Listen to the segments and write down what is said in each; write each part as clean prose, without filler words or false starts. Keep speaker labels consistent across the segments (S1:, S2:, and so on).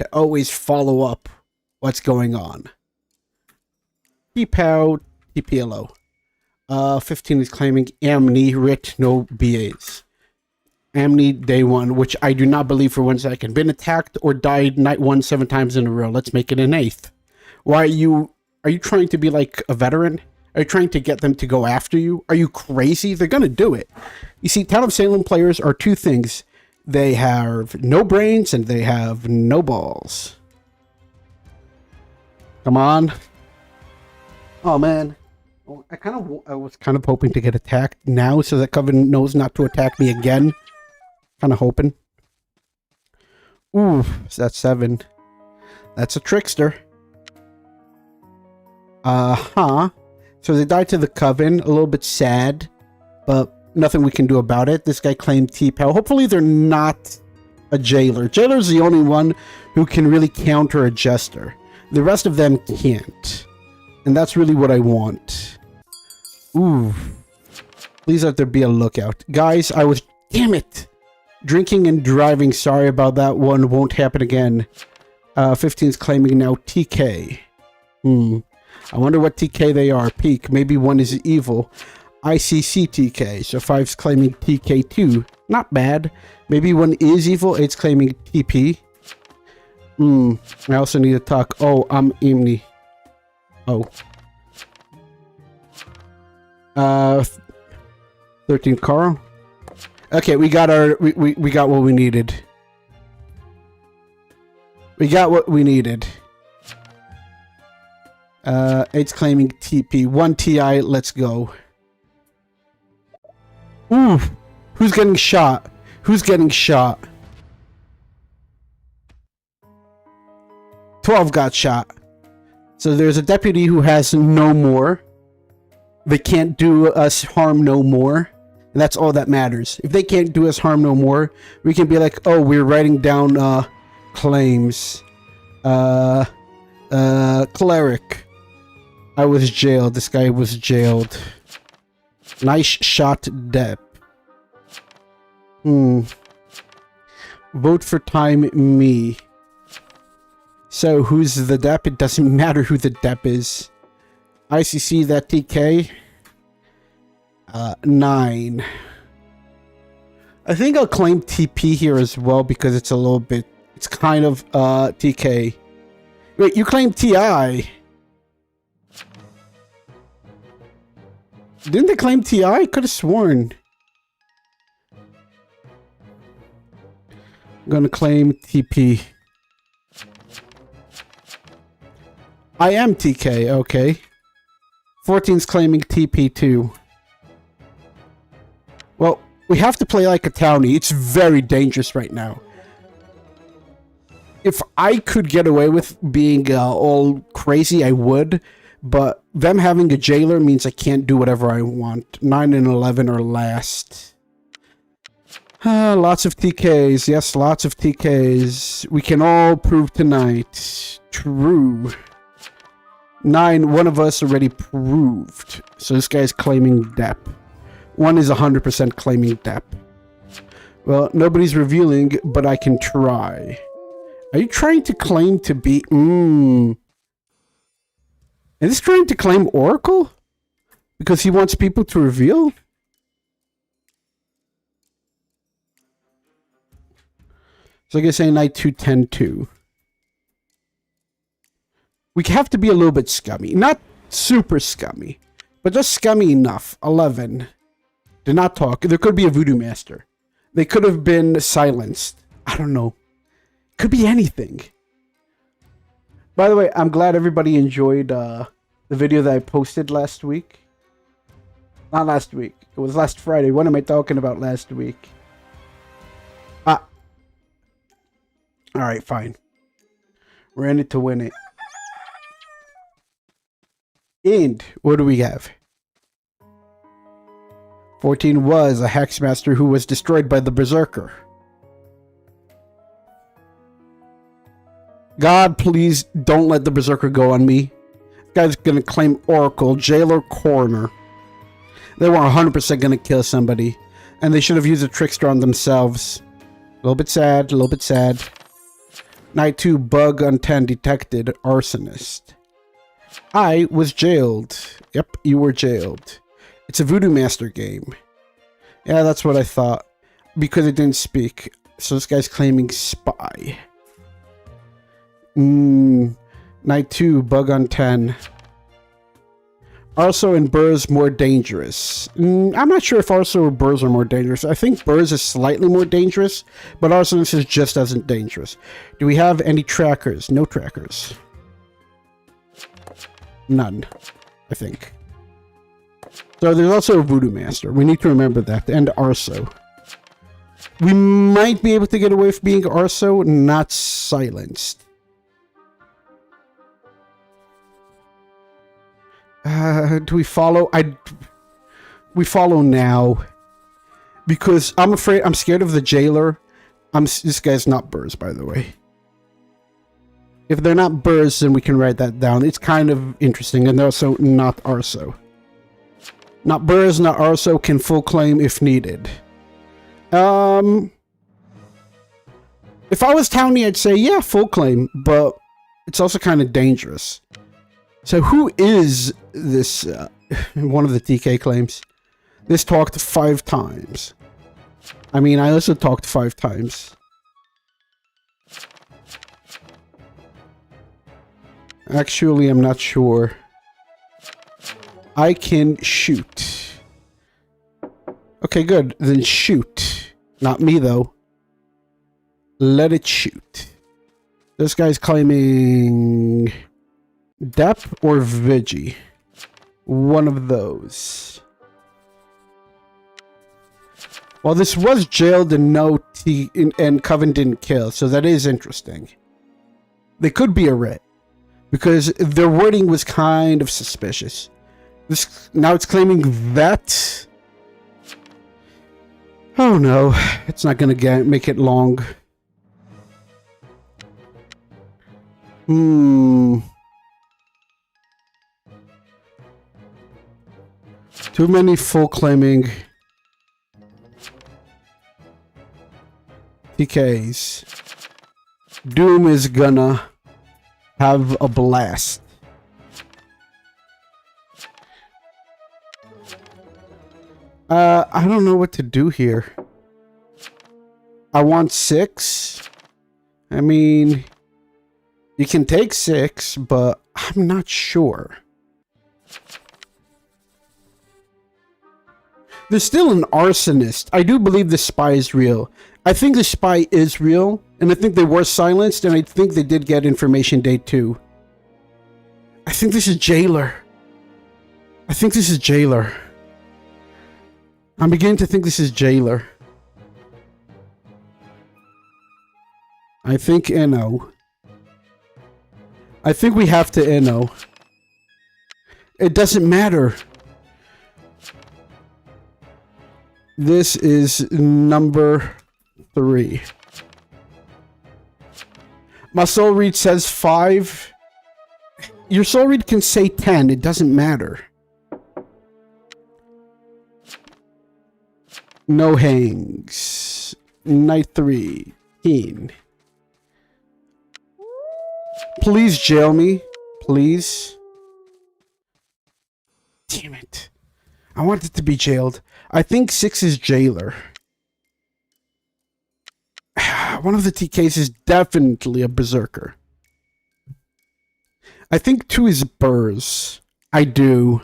S1: to always follow up what's going on. TPOW, TPLO. 15 is claiming Amni, Rit, no BAs. Amni, day 1, which I do not believe for 1 second. Been attacked or died night 1 7 times in a row. Let's make it an 8th. Why are you trying to be like a veteran? Are you trying to get them to go after you? Are you crazy? They're gonna do it. You see, Town of Salem players are 2 things. They have no brains and they have no balls. Come on. Oh man. I was kind of hoping to get attacked now so that Coven knows not to attack me again. Kind of hoping. Ooh, that's 7. That's a trickster. So they died to the Coven. A little bit sad, but nothing we can do about it. This guy claimed T-Pow. Hopefully they're not a jailer. Jailer's the only one who can really counter a jester. The rest of them can't. And that's really what I want. Ooh. Please let there be a lookout. Guys, damn it! Drinking and driving. Sorry about that one. Won't happen again. 15's claiming now TK. I wonder what TK they are. Peak. Maybe one is evil. ICC TK. So 5's claiming TK2. Not bad. Maybe one is evil. 8's claiming TP. I also need to talk. Oh, I'm Imni. Oh. 13 Carl. Okay, we got our we got what we needed. We got what we needed. 8's claiming TP. 1 TI, let's go. Ooh, who's getting shot? Who's getting shot? 12 got shot. So there's a deputy who has no more. They can't do us harm no more. And that's all that matters. If they can't do us harm no more, we can be like, oh, we're writing down claims. Cleric. I was jailed. This guy was jailed. Nice shot, Dep. Vote for time me. So who's the Dep? It doesn't matter who the Dep is. ICC, that TK. 9. I think I'll claim TP here as well because it's a little bit... It's kind of TK. Wait, you claim TI. Didn't they claim TI? I could have sworn. I'm gonna claim TP. I am TK, okay. 14's claiming TP too. Well, we have to play like a townie. It's very dangerous right now. If I could get away with being all crazy, I would. But them having a jailer means I can't do whatever I want. 9 and 11 are last. Lots of TKs. Yes, lots of TKs. We can all prove tonight. True. 9, one of us already proved. So this guy's claiming Dep. 1 is 100% claiming Dep. Well, nobody's revealing, but I can try. Are you trying to claim to be... Is this trying to claim Oracle? Because he wants people to reveal? So I guess say Knight 2, 10, 2. We have to be a little bit scummy. Not super scummy, but just scummy enough. 11. Did not talk. There could be a voodoo master. They could have been silenced. I don't know. Could be anything. By the way, I'm glad everybody enjoyed the video that I posted last week. Not last week. It was last Friday. What am I talking about last week? Alright, fine. We're in it to win it. And what do we have? 14 was a Hexmaster who was destroyed by the Berserker. God, please don't let the Berserker go on me. This guy's gonna claim Oracle, Jailer, Coroner. They were 100% gonna kill somebody. And they should have used a Trickster on themselves. A little bit sad, a little bit sad. Night 2, bug on 10 detected, arsonist. I was jailed. Yep, you were jailed. It's a Voodoo Master game. Yeah, that's what I thought. Because it didn't speak. So this guy's claiming spy. Night 2, bug on 10. Arso and Burrs more dangerous. I'm not sure if Arso or Burrs are more dangerous. I think Burrs is slightly more dangerous, but arsonist is just as dangerous. Do we have any trackers? No trackers. None, I think. So there's also a Voodoo Master. We need to remember that. And Arso. We might be able to get away from being Arso, not silenced. Do we follow? We follow now. Because I'm scared of the jailer. This guy's not Burrs, by the way. If they're not Burrs, then we can write that down. It's kind of interesting, and they're also not Arso. Not Burrs, not Arso, can full claim if needed. If I was Townie, I'd say, yeah, full claim, but it's also kind of dangerous. So who is this, one of the TK claims? This talked 5 times. I mean, I also talked 5 times. Actually, I'm not sure. I can shoot. Okay, good. Then shoot. Not me, though. Let it shoot. This guy's claiming... Dep or Vigi. One of those. Well, this was jailed and and Coven didn't kill, so that is interesting. They could be a writ. Because their wording was kind of suspicious. Now it's claiming that... Oh no, it's not gonna make it long. Too many full claiming TKs. Doom is gonna have a blast. I don't know what to do here. I want 6. I mean, you can take 6, but I'm not sure. There's still an arsonist. I do believe the spy is real. I think the spy is real, and I think they were silenced, and I think they did get information day 2. I think this is Jailer. I think this is Jailer. I'm beginning to think this is Jailer. I think NO. I think we have to NO. It doesn't matter. This is number 3. My soul read says 5. Your soul read can say 10. It doesn't matter. No hangs. Night 3. Keen. Please jail me. Please. Damn it. I want it to be jailed. I think 6 is Jailer. One of the TKs is definitely a Berserker. I think 2 is Burrs. I do.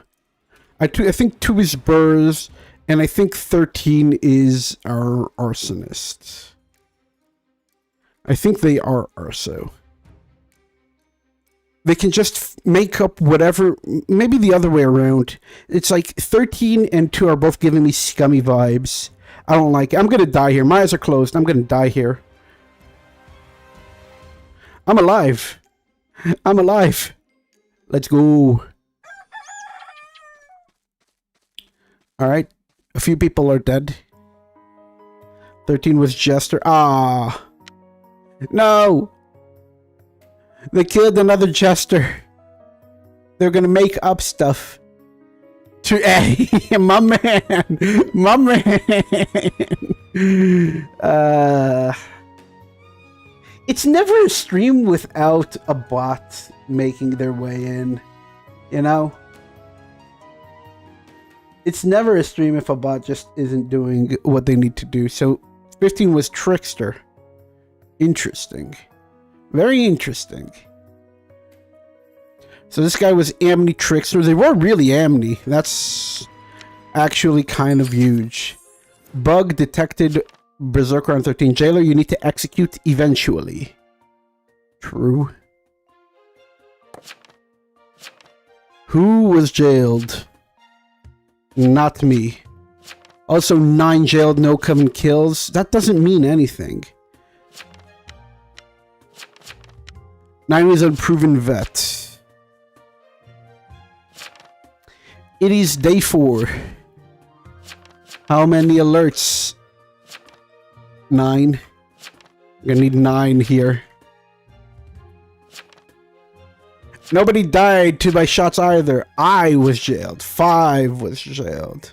S1: I think 2 is Burrs, and I think 13 is our arsonist. I think they are Arso. They can just make up whatever, maybe the other way around. It's like 13 and 2 are both giving me scummy vibes. I don't like it. I'm going to die here. My eyes are closed. I'm going to die here. I'm alive. I'm alive. Let's go. Alright. A few people are dead. 13 was Jester. Ah. No. They killed another Jester. They're gonna make up stuff. To A. My man. My man. It's never a stream without a bot making their way in, you know? It's never a stream if a bot just isn't doing what they need to do. So 15 was Trickster. Interesting. Very interesting. So this guy was Amni Trickster. They were really Amni. That's actually kind of huge. Bug detected. Berserker on 13. Jailer, you need to execute eventually. True. Who was jailed? Not me. Also, 9 jailed, no coven kills. That doesn't mean anything. 9 is unproven vet. It is day 4. How many alerts? 9. I'm gonna need 9 here. Nobody died to my shots either. I was jailed. 5 was jailed.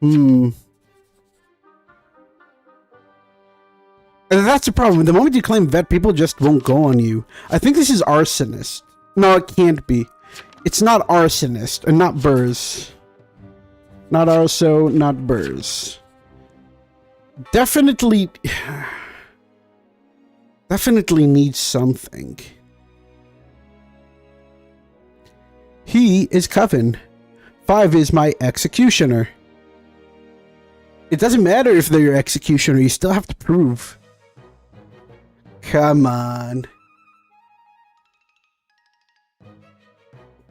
S1: And that's the problem. The moment you claim vet, people just won't go on you. I think this is arsonist. No, it can't be. It's not arsonist, and not Burrs. Not Arso, not Burrs. Definitely needs something. He is Coven. 5 is my executioner. It doesn't matter if they're your executioner, you still have to prove. Come on.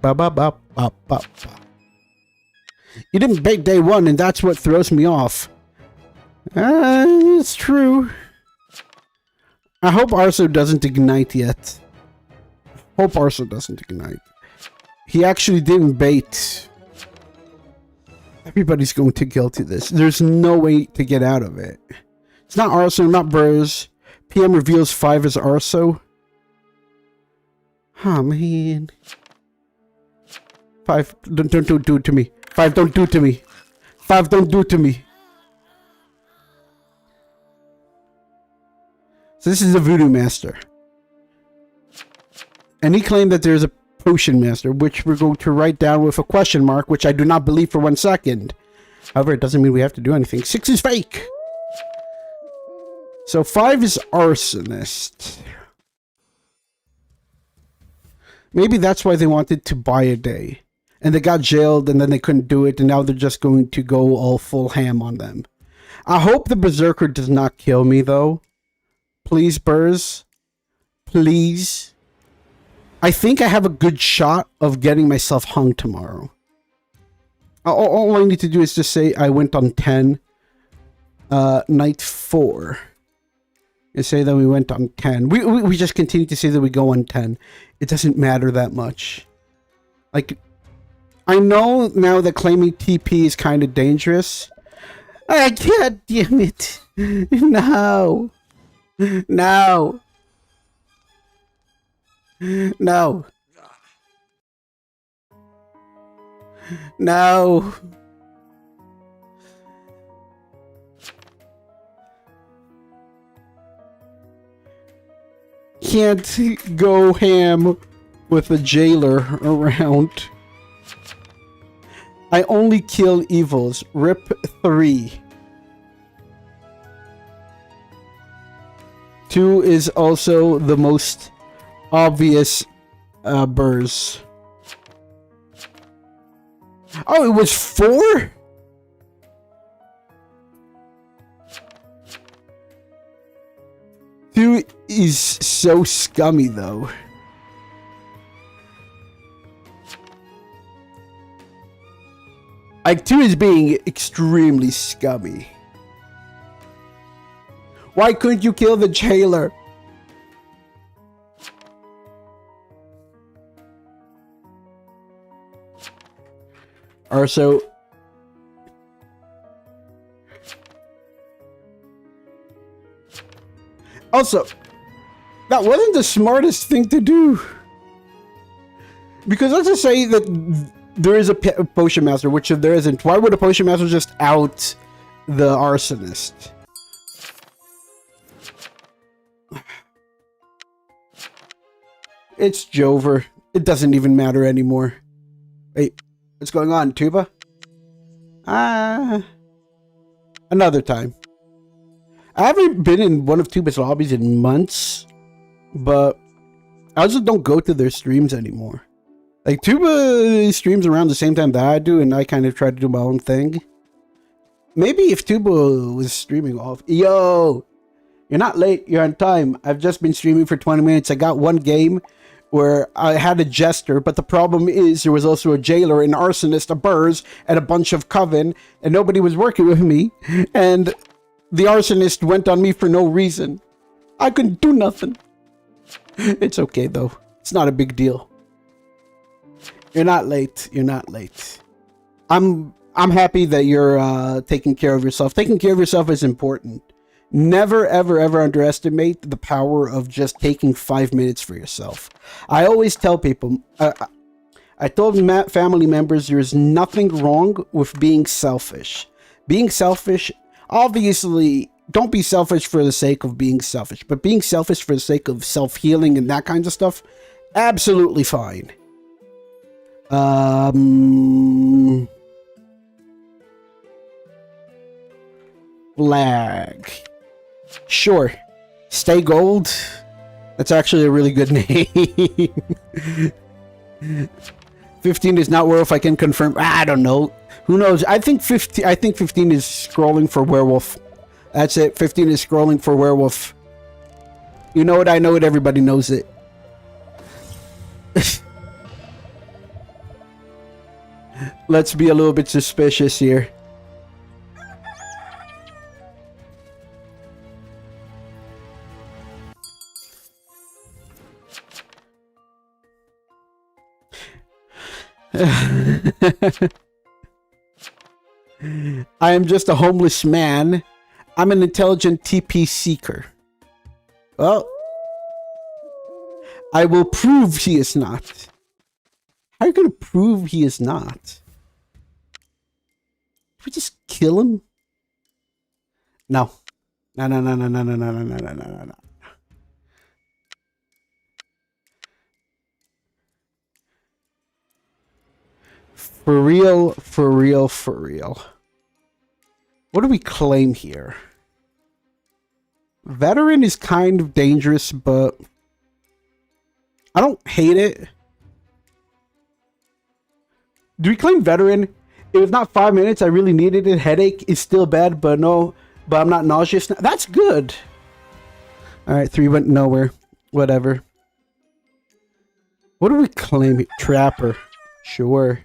S1: Ba ba ba ba ba. You didn't bait day 1, and that's what throws me off. It's true. I hope Arso doesn't ignite yet. Hope Arso doesn't ignite. He actually didn't bait. Everybody's going to guilty this. There's no way to get out of it. It's not Arso, not Burrs. PM reveals 5 as Arso. Oh, man. 5, don't do it to me. 5, don't do it to me. 5, don't do it to me. So this is a Voodoo Master. And he claimed that there's a Potion Master, which we're going to write down with a question mark, which I do not believe for 1 second. However, it doesn't mean we have to do anything. 6 is fake! So 5 is arsonist. Maybe that's why they wanted to buy a day. And they got jailed and then they couldn't do it, and now they're just going to go all full ham on them. I hope the Berserker does not kill me, though. Please, Burrs. Please. I think I have a good shot of getting myself hung tomorrow. All I need to do is just say I went on 10. Night 4. And say that we went on 10. We just continue to say that we go on 10. It doesn't matter that much. Like, I know now that claiming TP is kind of dangerous. I can't, damn it. No. No. No. No. Can't go ham with a jailer around. I only kill evils. Rip 3. 2 is also the most obvious Burrs. Oh, it was 4? Two is so scummy, though. Like, 2 is being extremely scummy. Why couldn't you kill the jailer? Also, that wasn't the smartest thing to do. Because let's just say that there is a potion master, which if there isn't, why would a potion master just out the arsonist? It's Jover. It doesn't even matter anymore. Wait, what's going on, Tuba? Another time. I haven't been in one of Tuba's lobbies in months, but I also don't go to their streams anymore. Like, Tuba streams around the same time that I do, and I kind of try to do my own thing. Maybe if Tuba was streaming off... Yo! You're not late, you're on time. I've just been streaming for 20 minutes. I got one game where I had a jester, but the problem is there was also a jailer, an arsonist, a burrs, and a bunch of coven, and nobody was working with me. And the arsonist went on me for no reason. I couldn't do nothing. It's okay, though. It's not a big deal. You're not late. You're not late. I'm happy that you're taking care of yourself. Taking care of yourself is important. Never, ever, ever underestimate the power of just taking 5 minutes for yourself. I always tell people, I told family members there is nothing wrong with being selfish. Being selfish, obviously, don't be selfish for the sake of being selfish, but being selfish for the sake of self-healing and that kind of stuff, absolutely fine. Flag. Sure. Stay Gold. That's actually a really good name. 15 is not werewolf. I can confirm. I don't know. Who knows? I think 15 is scrolling for werewolf. That's it. 15 is scrolling for werewolf. You know it. I know it. Everybody knows it. Let's be a little bit suspicious here. I am just a homeless man. I'm an intelligent TP seeker. Well, I will prove he is not. How are you going to prove he is not? Did we just kill him? No. No, no, no, no, no, no, no, no, no, no, no, no. For real, for real, for real. What do we claim here? Veteran is kind of dangerous, but I don't hate it. Do we claim veteran? It was not 5 minutes. I really needed it. Headache is still bad, but no, but I'm not nauseous. That's good. All right, 3 went nowhere. Whatever. What do we claim? Trapper. Sure.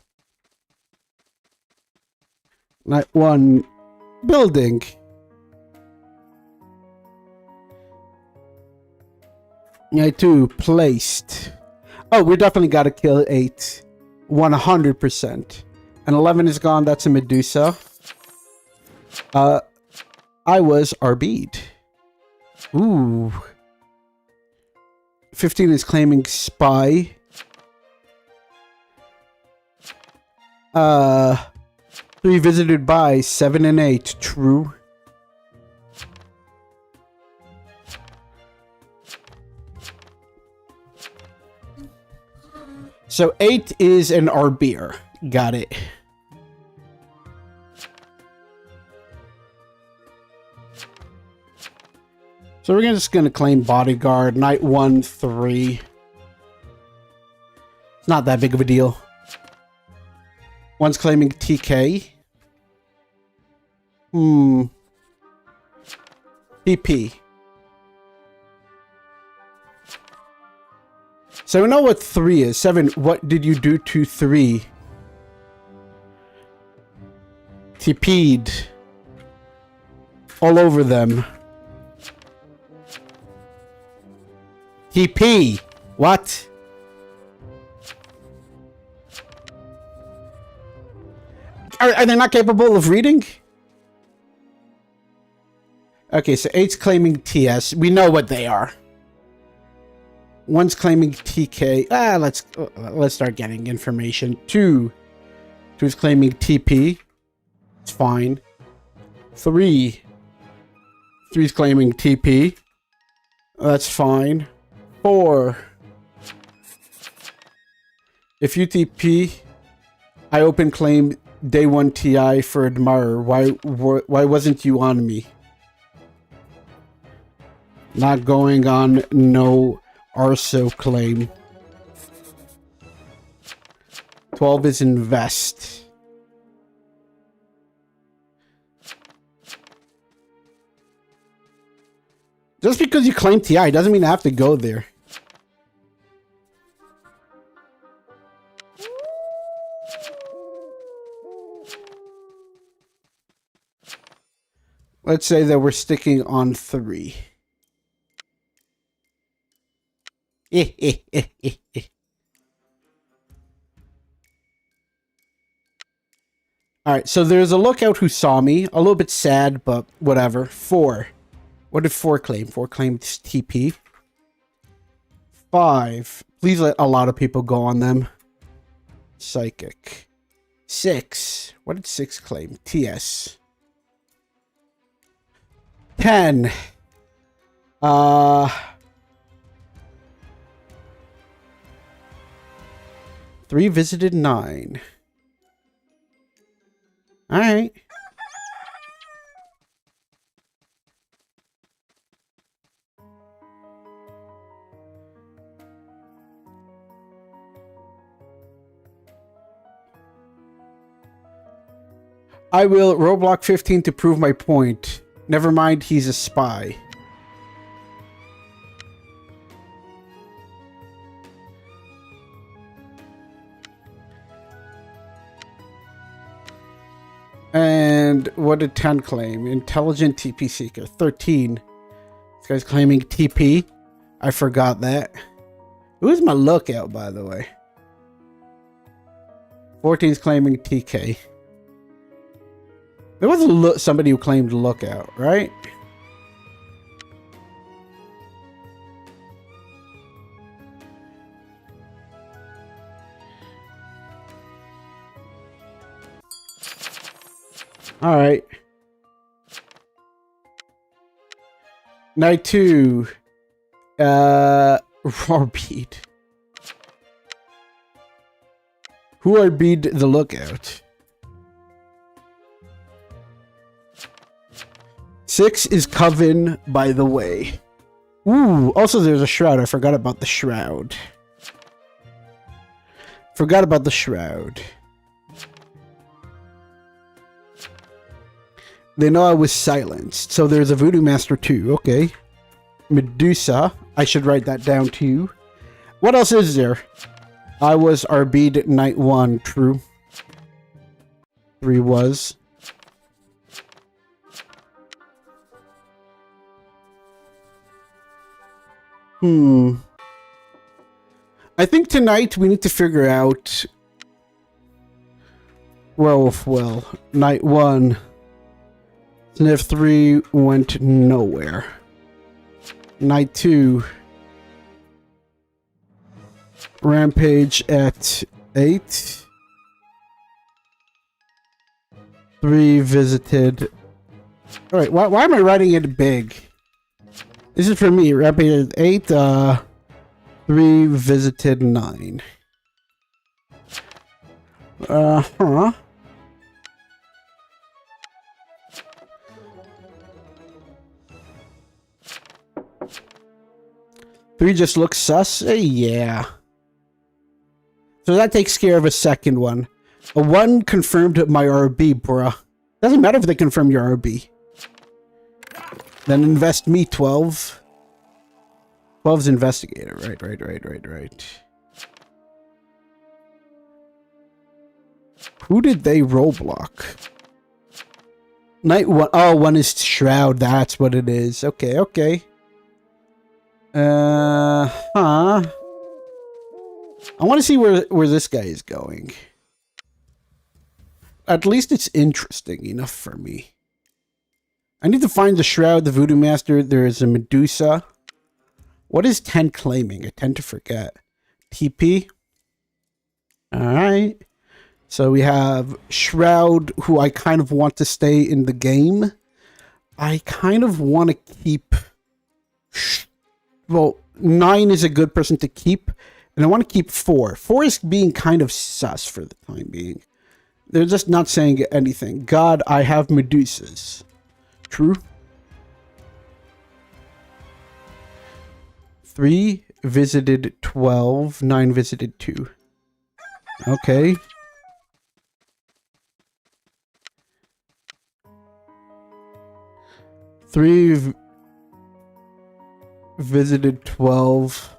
S1: Night 1. Building. Night 2. Placed. Oh, we definitely got to kill 8. 100%. And 11 is gone. That's a Medusa. I was RB'd. Ooh. 15 is claiming spy. 3 visited by 7 and 8. True. So 8 is an Arbir. Got it. So we're just going to claim bodyguard. Night 1, 3. It's not that big of a deal. One's claiming TK. PP. So we know what 3 is. 7, what did you do to 3? TP'd. All over them. TP. What? Are they not capable of reading? Okay, so 8's claiming TS. We know what they are. One's claiming TK. Let's start getting information. 2 is claiming TP. It's fine. 3 is claiming TP. That's fine. 4 If you TP, I open claim day 1 TI for Admirer. Why wasn't you on me? Not going on no Arso claim. 12 is invest. Just because you claim TI doesn't mean I have to go there. Let's say that we're sticking on 3. Alright, so there's a lookout who saw me. A little bit sad, but whatever. 4. What did 4 claim? 4 claimed TP. 5. Please let a lot of people go on them. Psychic. 6. What did 6 claim? TS. 10. 3 visited 9. Alright. I will Roblox 15 to prove my point. Never mind, he's a spy. And what did 10 claim? Intelligent TP Seeker. 13. This guy's claiming TP. I forgot that. Who's my lookout, by the way? 14's claiming TK. There was somebody who claimed lookout, right? All right. Night 2. Roarbead. Who RB'd the lookout? 6 is Coven, by the way. Ooh, also there's a shroud. I forgot about the shroud. Forgot about the shroud. They know I was silenced. So there's a Voodoo Master too. Okay. Medusa. I should write that down too. What else is there? I was RB'd at night 1. True. 3 was. I think tonight we need to figure out... Well, night 1. Sniff 3 went nowhere. Night 2. Rampage at 8. 3 visited. Alright, why am I writing it big? This is for me. Rampage at 8. 3 visited 9. Huh. 3 just looks sus? Yeah. So that takes care of a second one. A 1 confirmed my RB, bruh. Doesn't matter if they confirm your RB. Then invest me, 12. 12's investigator. Right. Who did they roadblock? Night 1. Oh, 1 is Shroud. That's what it is. Okay. I want to see where this guy is going. At least it's interesting enough for me. I need to find the Shroud, the Voodoo Master. There is a Medusa. What is 10 claiming? I tend to forget. TP. Alright. So we have Shroud, who I kind of want to stay in the game. I kind of want to keep... Well, 9 is a good person to keep. And I want to keep 4. 4 is being kind of sus for the time being. They're just not saying anything. God, I have Medusas. True. 3 visited 12. 9 visited 2. Okay. Three visited 12.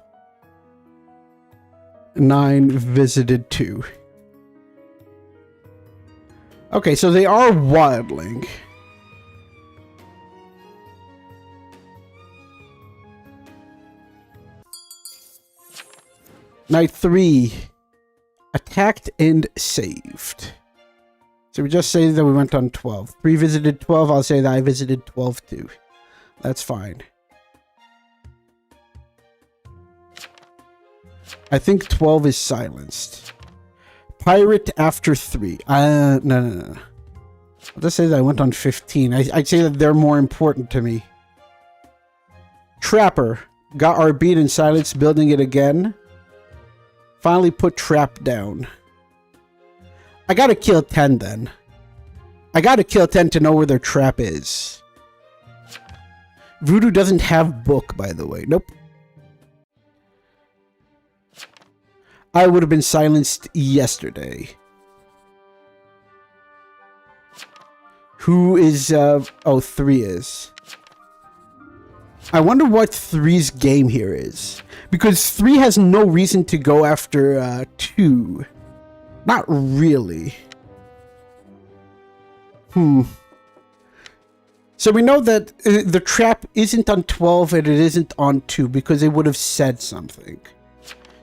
S1: 9 visited 2. Okay, so they are wildling. Night 3. Attacked and saved. So we just say that we went on 12. 3 visited 12. I'll say that I visited 12 too. That's fine. I think 12 is silenced. Pirate after 3. No. I'll just say that I went on 15. I'd say that they're more important to me. Trapper. Got our beat in silence, building it again. Finally put trap down. I gotta kill 10 then. I gotta kill 10 to know where their trap is. Voodoo doesn't have book, by the way. Nope. I would have been silenced yesterday. Who is, 3 is. I wonder what 3's game here is. Because 3 has no reason to go after, 2. Not really. So we know that the trap isn't on 12 and it isn't on 2 because they would have said something.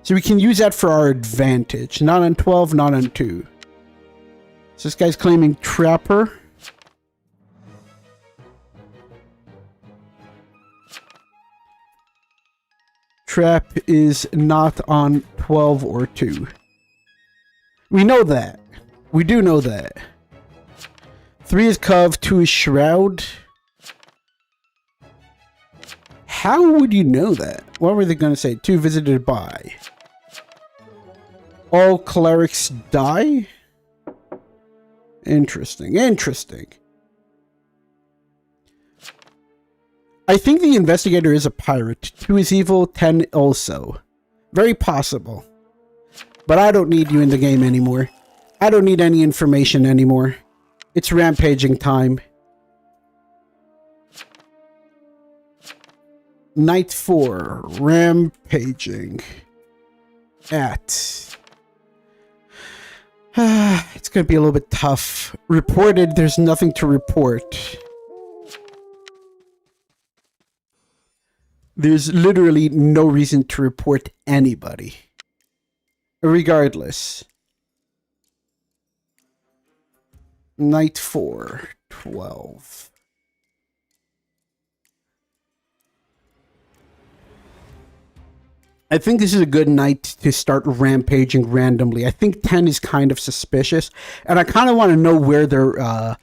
S1: So we can use that for our advantage. Not on 12, not on 2. So this guy's claiming Trapper. Trap is not on 12 or 2. We know that. We do know that. 3 is Cove, 2 is Shroud. How would you know that? What were they going to say? 2 visited by. All clerics die? Interesting. Interesting. I think the investigator is a pirate. 2 is evil, 10 also. Very possible. But I don't need you in the game anymore. I don't need any information anymore. It's rampaging time. Night 4. Rampaging. At. It's going to be a little bit tough. Reported, there's nothing to report. There's literally no reason to report anybody. Regardless. Night 4, 12. I think this is a good night to start rampaging randomly. I think 10 is kind of suspicious. And I kind of want to know where their,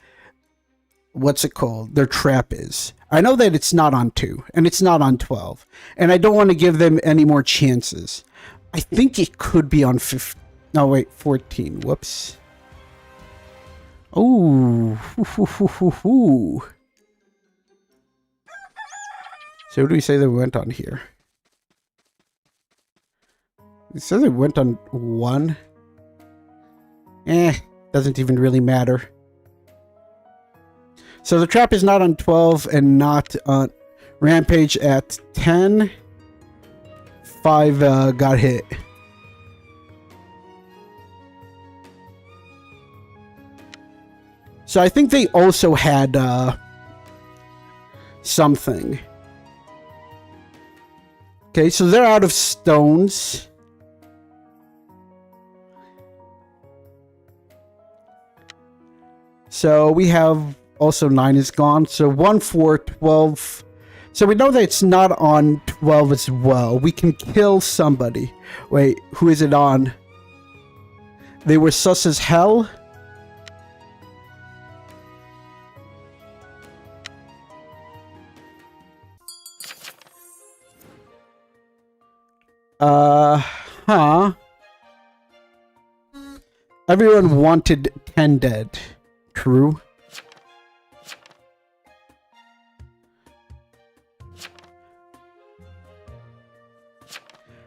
S1: what's it called? Their trap is. I know that it's not on 2, and it's not on 12. And I don't want to give them any more chances. I think it could be on 15. No, wait, 14. Whoops. Oh. So what do we say that we went on here? It says it went on 1. Doesn't even really matter. So the trap is not on 12 and not on Rampage at 10. 5 got hit. So I think they also had something. Okay, so they're out of stones. So we have also 9 is gone. So 1, 4, 12. So we know that it's not on 12 as well. We can kill somebody. Wait, who is it on? They were sus as hell. Huh? Everyone wanted 10 dead. True.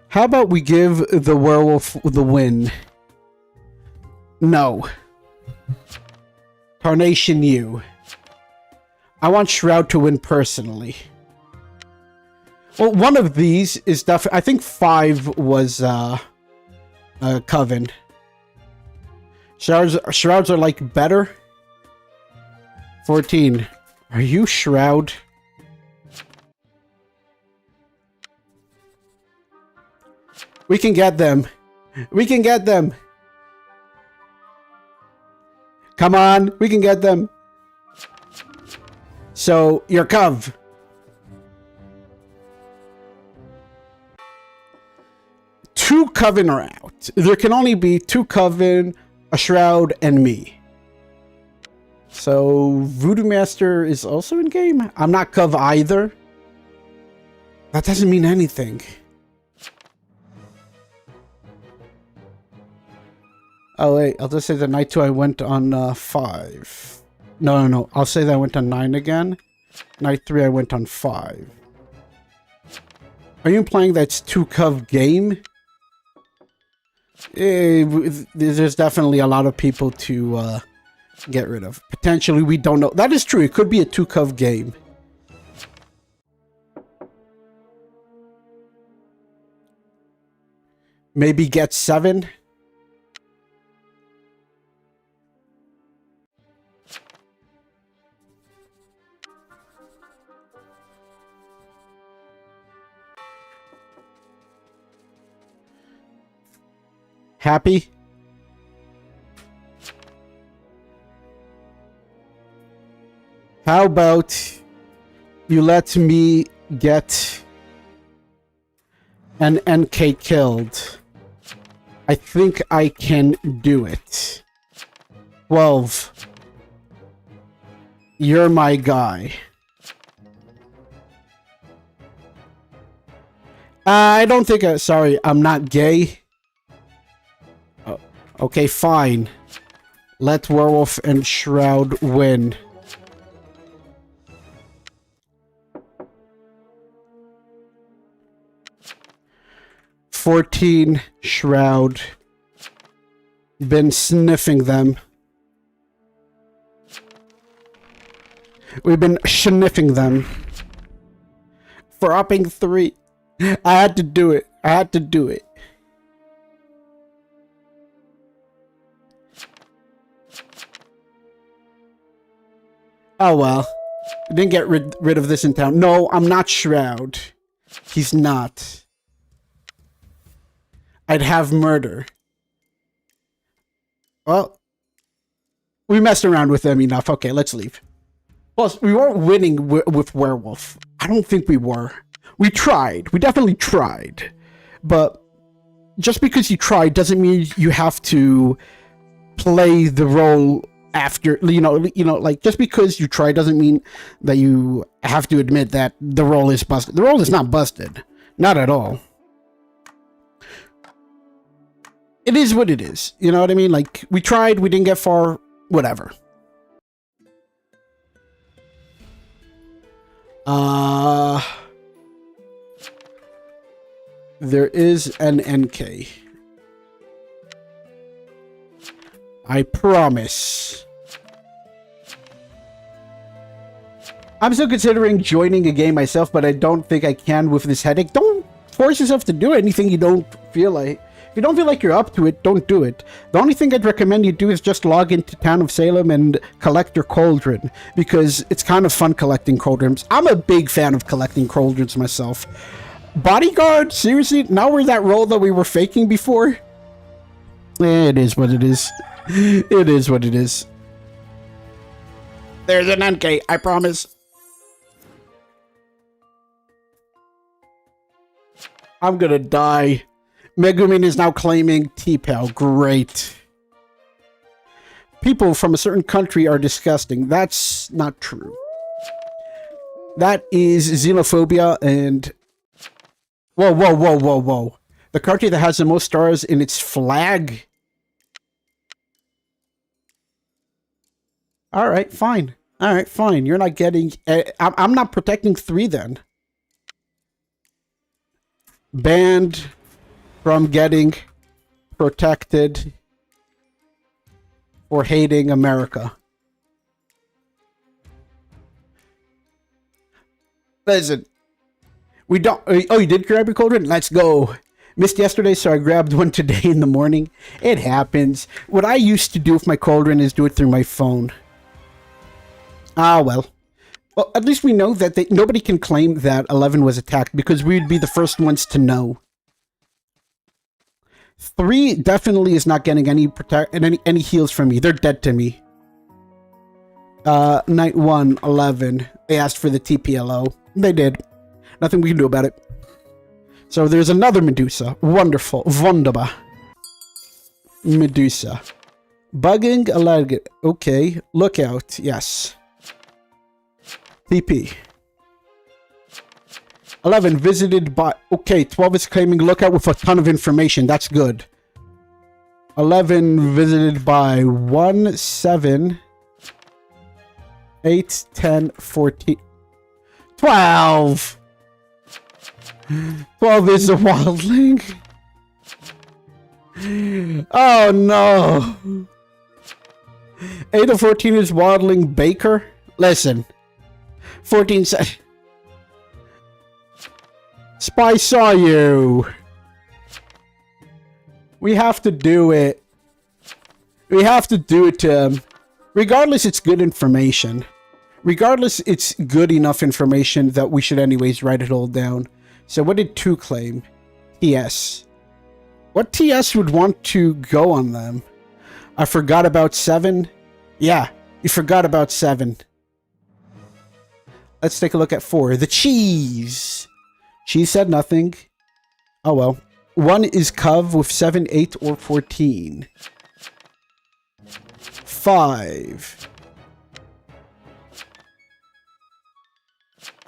S1: How about we give the werewolf the win? No. Carnation, you. I want Shroud to win personally. Well, one of these is definitely... I think 5 was, Coven. Shrouds are, like, better. 14. Are you Shroud? We can get them. We can get them. Come on, we can get them. So, you're Cov. Two Coven are out. There can only be 2 Coven, a Shroud, and me. So, Voodoo Master is also in game? I'm not Cov either. That doesn't mean anything. Oh wait, I'll just say that night 2 I went on 5. No. I'll say that I went on 9 again. Night 3 I went on 5. Are you implying that's 2 Cov game? There's definitely a lot of people to get rid of. Potentially, we don't know. That is true. It could be a 2 Cov game. Maybe get 7. Happy? How about you let me get an NK killed? I think I can do it. 12. You're my guy. I don't think sorry, I'm not gay. Okay, fine. Let Werewolf and Shroud win. $14 Shroud. Been sniffing them. We've been sniffing them. For upping 3. I had to do it. I had to do it. Oh well. I didn't get rid of this in town. No, I'm not Shroud. He's not. I'd have murder. Well, we messed around with them enough. Okay, let's leave. Plus, we weren't winning with Werewolf. I don't think we were. We tried. We definitely tried. But just because you tried doesn't mean you have to play the role after, you know, like, just because you try doesn't mean that you have to admit that the role is busted. The role is not busted. Not at all. It is what it is. You know what I mean? Like, we tried, we didn't get far, whatever. There is an NK. I promise. I'm still considering joining a game myself, but I don't think I can with this headache. Don't force yourself to do anything you don't feel like. If you don't feel like you're up to it, don't do it. The only thing I'd recommend you do is just log into Town of Salem and collect your cauldron, because it's kind of fun collecting cauldrons. I'm a big fan of collecting cauldrons myself. Bodyguard? Seriously? Now we're that role that we were faking before? It is what it is. It is what it is. There's an NK, I promise. I'm gonna die. Megumin is now claiming T-Pal. Great. People from a certain country are disgusting. That's not true. That is xenophobia and... Whoa. The country that has the most stars in its flag. All right, fine. All right, fine. You're not getting... I'm not protecting 3 then. Banned from getting protected for hating America. Listen. We don't... Oh, you did grab your cauldron? Let's go. Missed yesterday, so I grabbed one today in the morning. It happens. What I used to do with my cauldron is do it through my phone. Ah, well. Well, at least we know that nobody can claim that 11 was attacked because we would be the first ones to know. 3 definitely is not getting any heals from me. They're dead to me. Night 1, 11. They asked for the TPLO. They did. Nothing we can do about it. So there's another Medusa. Wonderful. Wunderbar. Medusa. Bugging allowed. Okay. Lookout. Yes. TP. 11 visited by... Okay, 12 is claiming lookout with a ton of information. That's good. 11 visited by 1, 7, 8, 10, 14... 12! 12 is a wildling. Oh no! 8 of 14 is wildling Baker. Listen. 14 said... Spy saw you. We have to do it. We have to do it to him. Regardless, it's good information. Regardless, it's good enough information that we should anyways write it all down. So what did 2 claim? TS. What TS would want to go on them? I forgot about 7. Yeah, you forgot about 7. Let's take a look at 4. The cheese. She said nothing. Oh well. 1 is Cov with 7, 8, or 14. 5.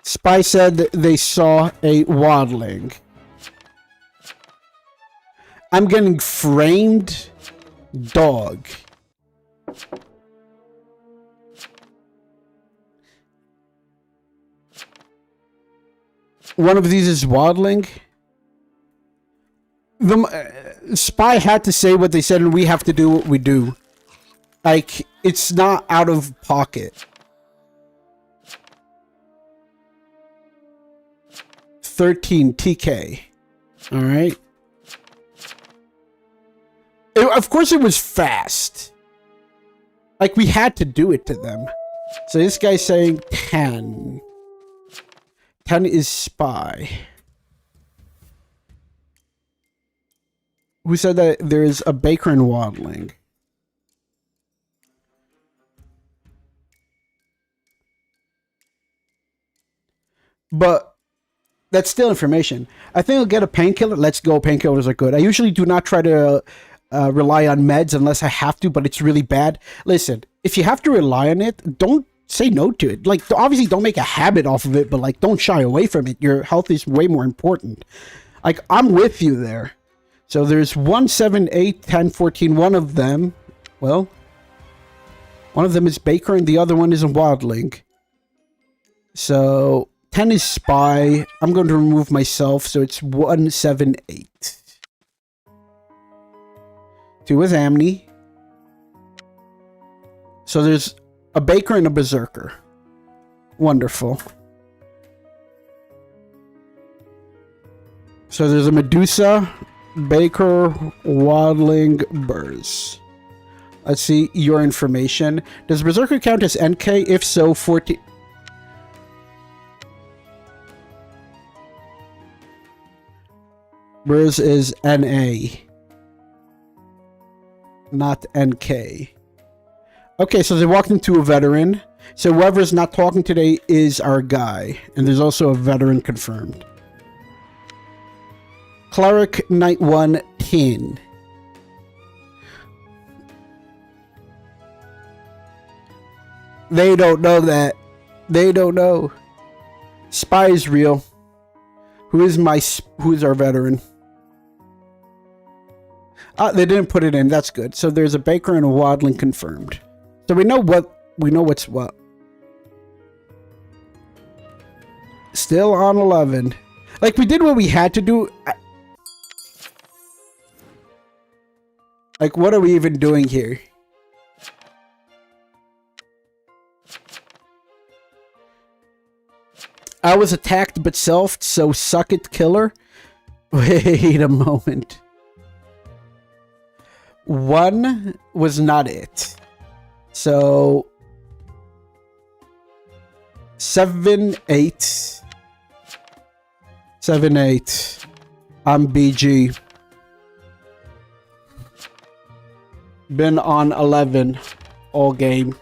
S1: Spy said they saw a waddling. I'm getting framed dog. One of these is waddling. The Spy had to say what they said, and we have to do what we do. Like, it's not out of pocket. 13 TK. Alright. Of course it was fast. Like, we had to do it to them. So this guy's saying 10. 10 is Spy. Who said that there's a Baker and waddling? But that's still information. I think I'll get a painkiller. Let's go. Painkillers are good. I usually do not try to rely on meds unless I have to, but it's really bad. Listen, if you have to rely on it, don't say no to it. Like, obviously don't make a habit off of it, but like, don't shy away from it. Your health is way more important. Like, I'm with you there. So there's 1, 7, 8, 10, 14. One of them, well, one of them is Baker and the other one is a waddling. So 10 is Spy. I'm going to remove myself, so it's 1, 7, 8. 2 is Amni. So there's a Baker and a Berserker. Wonderful. So there's a Medusa, Baker, Waddling, Burrs. Let's see your information. Does Berserker count as NK? If so, 14... Burrs is NA. Not NK. Okay, so they walked into a veteran. So whoever's not talking today is our guy. And there's also a veteran confirmed. Cleric, Night 1, 10. They don't know that. They don't know. Spy is real. Who's our veteran? They didn't put it in. That's good. So there's a baker and a waddling confirmed. So we know what's what. Still on 11. Like, we did what we had to do. Like, what are we even doing here? I was attacked but selfed, so suck it, killer. Wait a moment. 1 was not it. So 7, 8. 7, 8. I'm BG. Been on 11 all game.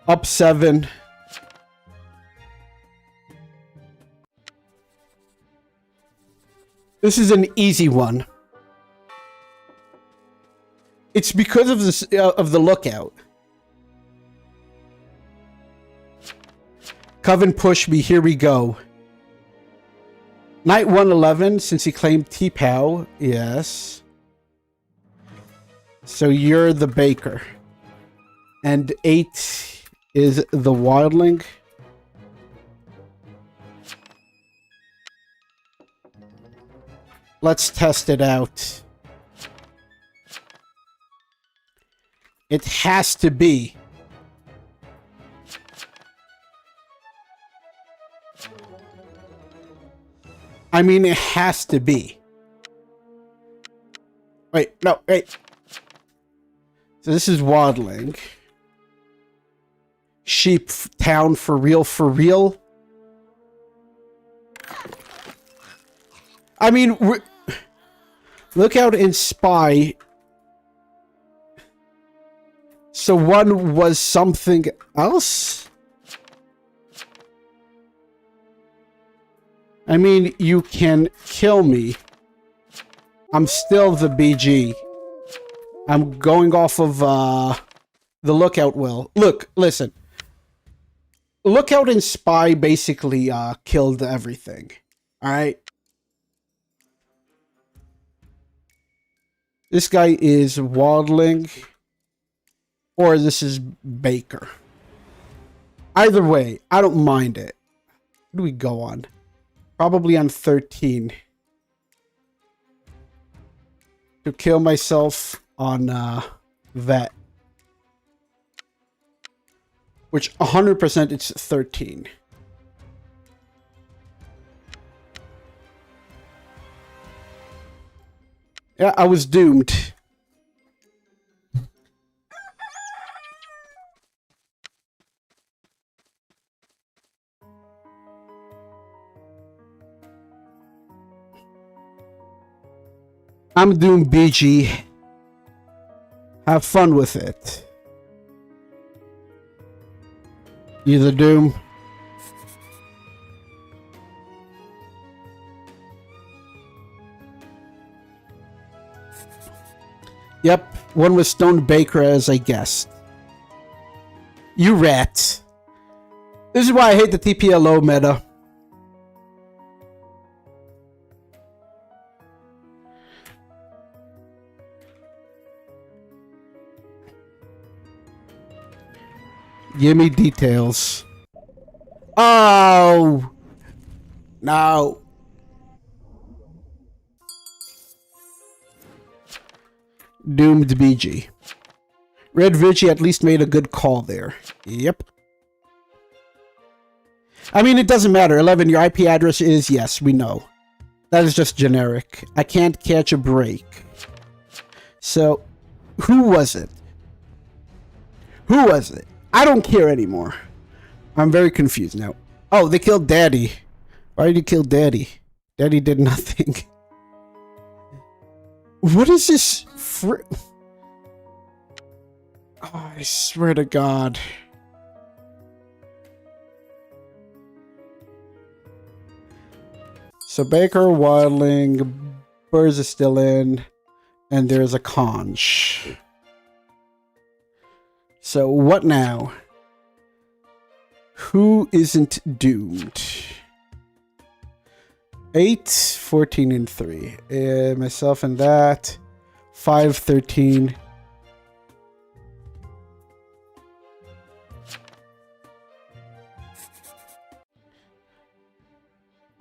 S1: Up 7. This is an easy one. It's because of this of the lookout. Coven push me. Here we go. Knight 111 since he claimed T-Pow. Yes. So you're the baker. And 8 is the wildling. Let's test it out. It has to be. I mean, it has to be. Wait, no, wait. So this is waddling. Sheep town for real, for real. I mean, look out in spy. So 1 was something else? I mean, you can kill me. I'm still the BG. I'm going off of the lookout will. Look, listen. Lookout and spy basically killed everything. Alright? This guy is waddling. Or this is baker. Either way, I don't mind it. What do we go on? Probably on 13. To kill myself on vet. Which 100% it's 13. Yeah, I was doomed. I'm doing BG. Have fun with it. You the Doom? Yep, 1 was Stone Baker as I guessed. You rat. This is why I hate the TPLO meta. Give me details. Oh! No. Doomed BG. Red Vici at least made a good call there. Yep. I mean, it doesn't matter. 11, your IP address is, yes, we know. That is just generic. I can't catch a break. So, who was it? Who was it? I don't care anymore. I'm very confused now. Oh, they killed Daddy. Why did you kill Daddy? Daddy did nothing. What is this? Oh, I swear to God. So Baker, Wildling, Burrs is still in, and there's a conch. So what now? Who isn't doomed? 8, 14, and 3. Myself and that. 5, 13.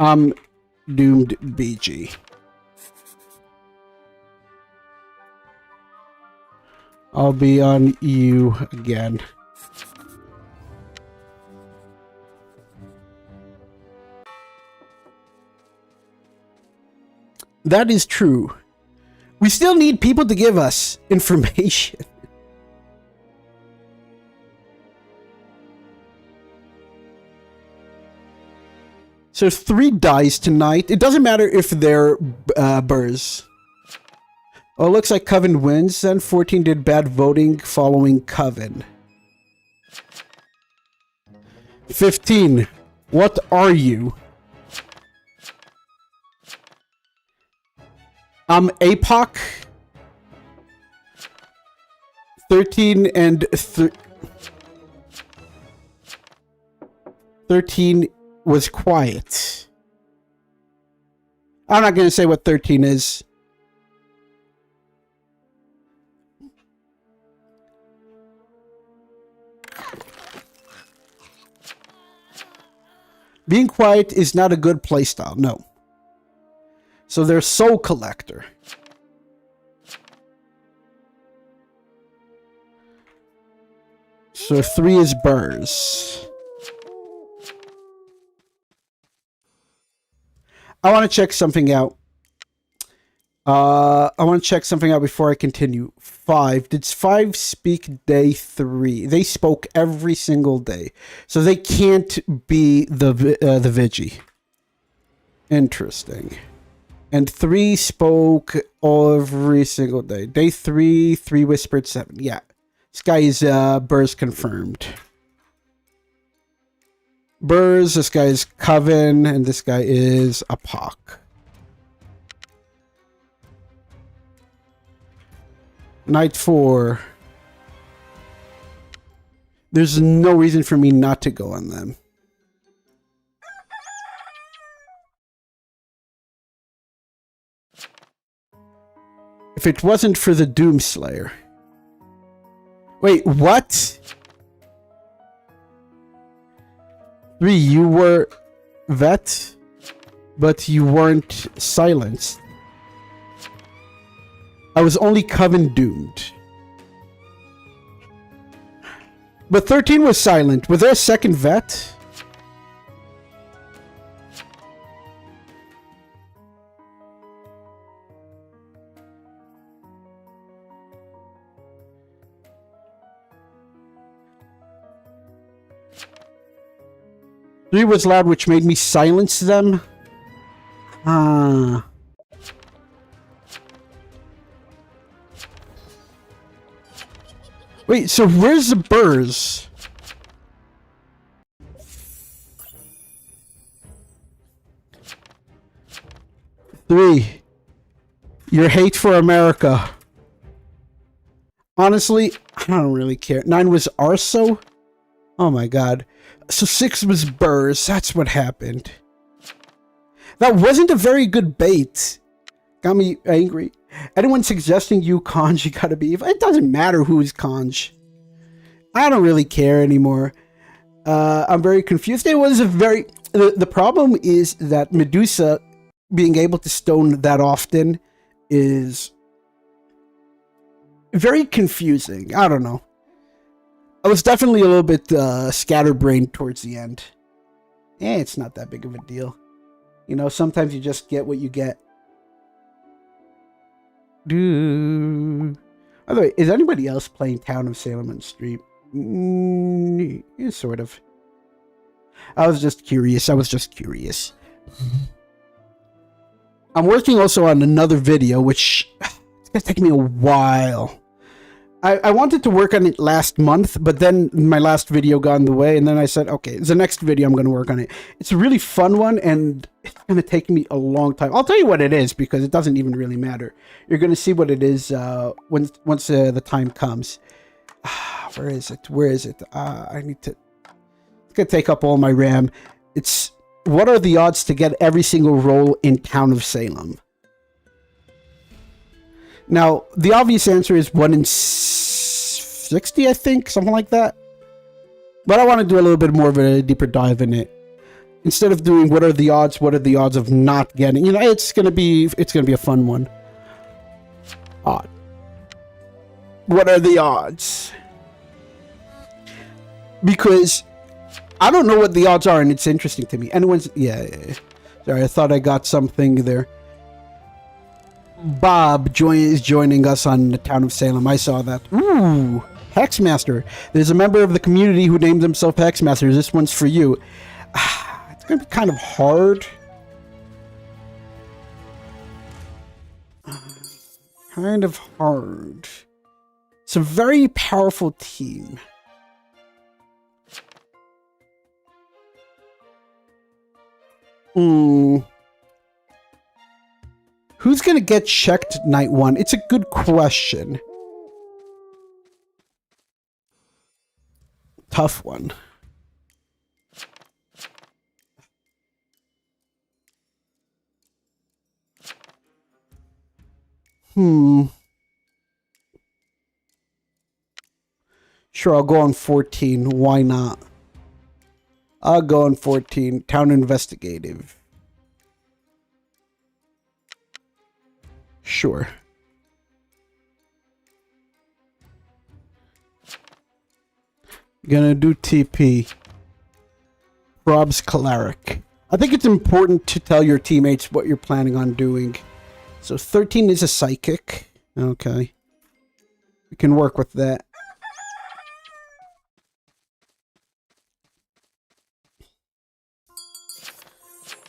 S1: I'm doomed BG. I'll be on you again. That is true. We still need people to give us information. So 3 dies tonight. It doesn't matter if they're burrs. Oh, it looks like Coven wins. Then 14 did bad voting following Coven. 15. What are you? I'm APOC. 13 and 13 was quiet. I'm not going to say what 13 is. Being quiet is not a good playstyle, no. So they're Soul Collector. So 3 is burrs. I want to check something out. I want to check something out before I continue. 5. Did 5 speak day 3? They spoke every single day. So they can't be the Vigi. Interesting. And 3 spoke every single day. Day 3, 3 whispered 7. Yeah. This guy is burrs confirmed. Burrs, this guy is Coven, and this guy is Apoc. Night 4. There's no reason for me not to go on them. If it wasn't for the Doomslayer. Wait, what? 3, you were vet, but you weren't silenced. I was only Coven doomed. But 13 was silent. Was there a second vet? Three was loud, which made me silence them. Ah. Wait, so where's the burrs? Three. Your hate for America. Honestly, I don't really care. 9 was Arso? Oh my god. So 6 was burrs. That's what happened. That wasn't a very good bait. Got me angry. Anyone suggesting you Conj, you gotta be... It doesn't matter who's Conj. I don't really care anymore. I'm very confused. It was a very... The problem is that Medusa being able to stone that often is very confusing. I don't know. I was definitely a little bit scatterbrained towards the end. It's not that big of a deal. You know, sometimes you just get what you get. By the way, is anybody else playing Town of Salem on stream? Yeah, sort of. I was just curious. I'm working also on another video, which it's gonna take me a while. I wanted to work on it last month, but then my last video got in the way, and then I said, okay, it's the next video I'm going to work on it. It's a really fun one, and it's going to take me a long time. I'll tell you what it is, because it doesn't even really matter. You're going to see what it is once the time comes. Where is it? I need to... It's going to take up all my RAM. It's what are the odds to get every single role in Town of Salem? Now, the obvious answer is 1 in 60, I think, something like that. But I want to do a little bit more of a deeper dive in it. Instead of doing what are the odds of not getting, you know, it's gonna be a fun one. Odd. What are the odds? Because I don't know what the odds are, and it's interesting to me. Yeah. Sorry, I thought I got something there. Bob is joining us on the Town of Salem. I saw that. Ooh, Hexmaster. There's a member of the community who named himself Hexmaster. This one's for you. It's gonna be kind of hard. Kind of hard. It's a very powerful team. Who's gonna get checked night 1? It's a good question. Tough one. Sure, I'll go on 14. Why not? I'll go on 14. Town Investigative. Sure. Gonna do TP. Rob's Cleric. I think it's important to tell your teammates what you're planning on doing. So 13 is a Psychic. Okay. We can work with that.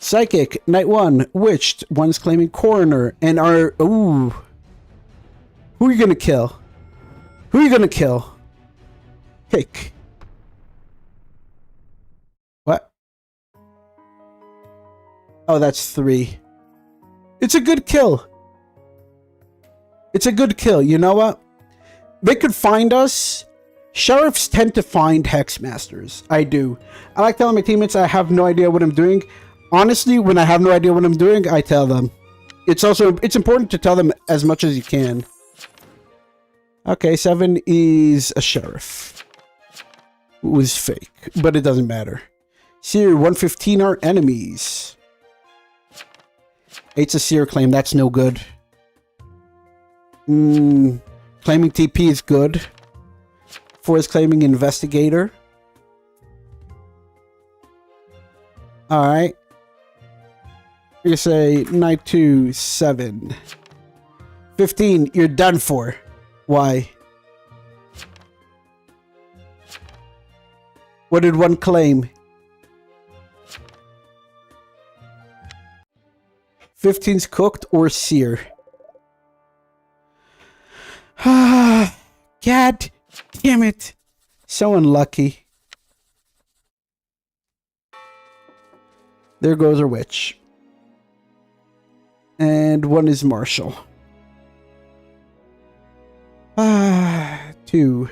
S1: Psychic, night 1, Witched, one's claiming Coroner, and our... Ooh. Who are you gonna kill? Who are you gonna kill? Pick. What? Oh, that's 3. It's a good kill. It's a good kill. You know what? They could find us. Sheriffs tend to find Hexmasters. I do. I like telling my teammates I have no idea what I'm doing. Honestly, when I have no idea what I'm doing, I tell them. It's important to tell them as much as you can. Okay, 7 is a sheriff. Who was fake, but it doesn't matter. Seer, 115 are enemies. 8's a Seer claim, that's no good. Claiming TP is good. 4 is claiming Investigator. Alright. You say night 2, 7. 15, you're done for. Why? What did one claim? 15's cooked or Seer. God damn it. So unlucky. There goes our witch. And 1 is Marshall. 2.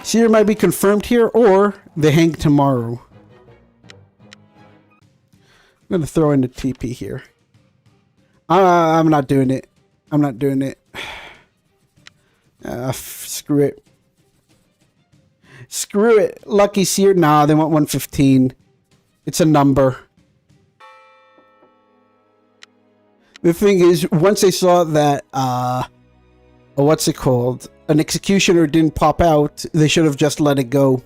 S1: Seer might be confirmed here, or they hang tomorrow. I'm going to throw in the TP here. I'm not doing it. I'm not doing it. Screw it. Screw it. Lucky Seer. Nah, they want 115. It's a number. The thing is, once they saw that, what's it called? An executioner didn't pop out, they should have just let it go.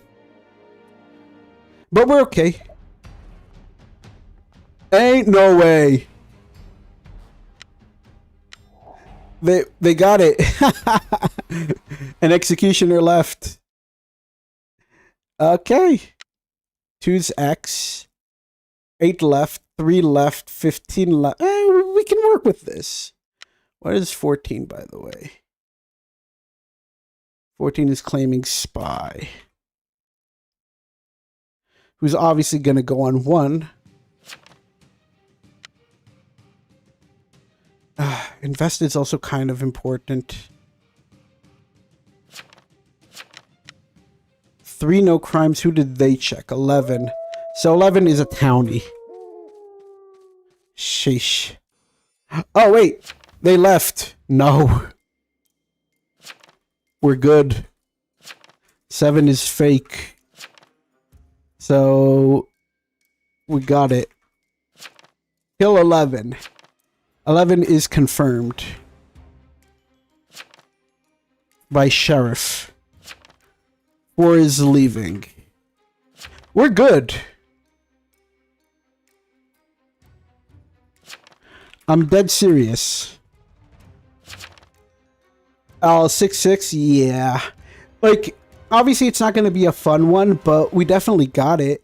S1: But we're okay. Ain't no way. They got it. An executioner left. Okay. 2's X. 8 left. 3 left. 15 left. We can work with this. What is 14, by the way? 14 is claiming Spy. Who's obviously going to go on 1. Invested is also kind of important. 3 no crimes. Who did they check? 11. So 11 is a townie. Sheesh. Oh, wait. They left. No. We're good. 7 is fake. So we got it. Kill 11. 11 is confirmed by sheriff. 4 is leaving. We're good. I'm dead serious. Oh, 6-6? Yeah. Like, obviously it's not going to be a fun one, but we definitely got it.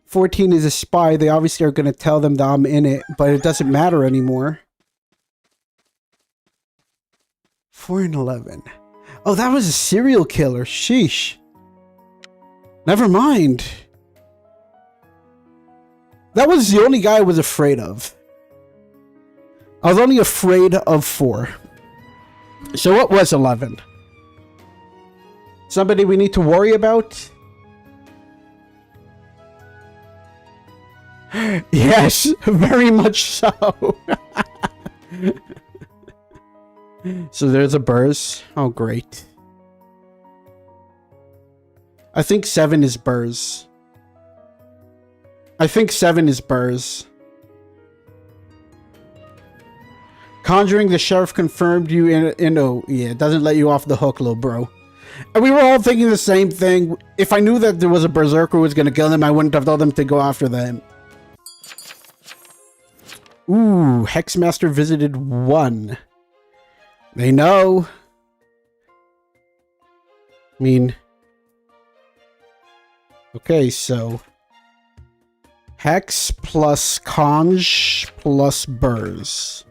S1: 14 is a spy. They obviously are going to tell them that I'm in it, but it doesn't matter anymore. 4 and 11. Oh, that was a serial killer. Sheesh. Never mind. That was the only guy I was afraid of. I was only afraid of 4. So what was 11? Somebody we need to worry about? Yes, very much so. So there's a Burrs. Oh, great. I think 7 is Burrs. I think 7 is Burrs. Conjuring, the sheriff confirmed you in oh, yeah, it doesn't let you off the hook, little bro. And we were all thinking the same thing. If I knew that there was a berserker who was going to kill them, I wouldn't have told them to go after them. Ooh, Hexmaster visited 1. They know. I mean... Okay, so... Hex plus Conj plus Burrs.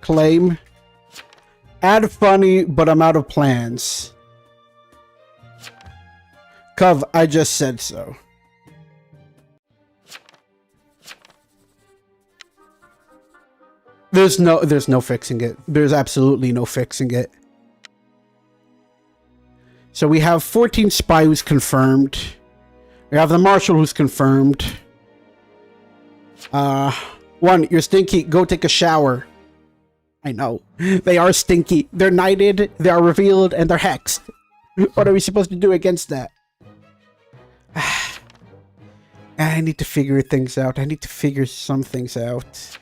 S1: Claim. Add funny, but I'm out of plans. Cov, I just said so. There's no fixing it. There's absolutely no fixing it. So we have 14 spy who's confirmed. We have the marshal who's confirmed. 1, you're stinky. Go take a shower. I know. They are stinky. They're knighted, they are revealed, and they're hexed. What are we supposed to do against that? I need to figure things out. I need to figure some things out.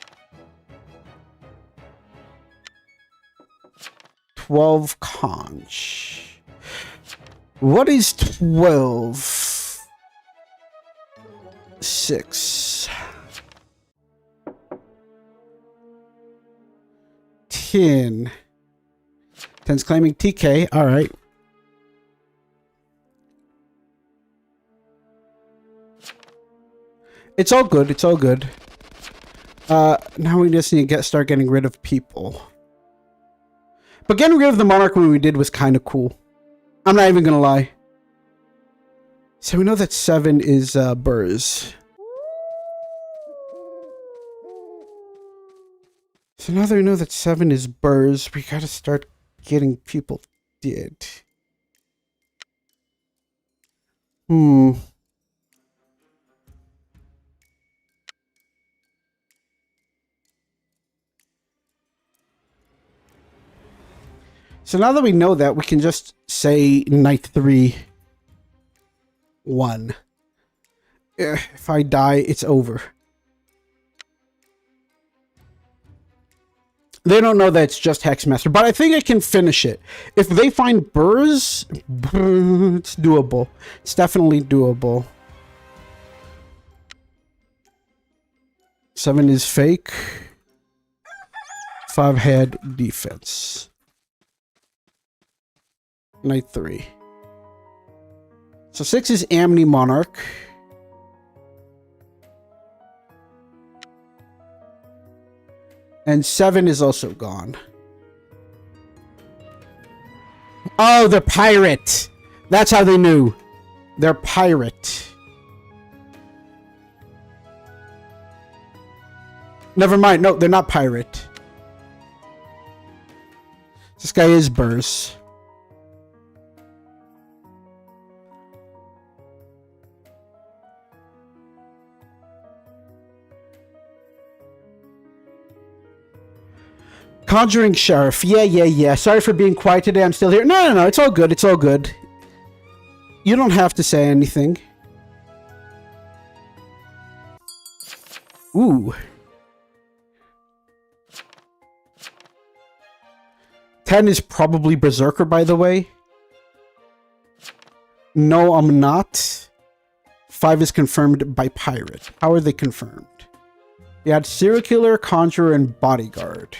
S1: 12 conch. What is 12? 6. 10. 10's claiming TK. All right. It's all good. It's all good. Now we just need to start getting rid of people. But getting rid of the monarch when we did was kind of cool. I'm not even gonna lie. So we know that 7 is Burrs. So now that we know that 7 is Burrs, we gotta start getting people dead. So now that we know that, we can just say Night 3, 1. If I die, it's over. They don't know that it's just Hexmaster, but I think I can finish it. If they find Burrs, it's doable. It's definitely doable. 7 is fake. 5 had defense. Night 3. So 6 is Amni Monarch. And 7 is also gone. Oh, the pirate! That's how they knew. They're pirate. Never mind. No, they're not pirate. This guy is Burrs. Conjuring Sheriff. Yeah. Sorry for being quiet today. I'm still here. No. It's all good. It's all good. You don't have to say anything. Ooh. 10 is probably Berserker, by the way. No, I'm not. 5 is confirmed by Pirate. How are they confirmed? You had Serial Killer, Conjurer, and Bodyguard.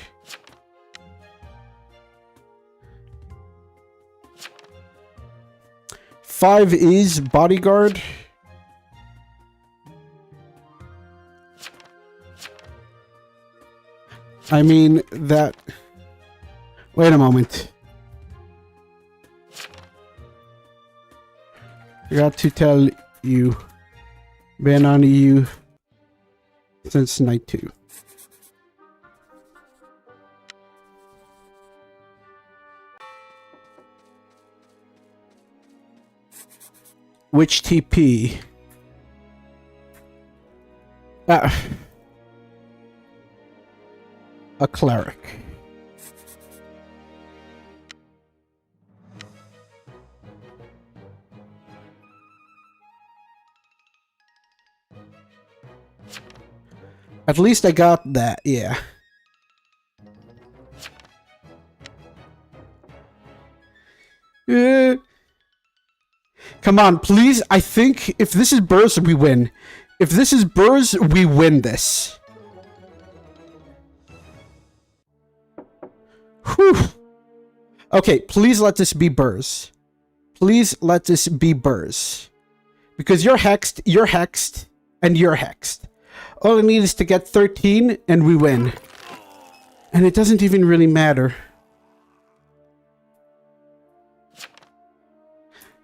S1: Five is Bodyguard. I mean, that... Wait a moment. I got to tell you. Been on you since night 2. Which TP? A cleric. At least I got that, yeah. Come on, please. I think if this is Burrs, we win. If this is Burrs, we win this. Whew. Okay, please let this be Burrs. Please let this be Burrs. Because you're hexed, and you're hexed. All I need is to get 13, and we win. And it doesn't even really matter.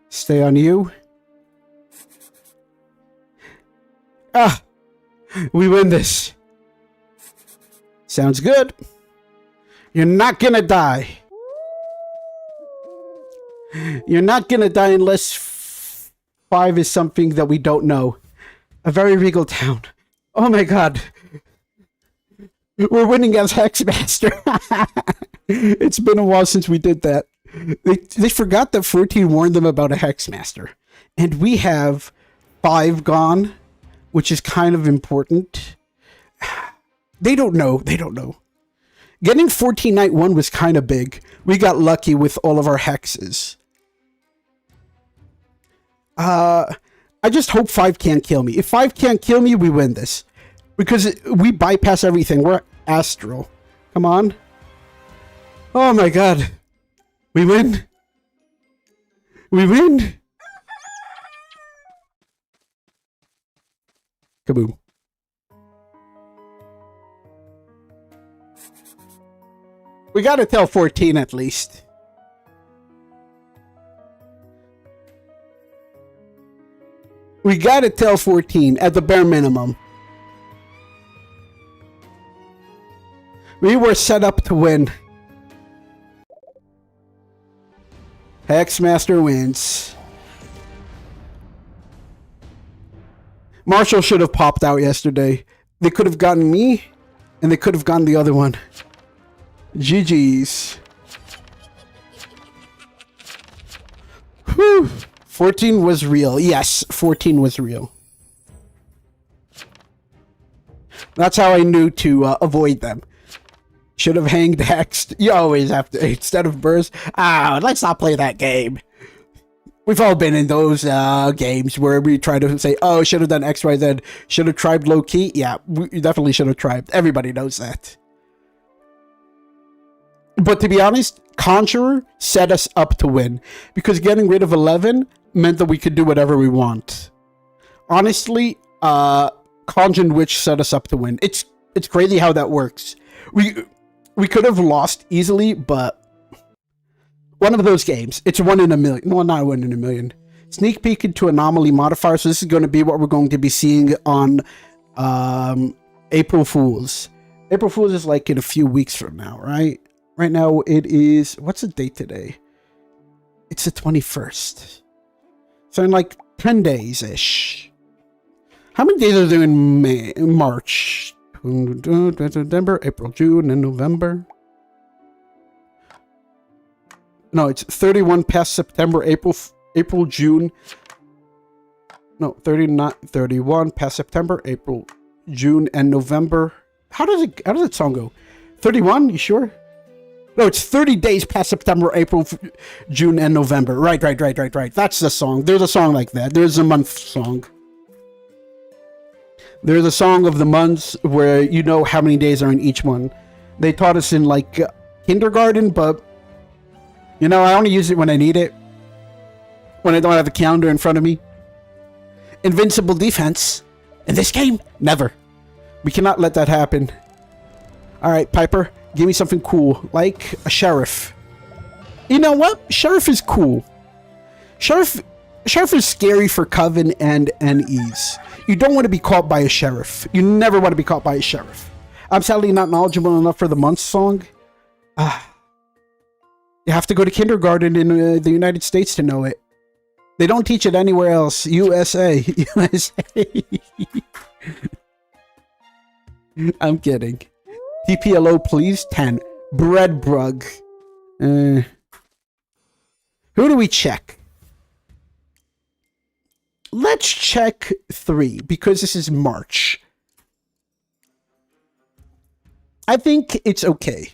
S1: Stay on you. Ah! We win this. Sounds good. You're not gonna die. You're not gonna die unless 5 is something that we don't know. A very regal town. Oh my god. We're winning as Hexmaster. It's been a while since we did that. They forgot that 14 warned them about a Hexmaster. And we have 5 gone, which is kind of important. They don't know. They don't know. Getting 14 night 1 was kind of big. We got lucky with all of our hexes. I just hope 5 can't kill me. If 5 can't kill me, we win this. Because we bypass everything. We're astral. Come on. Oh my god. We win. We win. Kaboom. We gotta tell 14 at least. We gotta tell 14 at the bare minimum. We were set up to win. Hexmaster wins. Marshall should have popped out yesterday. They could have gotten me, and they could have gotten the other one. GG's. Whew. 14 was real. Yes, 14 was real. That's how I knew to avoid them. Should have hanged hexed. You always have to, instead of burst. Let's not play that game. We've all been in those games where we try to say, oh, should have done X, Y, Z. Should have tribed low key. Yeah, we definitely should have tribed. Everybody knows that. But to be honest, Conjurer set us up to win. Because getting rid of 11 meant that we could do whatever we want. Honestly, Conjured Witch set us up to win. It's crazy how that works. We could have lost easily, but One of those games. It's 1 in a million. Well, not 1 in a million. Sneak peek into anomaly modifier. So this is going to be what we're going to be seeing on April Fools. April Fools is like in a few weeks from now, right? Right now it is... What's the date today? It's the 21st. So in like 10 days-ish. How many days are there in March? December, April, June, and November. No, it's 31 past September, April, June. No, 31 past September, April, June, and November. How does that song go? 31? You sure? No, it's 30 days past September, April, June, and November. Right. That's the song. There's a song like that. There's a month song. There's a song of the months where you know how many days are in each one. They taught us in like kindergarten, but you know, I only use it when I need it. When I don't have a calendar in front of me. Invincible defense. In this game, never. We cannot let that happen. Alright, Piper, give me something cool. Like a sheriff. You know what? Sheriff is cool. Sheriff is scary for Coven and NEs. You don't want to be caught by a sheriff. You never want to be caught by a sheriff. I'm sadly not knowledgeable enough for the months song. You have to go to kindergarten in the United States to know it. They don't teach it anywhere else. USA. USA. I'm kidding. TPLO, please. 10. Breadbrug. Who do we check? Let's check 3, because this is March. I think it's okay.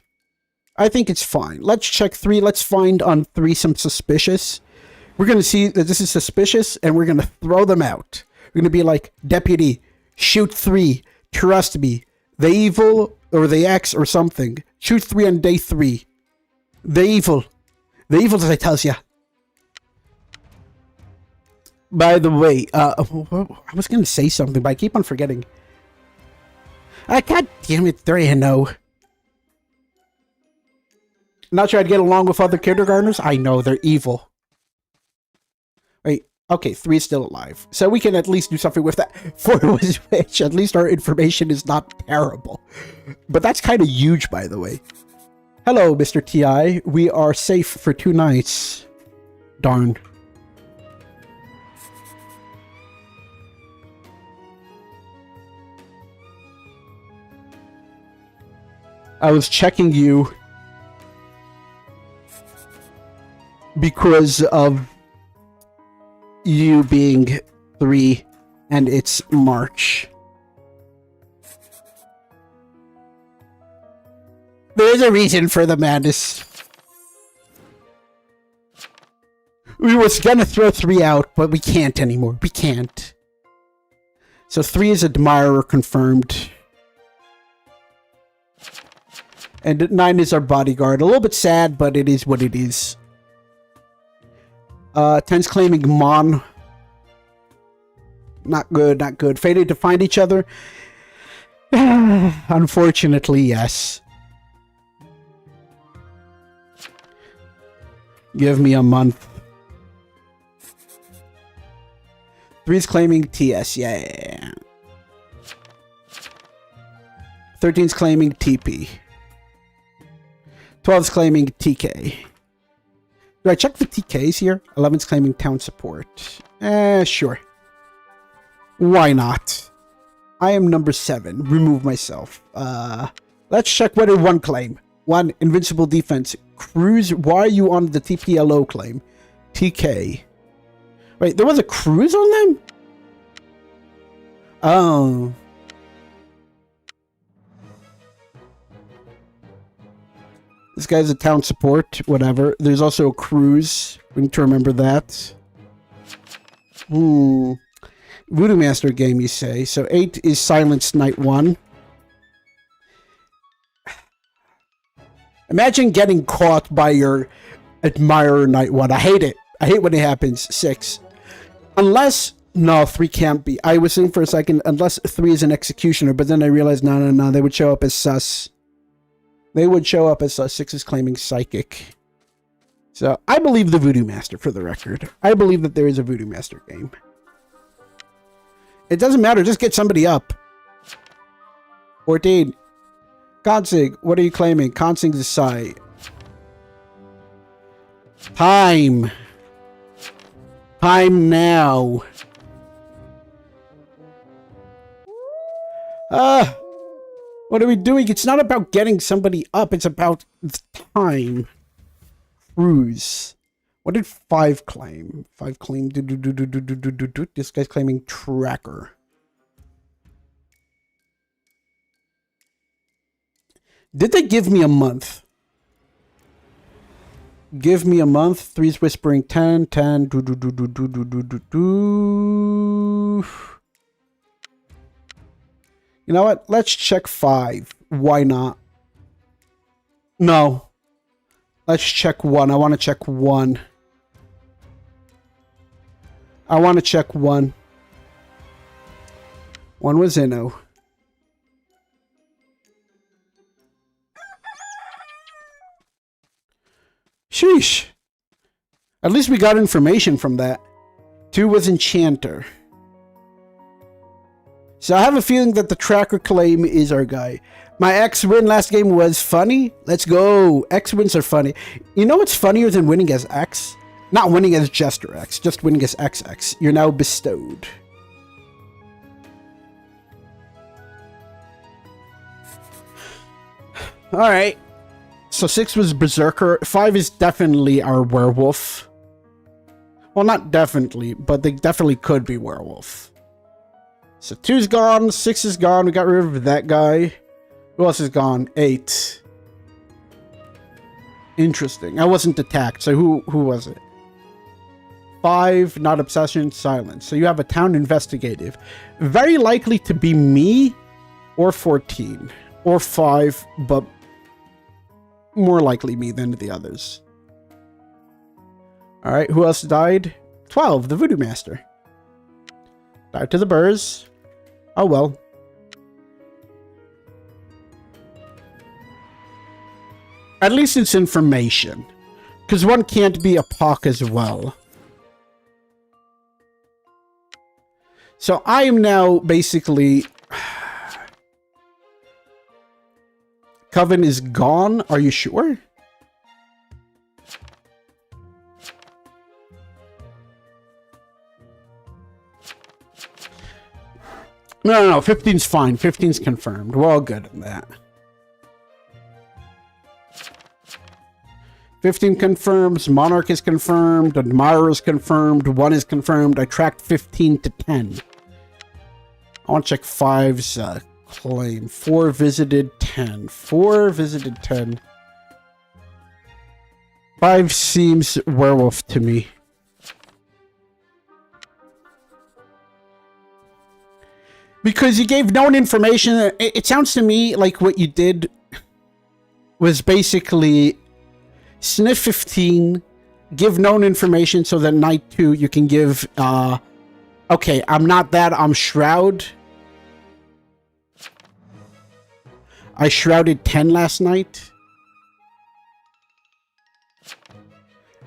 S1: I think it's fine. Let's check 3. Let's find on 3 some suspicious. We're going to see that this is suspicious, and we're going to throw them out. We're going to be like, Deputy, shoot 3. Trust me. The evil, or the X, or something. Shoot 3 on day 3. The evil. The evil that I tells ya. By the way, I was going to say something, but I keep on forgetting. God damn it, there you know. Not sure I'd get along with other kindergartners. I know, they're evil. Wait, okay, 3 is still alive. So we can at least do something with that. 4 was which, at least our information is not terrible. But that's kind of huge, by the way. Hello, Mr. T.I. We are safe for 2 nights. Darn. I was checking you because of you being 3 and it's March. There's a reason for the madness. We was gonna throw 3 out, but we can't anymore. We can't. So 3 is admirer confirmed. And 9 is our bodyguard. A little bit sad, but it is what it is. 10's claiming Mon. Not good, not good. Fated to find each other? Unfortunately, yes. Give me a month. 3's claiming TS, yeah. 13's claiming TP. 12's claiming TK. Do I check the TKs here? 11's claiming town support. Sure. Why not? I am number 7. Remove myself. Let's check what did 1 claim. 1, invincible defense. Cruise, why are you on the TPLO claim? TK. Wait, there was a cruise on them? Oh. This guy's a town support, whatever. There's also a cruise. We need to remember that. Voodoo Master game, you say. So 8 is Silence Night 1. Imagine getting caught by your admirer Night 1. I hate it. I hate when it happens. 6. Unless... No, 3 can't be. I was thinking for a second, unless 3 is an executioner, but then I realized, no, they would show up as sus. They would show up as sus. 6 is claiming psychic. So, I believe the Voodoo Master, for the record. I believe that there is a Voodoo Master game. It doesn't matter, just get somebody up. 14. Consig, what are you claiming? Consig's a sigh. Time. Time now. What are we doing? It's not about getting somebody up, it's about the time. Cruise. What did 5 claim? 5 claim. This guy's claiming tracker. Did they give me a month? Give me a month. 3's whispering 10. 10. You know what? Let's check 5. Why not? No. Let's check 1. I want to check 1. I want to check 1. 1 was Inno. Sheesh. At least we got information from that. 2 was Enchanter. So I have a feeling that the tracker claim is our guy. My X win last game was funny. Let's go. X wins are funny. You know what's funnier than winning as X? Not winning as Jester X, just winning as XX. You're now bestowed. Alright. So 6 was Berserker. 5 is definitely our werewolf. Well, not definitely, but they definitely could be werewolf. So 2's gone, 6 is gone. We got rid of that guy. Who else is gone? 8. Interesting. I wasn't attacked, so who was it? 5, not obsession, silence. So you have a town investigative. Very likely to be me or 14. Or 5, but more likely me than the others. Alright, who else died? 12, the Voodoo Master. Died to the birds. Oh well. At least it's information. Because one can't be a POC as well. So I am now basically... Coven is gone? Are you sure? No, 15's fine. 15's confirmed. We're all good on that. 15 confirms. Monarch is confirmed. Admirer is confirmed. 1 is confirmed. I tracked 15 to 10. I want to check 5's claim. 4 visited 10. 4 visited 10. 5 seems werewolf to me. Because you gave known information. It sounds to me like what you did was basically sniff 15, give known information so that night 2 you can give, okay, I'm not that, I'm Shroud. I shrouded 10 last night.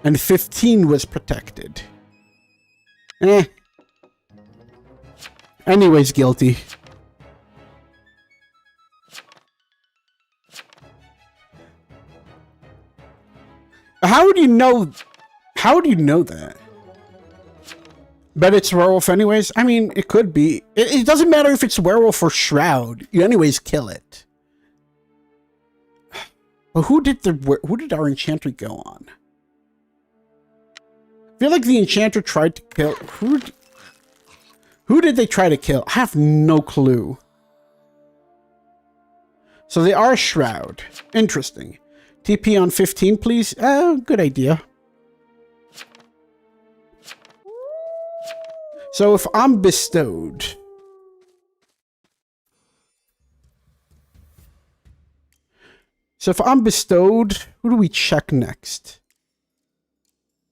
S1: And 15 was protected. Anyways, guilty. How would you know? How would you know that? Bet it's werewolf anyways? I mean, it could be. It doesn't matter if it's werewolf or shroud. You anyways kill it. But who did our enchanter go on? I feel like the enchanter tried to kill... Who did they try to kill? I have no clue. So they are Shroud. Interesting. TP on 15, please. Good idea. So if I'm bestowed... So if I'm bestowed, who do we check next?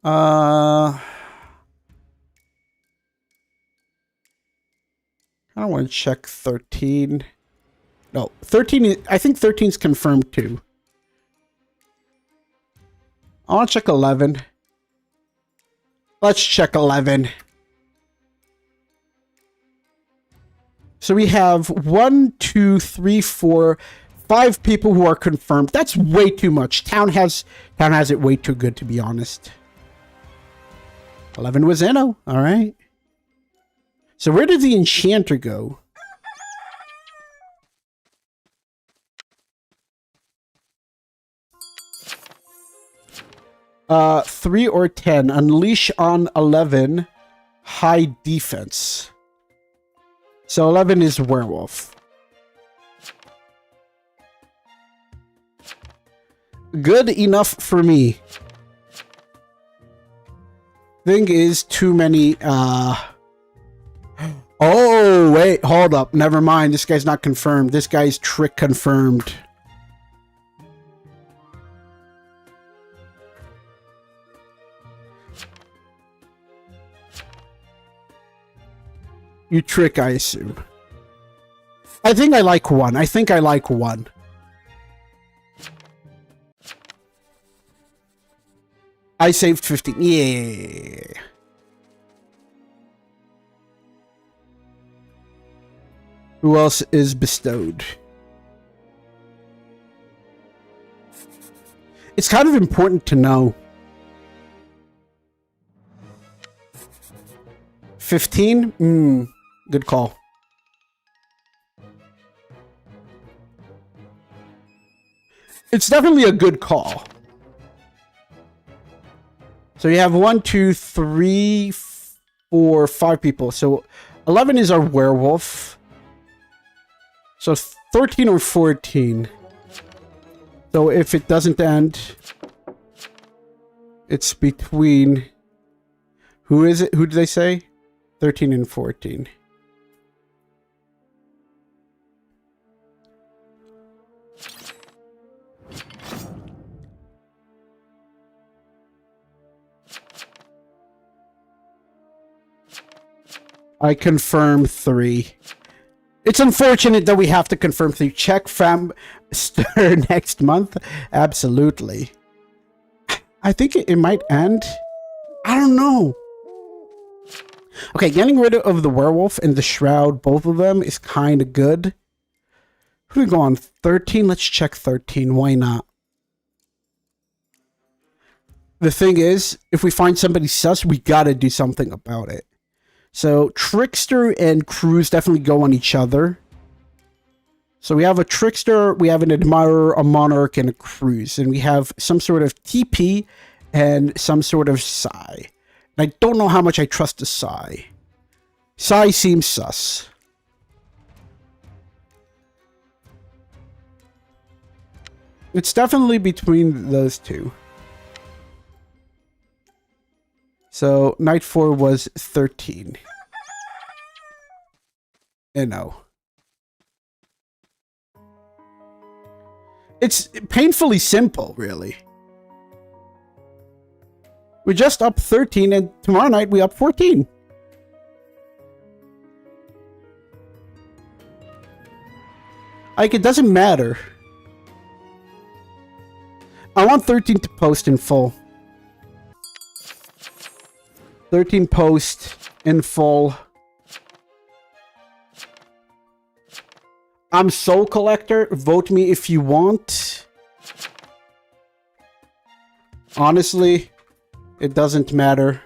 S1: I don't want to check 13. No, 13, I think 13's confirmed too. I want to check 11. Let's check 11. So we have 1, 2, 3, 4, 5 people who are confirmed. That's way too much. Town has it way too good, to be honest. 11 was Inno. All right. So where did the enchanter go? Uh, 3 or 10. Unleash on 11. High defense. So 11 is werewolf. Good enough for me. Thing is, too many, Oh, wait, hold up. Never mind. This guy's not confirmed. This guy's trick confirmed. You trick, I assume. I think I like 1. I think I like 1. I saved 15. Yeah. Who else is bestowed? It's kind of important to know. 15? Good call. It's definitely a good call. So you have 1, 2, 3, 4, 5 people. So 11 is our werewolf. So 13 or 14. So if it doesn't end, it's between... Who is it? Who did they say? 13 and 14. I confirm 3. It's unfortunate that we have to confirm 3. Check from Stir next month. Absolutely. I think it might end. I don't know. Okay, getting rid of the werewolf and the shroud, both of them, is kind of good. Who do we go on? 13? Let's check 13. Why not? The thing is, if we find somebody sus, we gotta do something about it. So, Trickster and Cruz definitely go on each other. So we have a Trickster, we have an Admirer, a Monarch, and a Cruz. And we have some sort of TP and some sort of Psi. And I don't know how much I trust the Psi. Psi seems sus. It's definitely between those two. So, Night 4 was 13. And no. It's painfully simple, really. We just up 13, and tomorrow night we up 14. Like, it doesn't matter. I want 13 to post in full. 13 post in full. I'm Soul Collector. Vote me if you want. Honestly, it doesn't matter.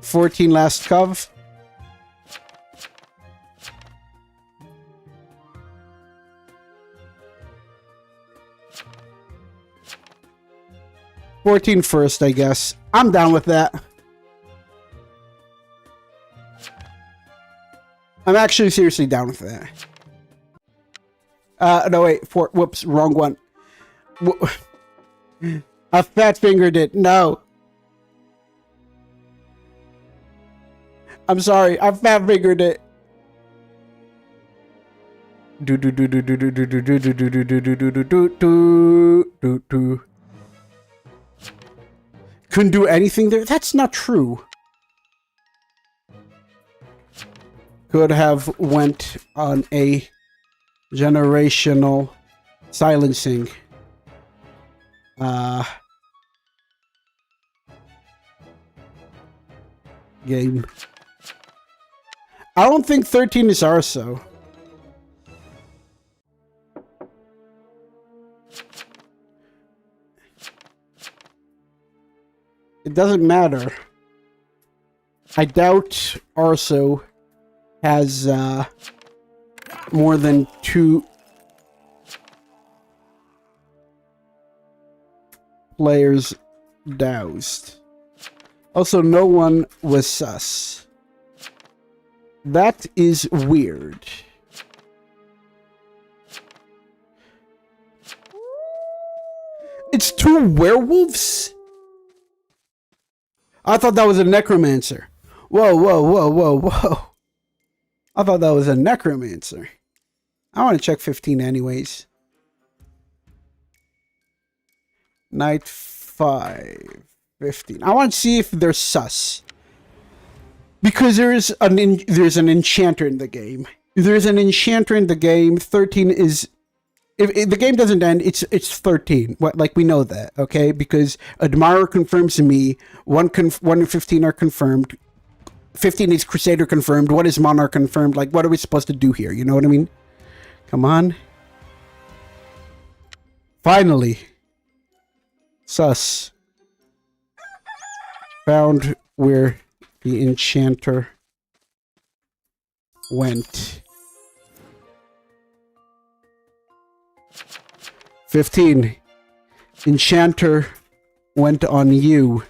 S1: $14 last cov. $14 first, I guess. I'm down with that. I'm actually seriously down with that. No, wait. Whoops, wrong one. I fat fingered it. No. I'm sorry. I fat fingered it. Do do do do do do do do do do do do do do do do do. Couldn't do anything there? That's not true. could have went on a generational silencing. Game. I don't think 13 is Arso. It doesn't matter. I doubt Arso has more than 2 players doused. Also, no one was sus. That is weird. It's 2 werewolves? I thought that was a necromancer. Whoa, whoa, whoa, whoa, whoa. I thought that was a necromancer. I want to check 15 anyways. Night 5. 15. I want to see if they're sus. Because there's an enchanter in the game. There's an enchanter in the game. 13 is... If the game doesn't end, it's 13. Like, we know that, okay? Because Admirer confirms to me. 1 and 15 are confirmed. 15 is Crusader confirmed. 1 is Monarch confirmed. Like, what are we supposed to do here? You know what I mean? Come on. Finally. Sus. Found where the enchanter went. 15. Enchanter went on you.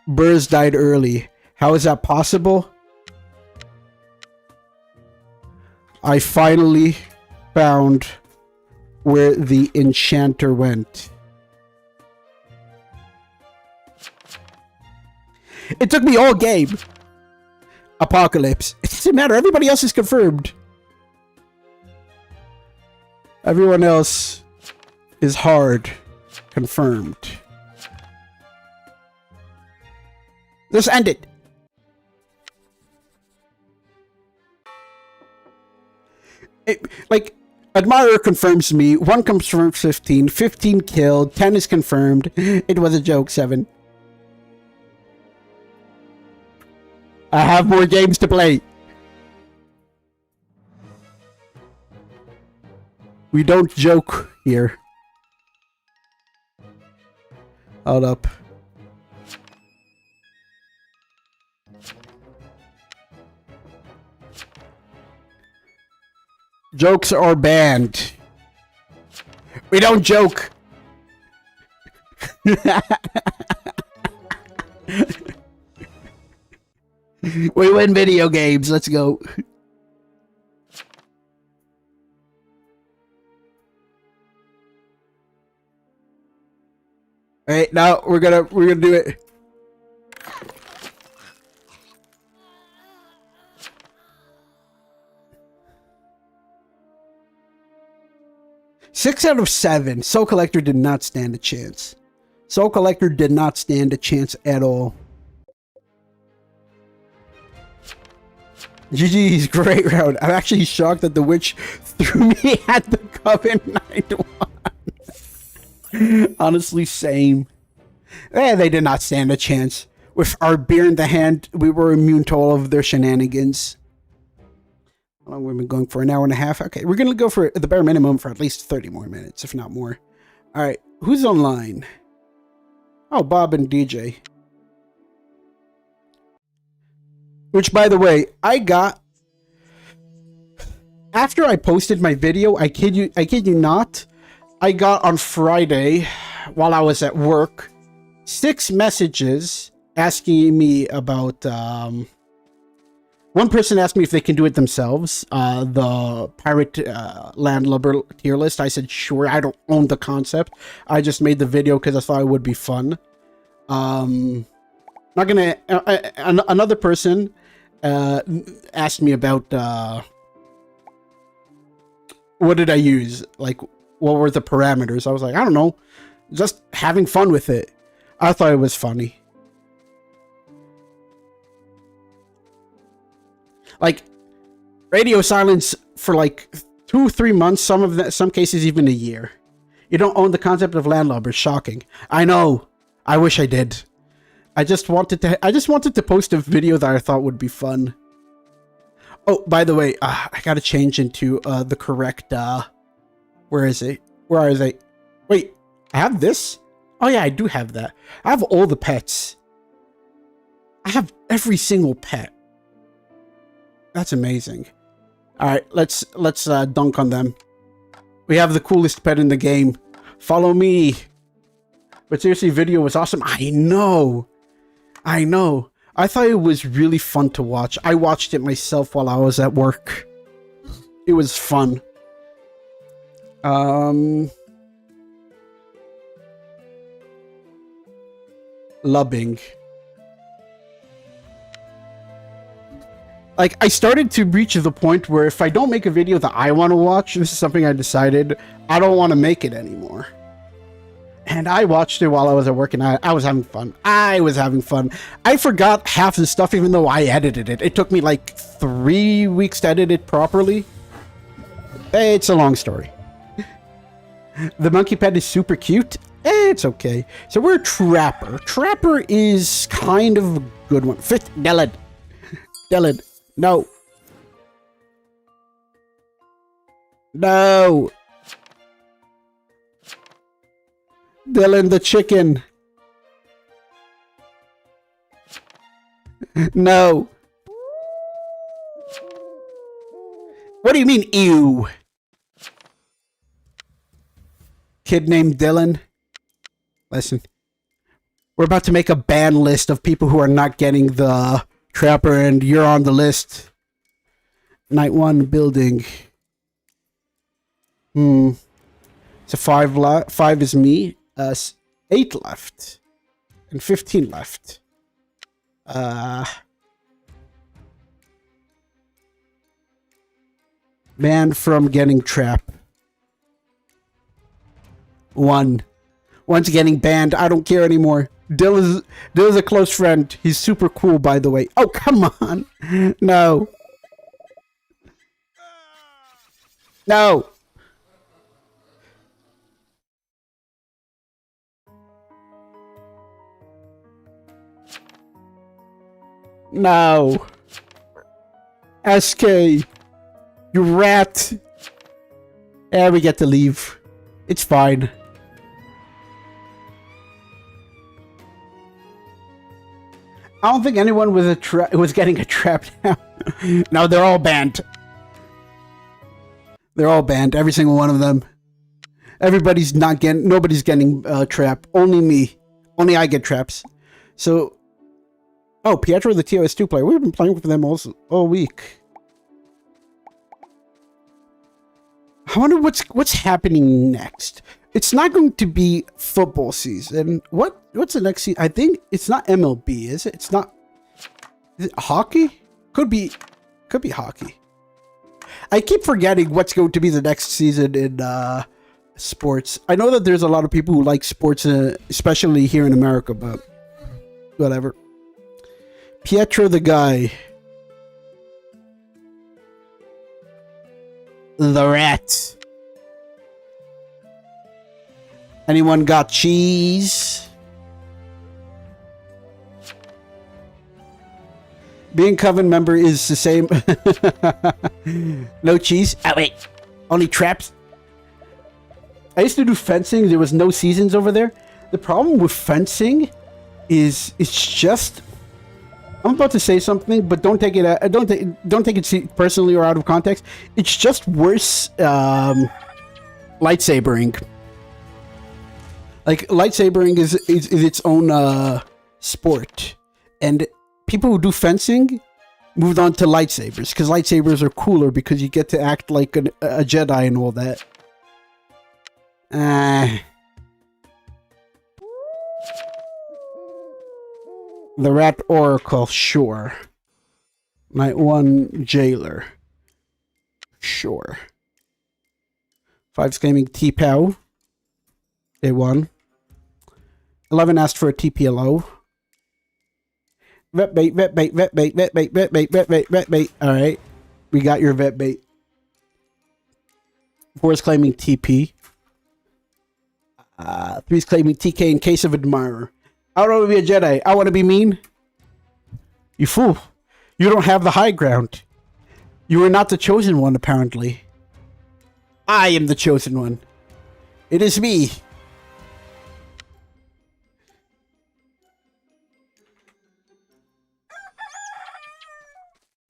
S1: Burrs died early. How is that possible? I finally found where the enchanter went. It took me all game. Apocalypse. It doesn't matter. Everybody else is confirmed. Everyone else is hard confirmed. Just end it. Like, Admirer confirms me. 1 confirms 15. 15 killed. 10 is confirmed. It was a joke. 7. I have more games to play. We don't joke here. Hold up. Jokes are banned. We don't joke. We win video games. Let's go. Alright, now we're gonna do it. Six out of 7. Soul Collector did not stand a chance. Soul Collector did not stand a chance at all. GG's, great round. I'm actually shocked that the witch threw me at the Coven Night 1. Honestly, same. They did not stand a chance. With our beer in the hand, we were immune to all of their shenanigans. How long have we been going for? An hour and a half? Okay, we're going to go for the bare minimum for at least 30 more minutes, if not more. All right, who's online? Oh, Bob and DJ. Which, by the way, I got... After I posted my video, I kid you not, I got on Friday, while I was at work, 6 messages asking me about... One person asked me if they can do it themselves, the Pirate Landlubber tier list. I said, sure, I don't own the concept. I just made the video because I thought it would be fun. Not gonna... another person asked me about... what did I use? Like, what were the parameters? I was like, I don't know. Just having fun with it. I thought it was funny. Like, radio silence for like 2-3 months, some cases even a year. You don't own the concept of landlubbers. Shocking. I know. I wish I did. I just wanted to post a video that I thought would be fun. Oh, by the way, I gotta change into the correct where is it? Where is it? Wait, I have this? Oh yeah, I do have that. I have all the pets. I have every single pet. That's amazing. Alright, let's dunk on them. We have the coolest pet in the game. Follow me. But seriously, video was awesome. I know. I thought it was really fun to watch. I watched it myself while I was at work. It was fun. Lubbing. Like, I started to reach the point where if I don't make a video that I want to watch, this is something I decided, I don't want to make it anymore. And I watched it while I was at work, and I was having fun. I forgot half the stuff, even though I edited it. It took me like 3 weeks to edit it properly. It's a long story. The monkey pet is super cute. It's okay. So we're Trapper. Trapper is kind of a good one. Dylan. No. No. Dylan the chicken. No. What do you mean, ew? Kid named Dylan? Listen. We're about to make a ban list of people who are not getting the Trapper, and you're on the list. Night 1 building. So 5 is me. 8 left. And 15 left. Banned from getting trap. 1. One's getting banned. I don't care anymore. Dylan's a close friend. He's super cool, by the way. Oh, come on. No. No. No. SK. You rat. Yeah, we get to leave. It's fine. I don't think anyone was getting a trap now. No, they're all banned. They're all banned. Every single one of them. Nobody's getting trap. Only me. Only I get traps. So, oh, Pietro the TOS2 player. We've been playing with them all week. I wonder what's happening next. It's not going to be football season. What's the next season? I think it's not MLB, is it? It's not. Is it hockey? Could be hockey. I keep forgetting what's going to be the next season in sports. I know that there's a lot of people who like sports, especially here in America, but whatever. Pietro the guy. The rat. Anyone got cheese? Being Coven member is the same. No cheese? Oh, wait. Only traps? I used to do fencing. There was no seasons over there. The problem with fencing is it's just... I'm about to say something, but don't take it don't take it personally or out of context. It's just worse lightsabering. Like, lightsabering is its own sport. And people who do fencing moved on to lightsabers, because lightsabers are cooler because you get to act like a Jedi and all that. The Rat Oracle, sure. Night 1 Jailer. Sure. 5's claiming T-Pow. Day 1. 11 asked for a TPLO. Vet bait, vet bait, vet bait, vet bait, vet bait, vet bait, vet bait. All right. We got your vet bait. 4 is claiming TP. 3 is claiming TK in case of admirer. I don't want to be a Jedi. I want to be mean. You fool. You don't have the high ground. You are not the chosen one, apparently. I am the chosen one. It is me.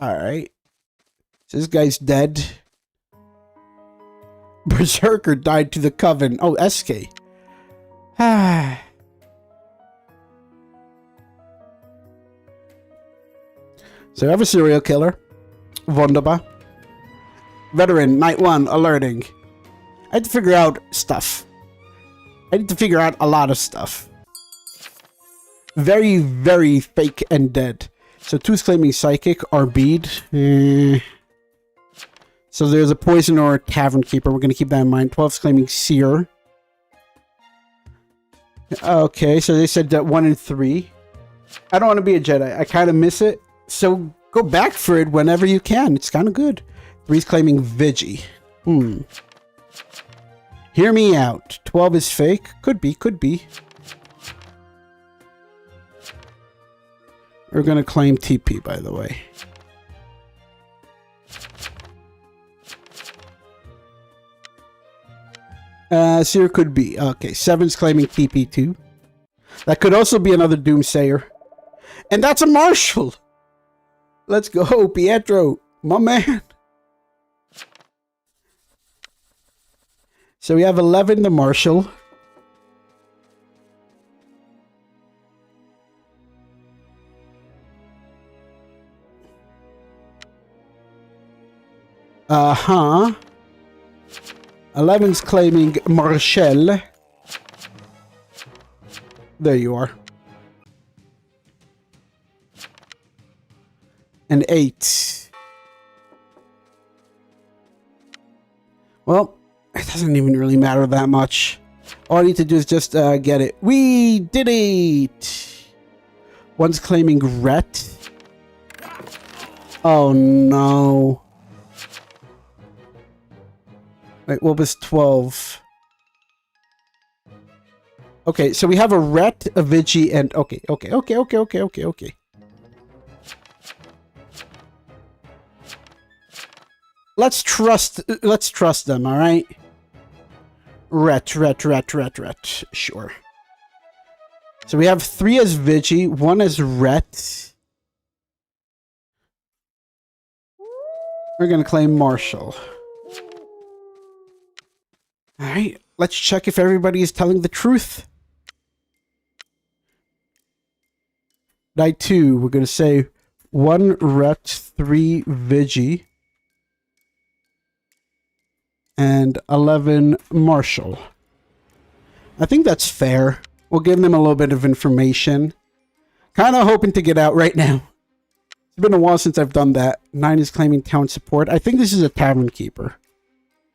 S1: Alright. So this guy's dead. Berserker died to the Coven. Oh, SK. Ah. So I have a serial killer. Wunderbar. Veteran, night 1, alerting. I had to figure out stuff. I need to figure out a lot of stuff. Very, very fake and dead. So 2 is claiming psychic or bead. So there's a poison or a tavern keeper. We're going to keep that in mind. 12 is claiming seer. Okay, so they said that 1 and 3. I don't want to be a Jedi. I kind of miss it. So go back for it whenever you can. It's kind of good. 3 is claiming Vigi. Hear me out. 12 is fake. Could be, could be. We're going to claim TP, by the way. Seer could be. Okay, 7's claiming TP too. That could also be another Doomsayer. And that's a Marshal! Let's go, Pietro. My man. So we have 11, the Marshal. Uh-huh. 11's claiming Marshal. There you are. And 8. Well, it doesn't even really matter that much. All I need to do is just get it. We did it! 1's claiming Rhett. Oh no. Wait, what was 12? Okay, so we have a Rhett, a Vigi, and... Okay. Let's trust them, alright? Rhett. Sure. So we have 3 as Vigi, 1 as Rhett. We're gonna claim Marshal. Alright, let's check if everybody is telling the truth. Night 2, we're going to say 1 Rhett, 3 Vigi, and 11 Marshal. I think that's fair. We'll give them a little bit of information. Kind of hoping to get out right now. It's been a while since I've done that. 9 is claiming town support. I think this is a tavern keeper.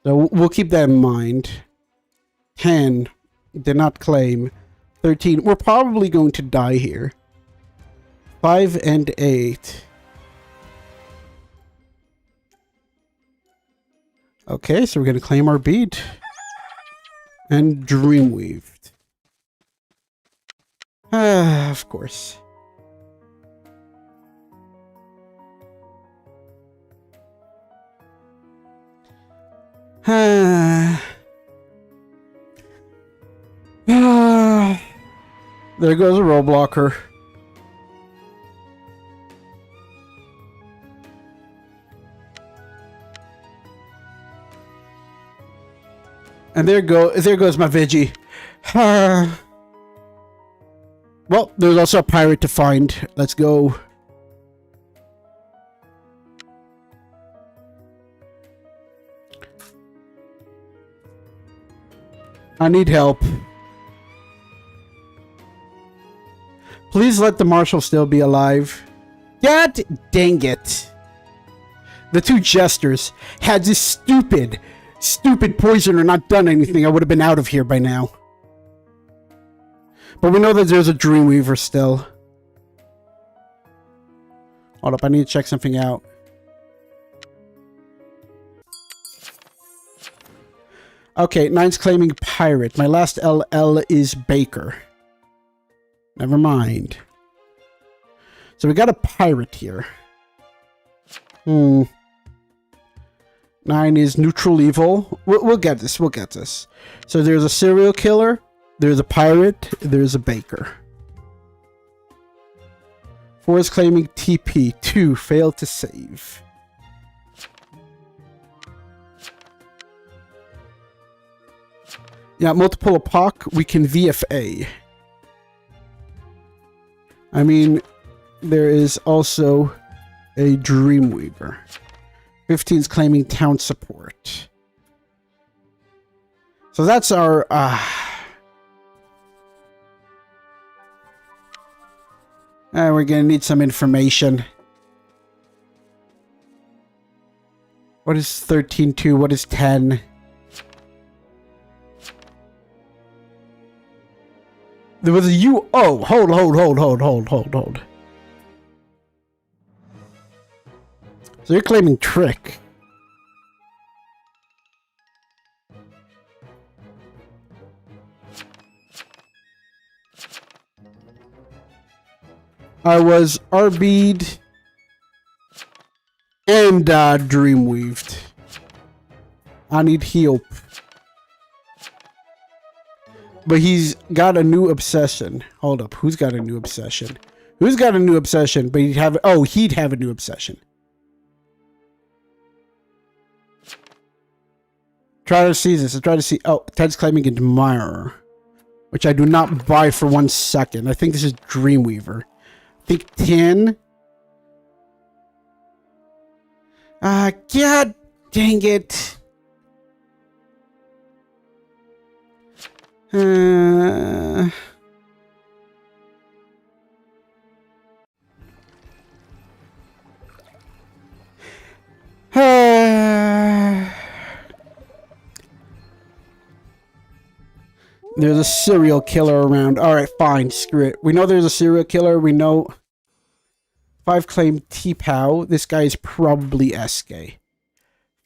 S1: So we'll keep that in mind. 10 did not claim. 13, we're probably going to die here. 5 and 8. Okay, so we're going to claim our bead. And Dreamweaved. Of course. There goes a roadblocker. And there goes my Vigi. Well, there's also a pirate to find. Let's go. I need help. Please let the Marshal still be alive. God dang it. The 2 jesters had this stupid poisoner not done anything, I would have been out of here by now. But we know that there's a Dreamweaver still. Hold up, I need to check something out. Okay, 9's claiming pirate. My last LL is Baker. Never mind. So we got a pirate here. 9 is neutral evil. We'll get this. We'll get this. So there's a serial killer. There's a pirate. There's a baker. 4 is claiming TP. 2 failed to save. Yeah, multiple epoch. We can VFA. I mean, there is also a Dreamweaver. 15 is claiming town support. So that's our... we're gonna need some information. What is 13.2? What is 10? There was a U... Oh, hold. So you're claiming trick. I was RB'd and Dreamweaved. I need help. But he's got a new obsession. Hold up. Who's got a new obsession? Who's got a new obsession? But he'd have... Oh, he'd have a new obsession. Try to see this. I try to see... Oh, Ted's claiming Admirer. Which I do not buy for 1 second. I think this is Dreamweaver. I think 10. God dang it. There's a serial killer around. Alright, fine. Screw it. We know there's a serial killer. We know... 5 claim T-Pow. This guy is probably SK.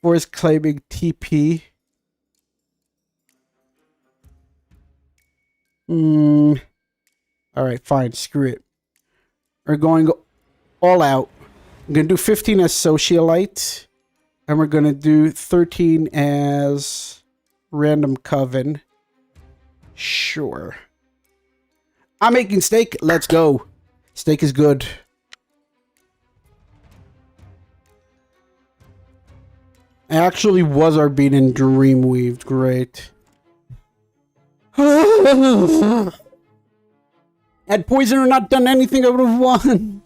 S1: 4 is claiming TP. Alright, fine. Screw it. We're going all out. I'm going to do 15 as Socialite. And we're going to do 13 as Random Coven. Sure. I'm making steak. Let's go. Steak is good. I actually was our beat in Dreamweaved. Great. Had poison or not done anything, I would have won.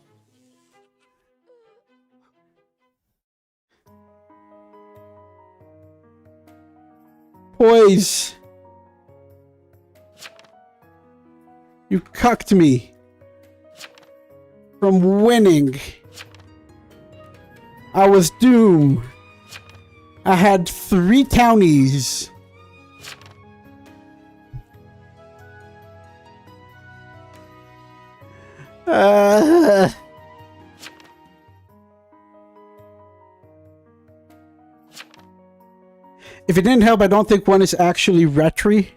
S1: Poise. You cucked me from winning. I was doomed. I had 3 townies. If it didn't help, I don't think one is actually retry.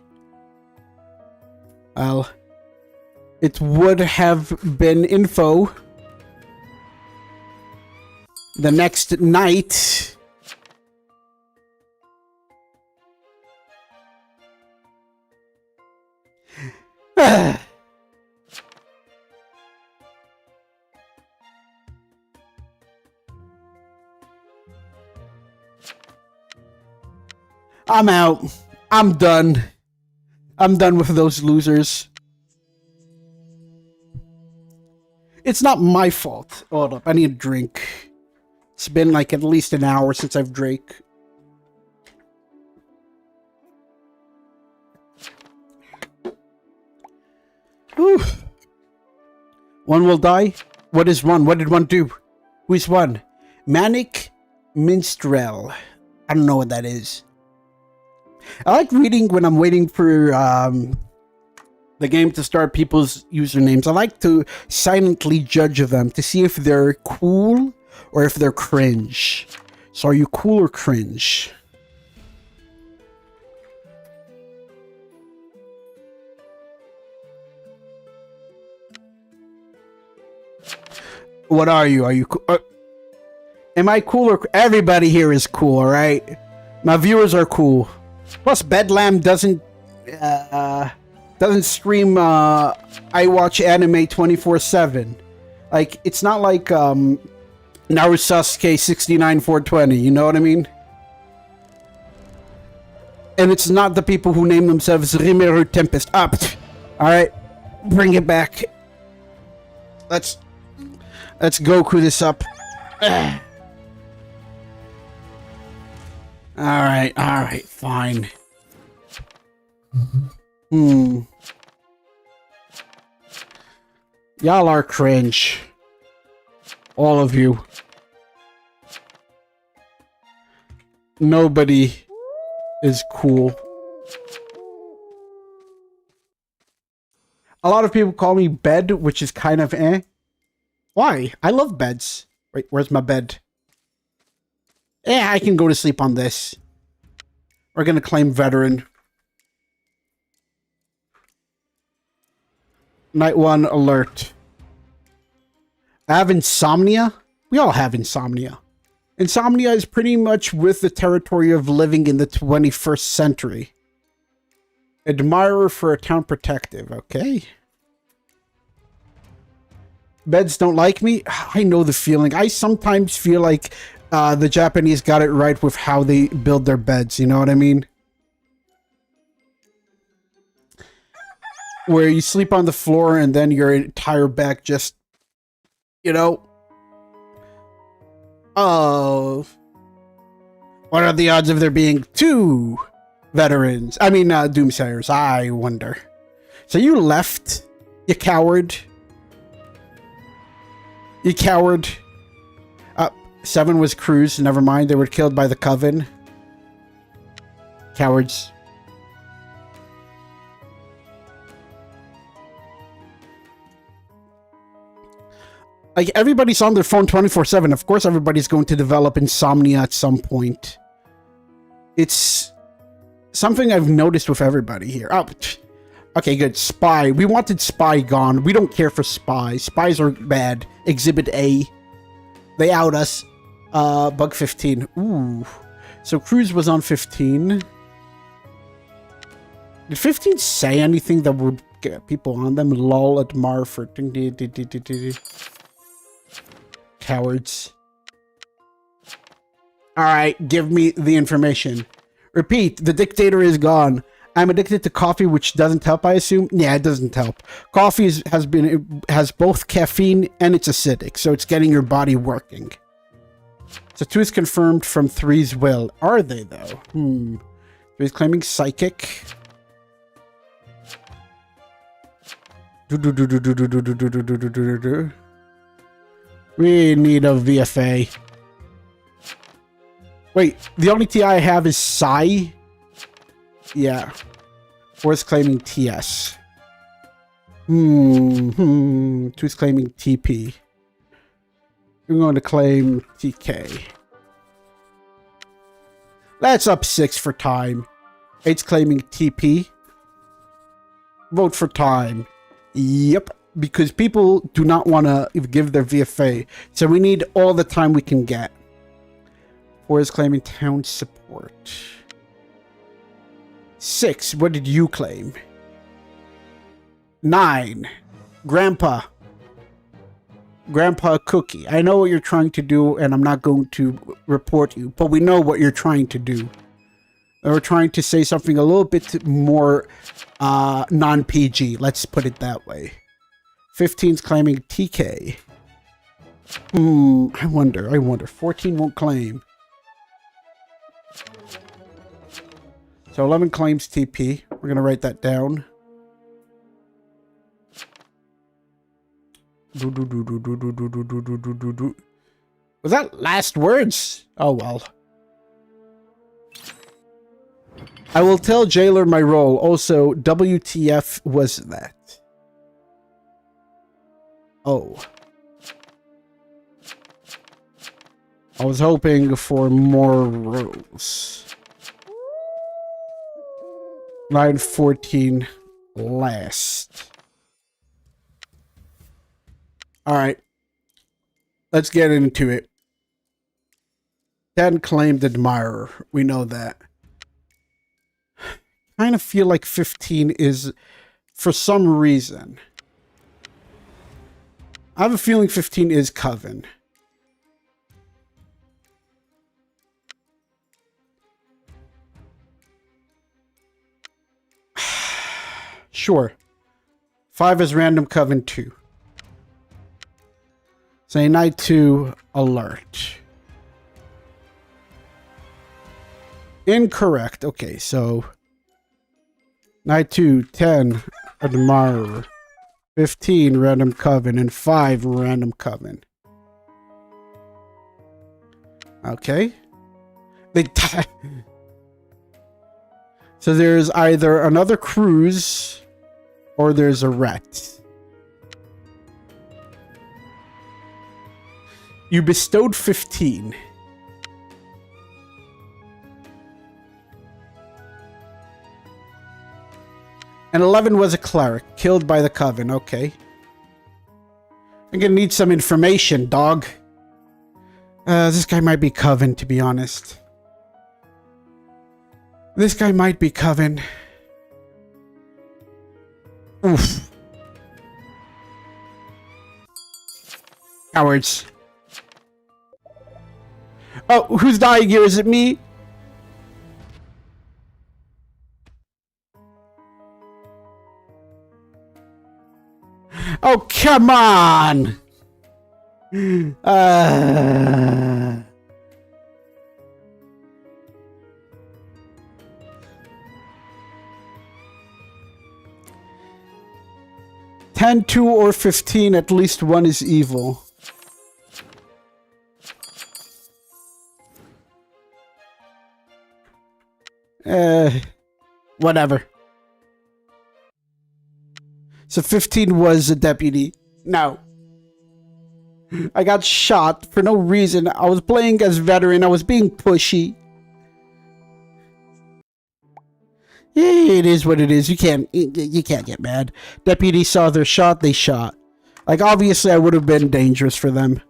S1: Well, it would have been info the next night. I'm out. I'm done. I'm done with those losers. It's not my fault. Hold up. I need a drink. It's been like at least an hour since I've drank. Whew. One will die? What is one? What did one do? Who is one? Manic Minstrel. I don't know what that is. I like reading when I'm waiting for the game to start people's usernames. I like to silently judge them to see if they're cool or if they're cringe. So are you cool or cringe? What are you? Are you cool? Am I cool or... Everybody here is cool, alright? My viewers are cool. Plus, Bedlam doesn't stream I watch anime 24/7. Like, it's not like Narusasuke 69420, you know what I mean? And it's not the people who name themselves Rimuru Tempest. Up. Alright. Bring it back. Let's Goku this up. Alright, fine. Y'all are cringe. All of you. Nobody is cool. A lot of people call me Bed, which is kind of eh. Why? I love beds. Wait, where's my bed? Yeah, I can go to sleep on this. We're gonna claim veteran. Night 1 alert. I have insomnia? We all have insomnia. Insomnia is pretty much with the territory of living in the 21st century. Admirer for a town protective, okay. Beds don't like me? I know the feeling. I sometimes feel like the Japanese got it right with how they build their beds, you know what I mean? Where you sleep on the floor and then your entire back just, you know... Oh... What are the odds of there being 2 veterans? I mean, Doomsayers, I wonder. So you left, you coward. You coward. 7 was Cruz. Never mind. They were killed by the Coven. Cowards. Like, everybody's on their phone 24/7. Of course, everybody's going to develop insomnia at some point. It's something I've noticed with everybody here. Oh, okay, good. Spy. We wanted Spy gone. We don't care for Spy. Spies are bad. Exhibit A. They out us. Bug 15. Ooh. So Cruz was on 15. Did 15 say anything that would get people on them? Lol, admire for... Cowards. Alright, give me the information. Repeat, the dictator is gone. I'm addicted to coffee, which doesn't help, I assume. Yeah, it doesn't help. Coffee has both caffeine and it's acidic, so it's getting your body working. So 2 is confirmed from 3's will. Are they, though? 3 is claiming psychic. We need a VFA. Wait, the only TI I have is Psi? Yeah. 4 is claiming TS. 2 is claiming TP. We're going to claim TK. Let's up 6 for time. 8's claiming TP. Vote for time. Yep. Because people do not want to give their VFA. So we need all the time we can get. 4 is claiming town support. 6, what did you claim? 9, Grandpa Cookie. I know what you're trying to do, and I'm not going to report you, but we know what you're trying to do. We're trying to say something a little bit more non-PG. Let's put it that way. 15's claiming TK. I wonder. 14 won't claim. So 11 claims TP. We're going to write that down. Was that last words? Oh, well. I will tell Jailer my role. Also, WTF was that? Oh. I was hoping for more rows. 9:14 last. Alright. Let's get into it. 10 claimed admirer. We know that. I kind of feel like 15 is, for some reason. I have a feeling 15 is Coven. Sure. 5 is random Coven 2. Say night 2 alert. Incorrect. Okay, so night 2, 10 admirer, 15 random Coven, and 5 random Coven. Okay. So there's either another cruise or there's a rat. You bestowed 15. And 11 was a cleric, killed by the Coven. Okay. I'm gonna need some information, dog. This guy might be Coven, to be honest. This guy might be Coven. Oof. Cowards. Oh, who's dying here? Is it me? Oh, come on! 10, 2, or 15, at least one is evil. Whatever. So 15 was a deputy. No. I got shot for no reason. I was playing as veteran. I was being pushy. It is what it is. You can't get mad. Deputy saw their shot, they shot. Like, obviously I would have been dangerous for them.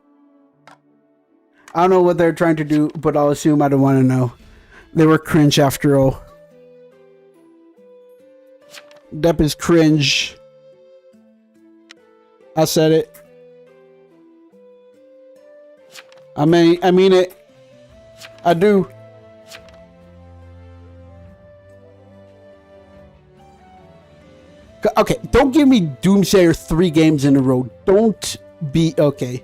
S1: I don't know what they're trying to do, but I'll assume I don't want to know. They were cringe after all. Dep is cringe. I said it. I mean it. I do. Okay, don't give me Doomsayer 3 games in a row. Don't be... Okay.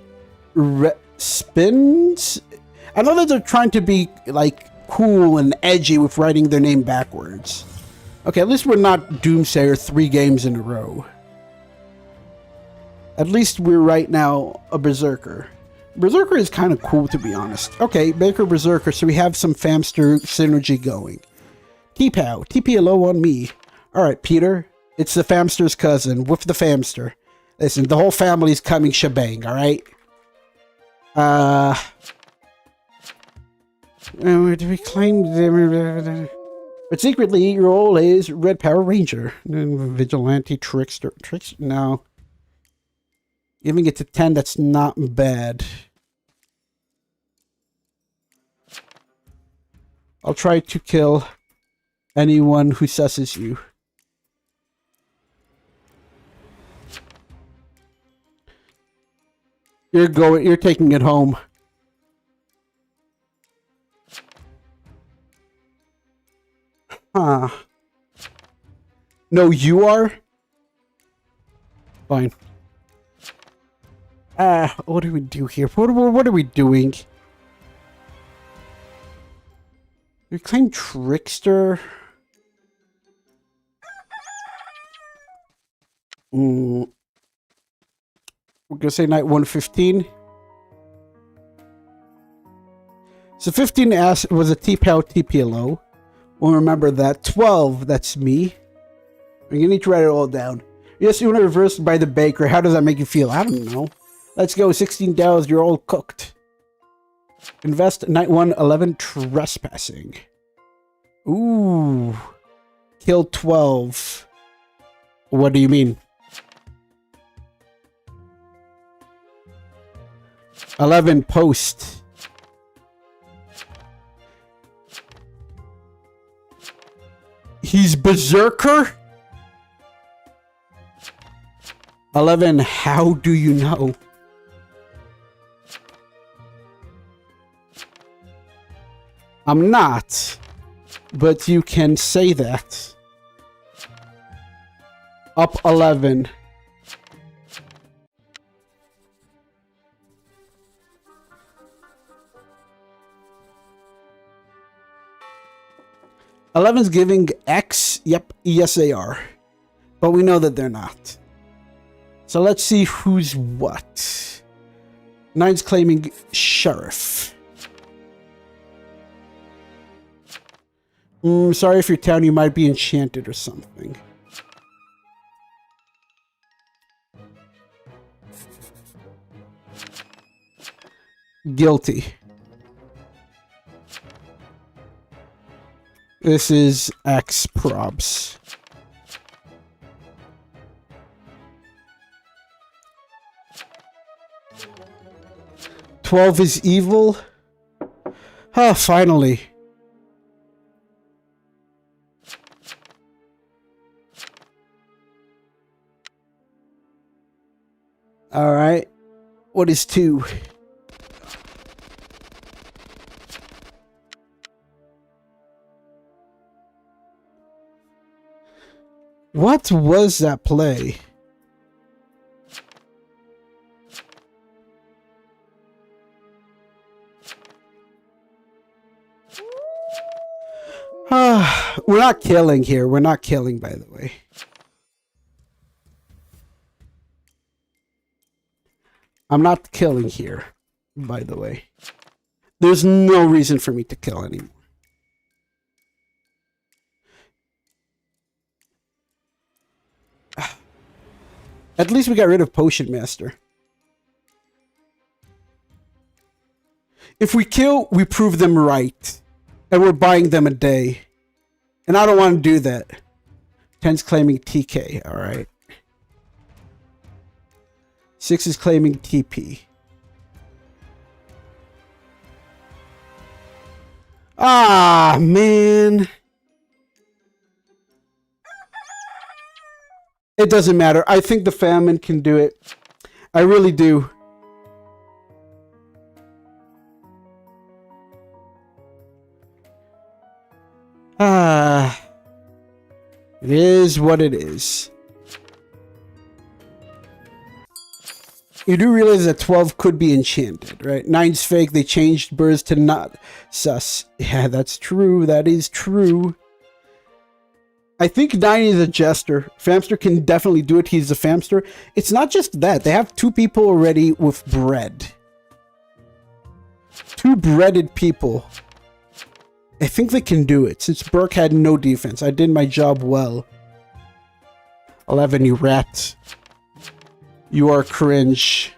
S1: Spins? I know that they're trying to be, like, cool and edgy with writing their name backwards. Okay, at least we're not Doomsayer 3 games in a row. At least we're right now a Berserker. Berserker is kind of cool, to be honest. Okay, Baker Berserker, so we have some Famster synergy going. T-Pow, TPLO on me. Alright, Peter. It's the Famster's cousin, with the Famster. Listen, the whole family's coming shebang, alright? Where do we claim... But secretly, your role is Red Power Ranger. Vigilante, Trickster... No. Giving it to 10, that's not bad. I'll try to kill anyone who susses you. You're taking it home. Huh. No, you are? Fine. What do we do here? What are we doing? We claim Trickster. We're gonna say night 115. So 15 was a T-Pow TPLO. We'll remember that. 12, that's me. I'm gonna need to write it all down. Yes, you want to reversed by the baker. How does that make you feel? I don't know. Let's go. 16 dollars. You're all cooked. Invest. Night 1, 11. Trespassing. Ooh. Kill 12. What do you mean? 11. Post. He's berserker? 11. How do you know? I'm not, but you can say that. Up 11. Eleven's giving X. Yep, yes they are. But we know that they're not. So let's see who's what. 9's claiming sheriff. Sorry if your town, you might be enchanted or something. Guilty. This is X probs. "12 is evil." Ah, finally. All right. What is 2? What was that play? We're not killing here. We're not killing, by the way. I'm not killing here, by the way. There's no reason for me to kill anymore. At least we got rid of Potion Master. If we kill, we prove them right. And we're buying them a day. And I don't want to do that. 10's claiming TK, alright. 6 is claiming TP. Ah, man. It doesn't matter. I think the famine can do it. I really do. It is what it is. You do realize that 12 could be enchanted, right? 9's fake. They changed birds to not sus. Yeah, that's true. That is true. I think 9 is a jester. Famster can definitely do it. He's a famster. It's not just that. They have 2 people already with bread. 2 breaded people. I think they can do it, since Burke had no defense. I did my job well. 11, you rat. You are cringe.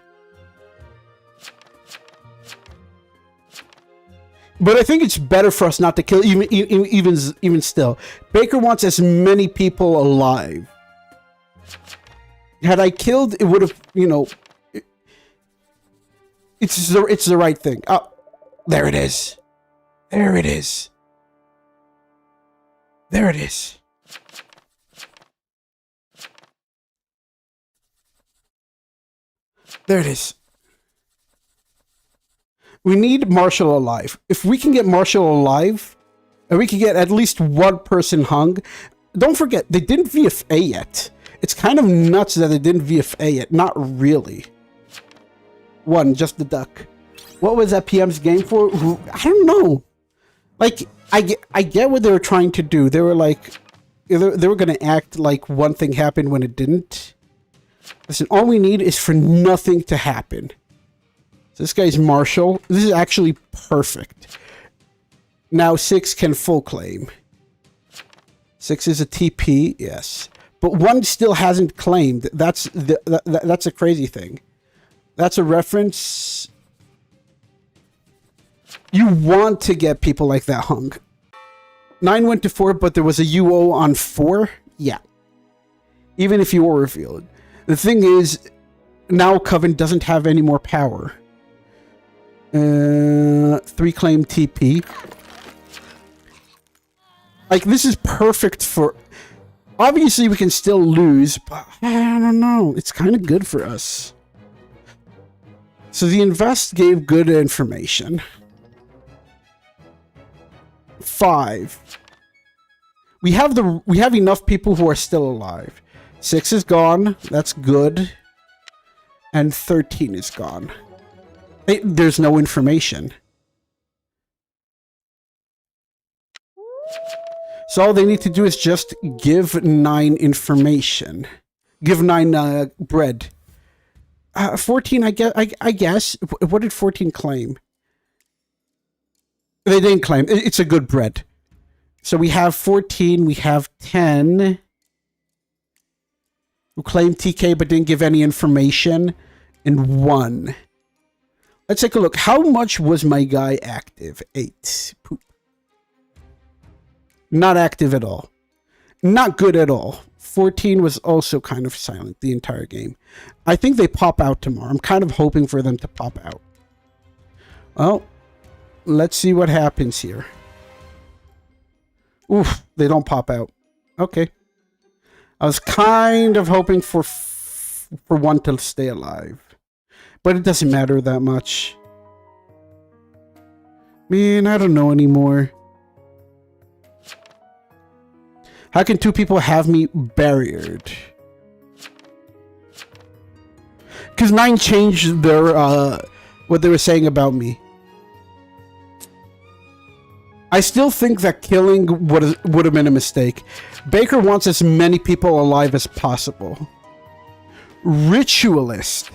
S1: But I think it's better for us not to kill, even still. Baker wants as many people alive. Had I killed, it would have, you know... It's the right thing. Oh, there it is. There it is. There it is. There it is. We need Marshall alive. If we can get Marshall alive, and we can get at least 1 person hung, don't forget, they didn't VFA yet. It's kind of nuts that they didn't VFA yet. Not really. 1, just the duck. What was that PM's game for? I don't know. Like, I get what they were trying to do. They were like, they were going to act like one thing happened when it didn't. Listen, all we need is for nothing to happen. So this guy's Marshall. This is actually perfect. Now 6 can full claim. 6 is a TP, yes. But 1 still hasn't claimed. That's a crazy thing. That's a reference. You want to get people like that hung. 9 went to 4, but there was a UO on 4? Yeah. Even if you were revealed. The thing is, now Coven doesn't have any more power. 3 claim TP. Like, this is perfect for... Obviously, we can still lose, but I don't know. It's kind of good for us. So the invest gave good information. 5. We have enough people who are still alive. 6 is gone. That's good. And 13 is gone. There's no information. So all they need to do is just give 9 information. Give 9 bread. 14, I guess. What did 14 claim? They didn't claim. It's a good bread. So we have 14. We have 10. Who claimed TK but didn't give any information. And 1. Let's take a look. How much was my guy active? 8. Poop. Not active at all. Not good at all. 14 was also kind of silent the entire game. I think they pop out tomorrow. I'm kind of hoping for them to pop out. Well, let's see what happens here. Oof, they don't pop out. Okay. I was kind of hoping for 1 to stay alive. But it doesn't matter that much. Man, I don't know anymore. How can 2 people have me barriered? Because 9 changed their, what they were saying about me. I still think that killing would have been a mistake. Baker wants as many people alive as possible. Ritualist.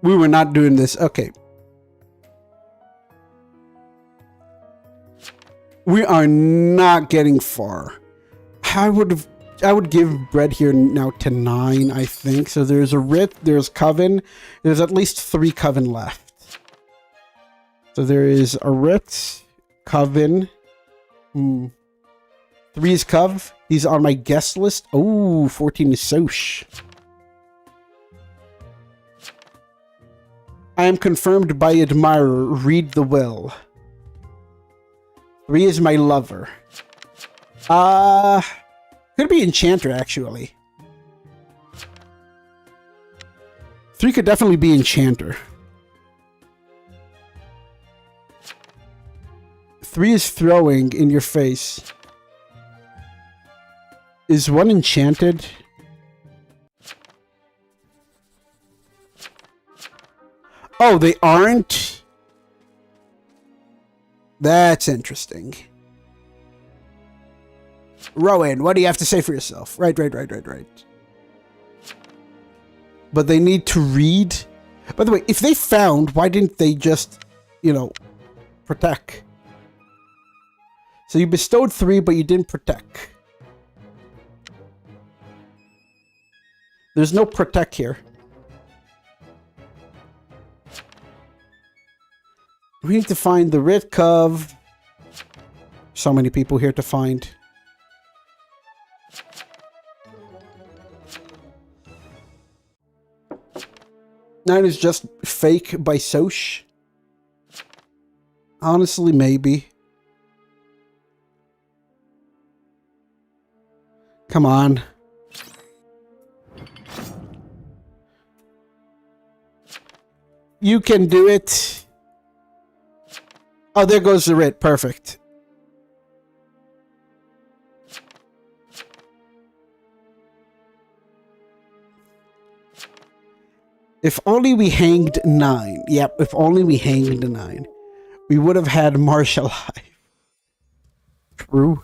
S1: We were not doing this. Okay. We are not getting far. I would give bread here now to 9, I think. So there's a Writ, there's Coven. There's at least 3 Coven left. So there is a Writ, Coven. 3 is Cov. He's on my guest list. Oh, 14 is Soch. I am confirmed by admirer. Read the will. 3 is my lover. Could be enchanter, actually. 3 could definitely be enchanter. 3 is throwing in your face. Is 1 enchanted? Oh, they aren't? That's interesting. Rowan, what do you have to say for yourself? Right. But they need to read. By the way, if they found, why didn't they just, protect? So you bestowed 3, but you didn't protect. There's no protect here. We need to find the Writ Cov. So many people here to find. Nine is just fake by Soch. Honestly, maybe. Come on. You can do it. Oh, there goes the Writ. Perfect. If only we hanged 9. Yep, if only we hanged 9. We would have had Marsh alive. True.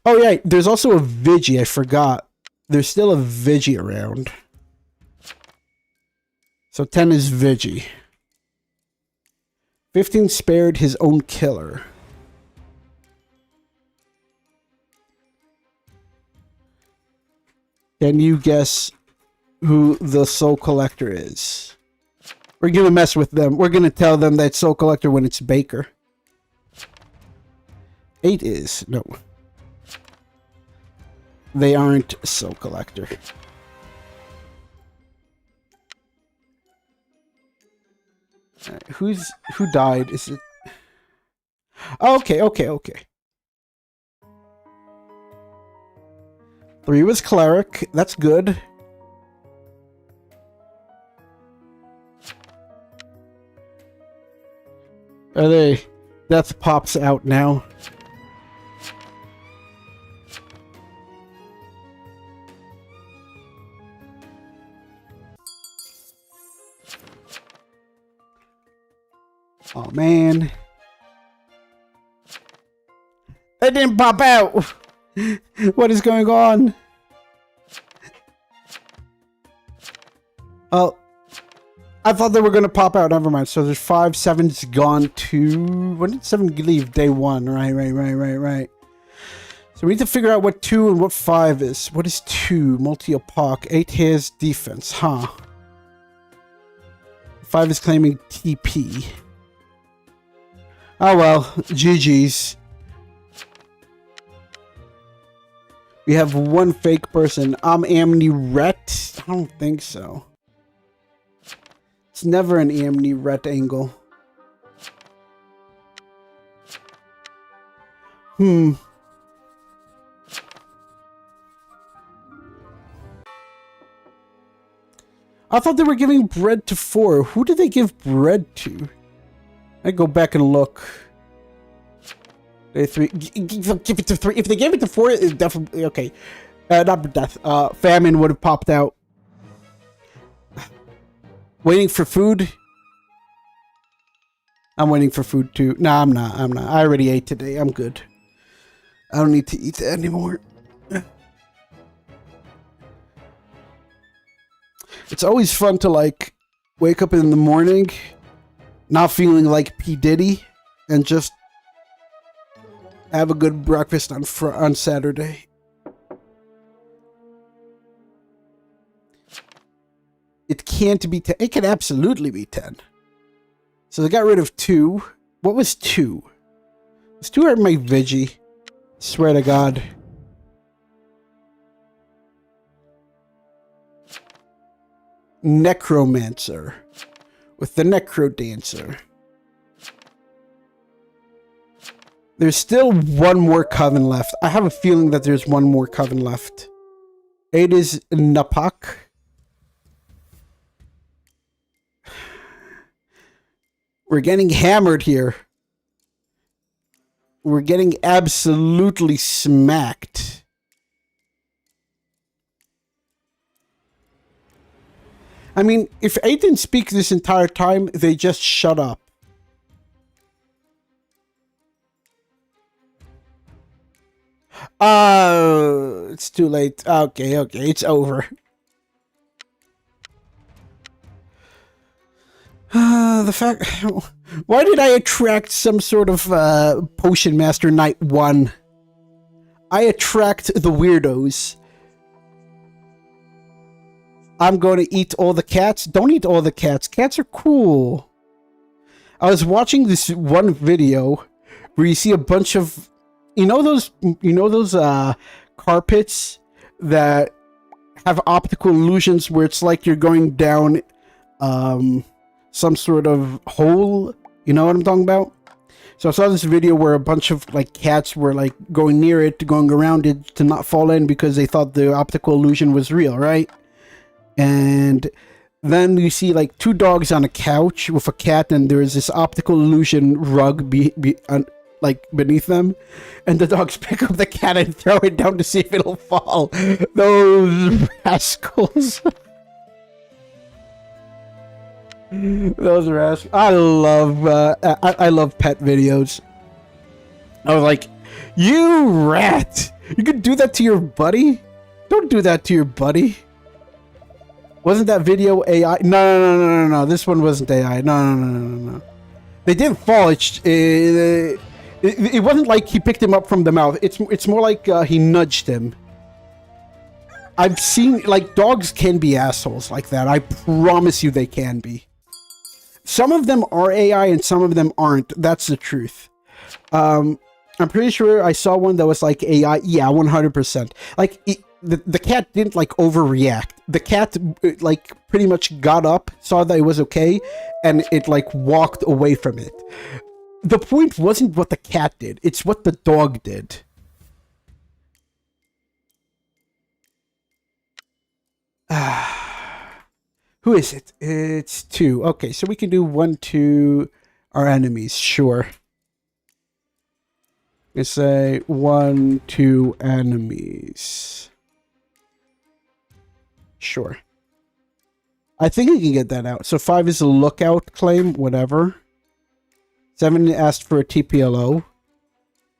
S1: Oh, yeah, there's also a Vigi. I forgot. There's still a Vigi around. So 10 is Vigi. 15 spared his own killer. Can you guess who the Soul Collector is? We're gonna mess with them. We're gonna tell them that Soul Collector when it's Baker. 8 is... no. They aren't Soul Collector. Who died? Is it... okay. 3 was Cleric. That's good. Are they... Death pops out now. Oh, man. It didn't pop out! What is going on? Oh. I thought they were going to pop out. Never mind. So there's 5, 7's gone to... When did 7 leave? Day 1. Right. So we need to figure out what 2 and what 5 is. What is 2? Multi-apoc. 8 has defense. Huh. 5 is claiming TP. Oh well. GG's. We have 1 fake person. I'm Amni-Ret? I don't think so. It's never an Amni-Ret angle. I thought they were giving bread to 4. Who did they give bread to? I go back and look. Day 3. Give it to 3. If they gave it to 4, it's definitely okay. Not death. Famine would have popped out. Waiting for food. I'm waiting for food too. No, I'm not. I already ate today. I'm good. I don't need to eat that anymore. It's always fun to like wake up in the morning not feeling like P. Diddy and just have a good breakfast on Saturday. It can't be 10. It can absolutely be 10. So they got rid of 2. What was 2? Was 2 at my veggie? Swear to God. Necromancer. With the Necro Dancer. There's still 1 more coven left. I have a feeling that there's 1 more coven left. 8 is Napak. We're getting hammered here. We're getting absolutely smacked. I mean, if 8 didn't speak this entire time, they just shut up. It's too late. Okay, it's over. The fact... Why did I attract some sort of Potion Master Night 1? I attract the weirdos. I'm going to eat all the cats. Don't eat all the cats. Cats are cool. I was watching this one video where you see a bunch of... You know those carpets that have optical illusions where it's like you're going down some sort of hole? You know what I'm talking about? So I saw this video where a bunch of like cats were like going near it, going around it to not fall in because they thought the optical illusion was real, right? And then you see like 2 dogs on a couch with a cat, and there's this optical illusion rug like beneath them, and the dogs pick up the cat and throw it down to see if it'll fall. Those rascals. Those rascals. I love pet videos. I was like, you rat! You could do that to your buddy? Don't do that to your buddy. Wasn't that video AI? No. This one wasn't AI. No. They didn't fall. It wasn't like he picked him up from the mouth. It's more like he nudged him. I've seen, like, dogs can be assholes like that. I promise you they can be. Some of them are AI and some of them aren't. That's the truth. I'm pretty sure I saw one that was like AI. Yeah, 100%. Like, the cat didn't, like, overreact. The cat, like, pretty much got up, saw that it was okay, and it, like, walked away from it. The point wasn't what the cat did. It's what the dog did. Who is it? It's 2. Okay, so we can do 1, 2, our enemies. Sure. Let's say 1, 2 enemies. Sure. I think we can get that out. So 5 is a lookout claim, whatever. 7 asked for a TPLO.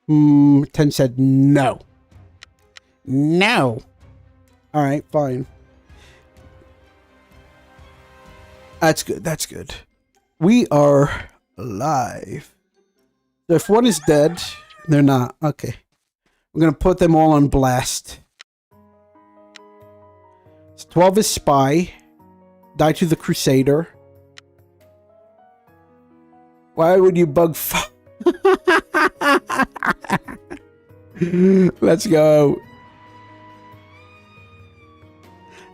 S1: 10 said no. No. All right, fine. That's good. That's good. We are alive. So if one is dead, they're not. Okay. We're going to put them all on blast. So 12 is spy. Die to the Crusader. Why would you bug Let's go.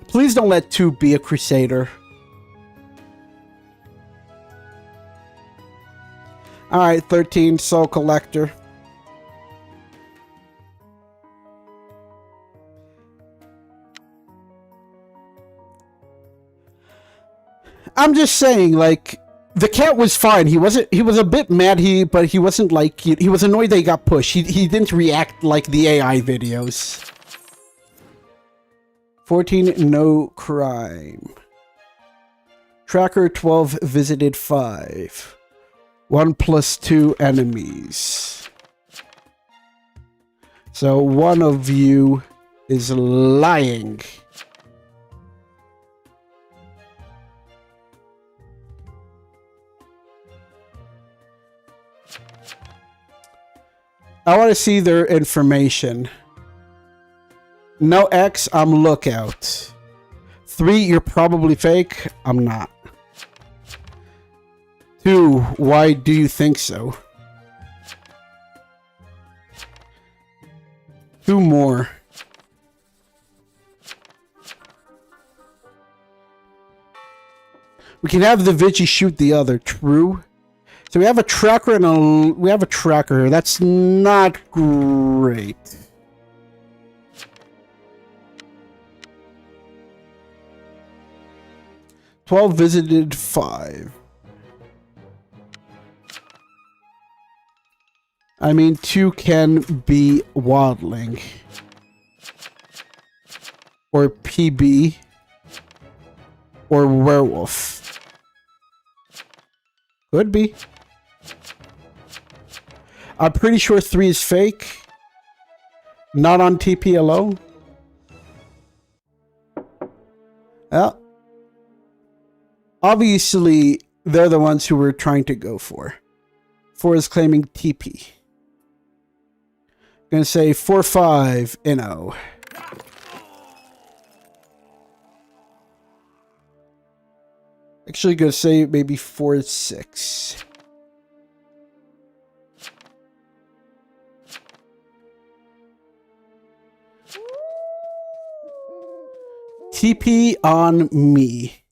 S1: Please don't let 2 be a Crusader. Alright, 13, Soul Collector. I'm just saying, like, the cat was fine. He was a bit mad, but he wasn't like, he was annoyed that he got pushed. He didn't react like the AI videos. 14, no crime. Tracker 12 visited 5. 1 plus 2 enemies. So one of you is lying. I want to see their information. No X, I'm lookout. 3, you're probably fake. I'm not. 2, why do you think so? 2 more. We can have the Vigi shoot the other. True. So we have a tracker and we have a tracker. That's not great. "12 visited 5. I mean, 2 can be waddling. Or PB. Or werewolf. Could be. I'm pretty sure 3 is fake. Not on TPLO. Well, obviously, they're the ones who we're trying to go for. 4 is claiming TP. Gonna say 4, 5, NO. Actually, gonna say maybe 4, 6. TP on me.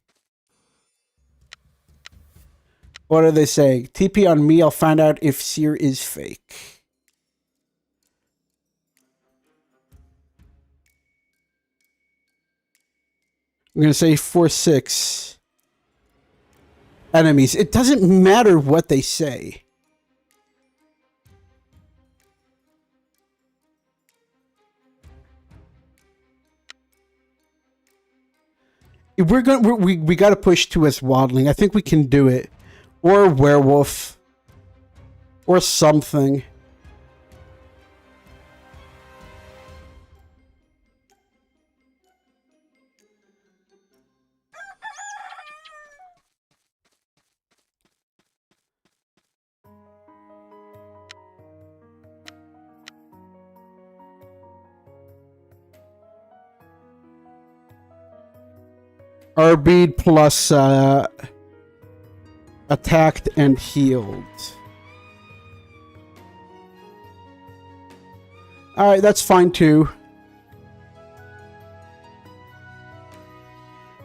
S1: What are they saying? TP on me, I'll find out if Seer is fake. I'm going to say 4, 6. Enemies. It doesn't matter what they say. We're going. We got to push 2 as waddling. I think we can do it, or werewolf, or something. Arbeed plus attacked and healed. Alright, that's fine too.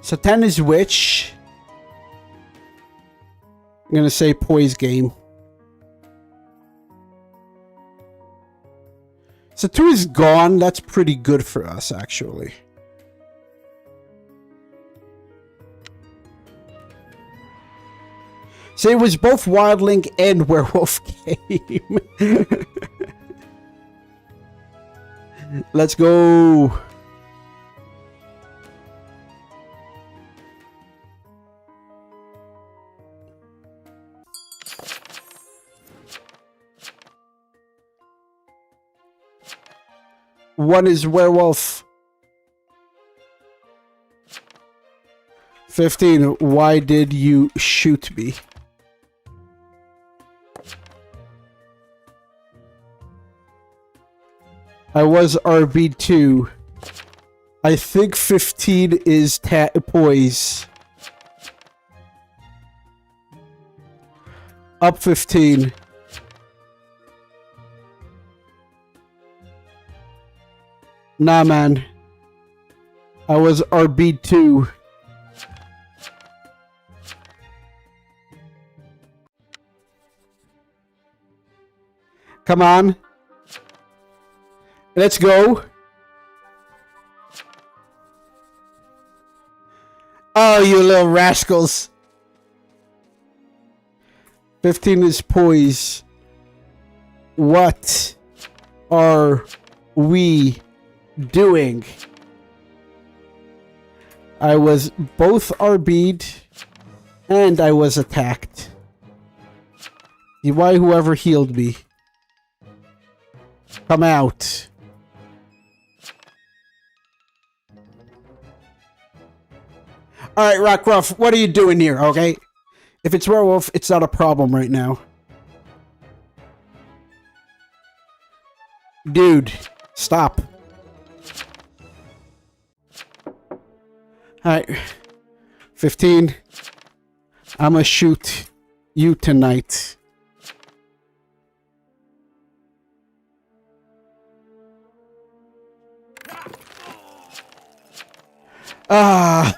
S1: So 10 is Witch. I'm gonna say Poise game. So 2 is gone. That's pretty good for us, actually. So it was both Wildling and Werewolf game. Let's go. One is Werewolf. 15. Why did you shoot me? I was RB2. I think 15 is Poise. Up 15. Nah, man. I was RB2. Come on. Let's go. Oh, you little rascals. 15 is Poise. What are we doing? I was both RB'd and I was attacked. Why whoever healed me? Come out. Alright, Rockruff, what are you doing here, okay? If it's Werewolf, it's not a problem right now. Dude, stop. Alright. 15. I'ma shoot you tonight. Ah.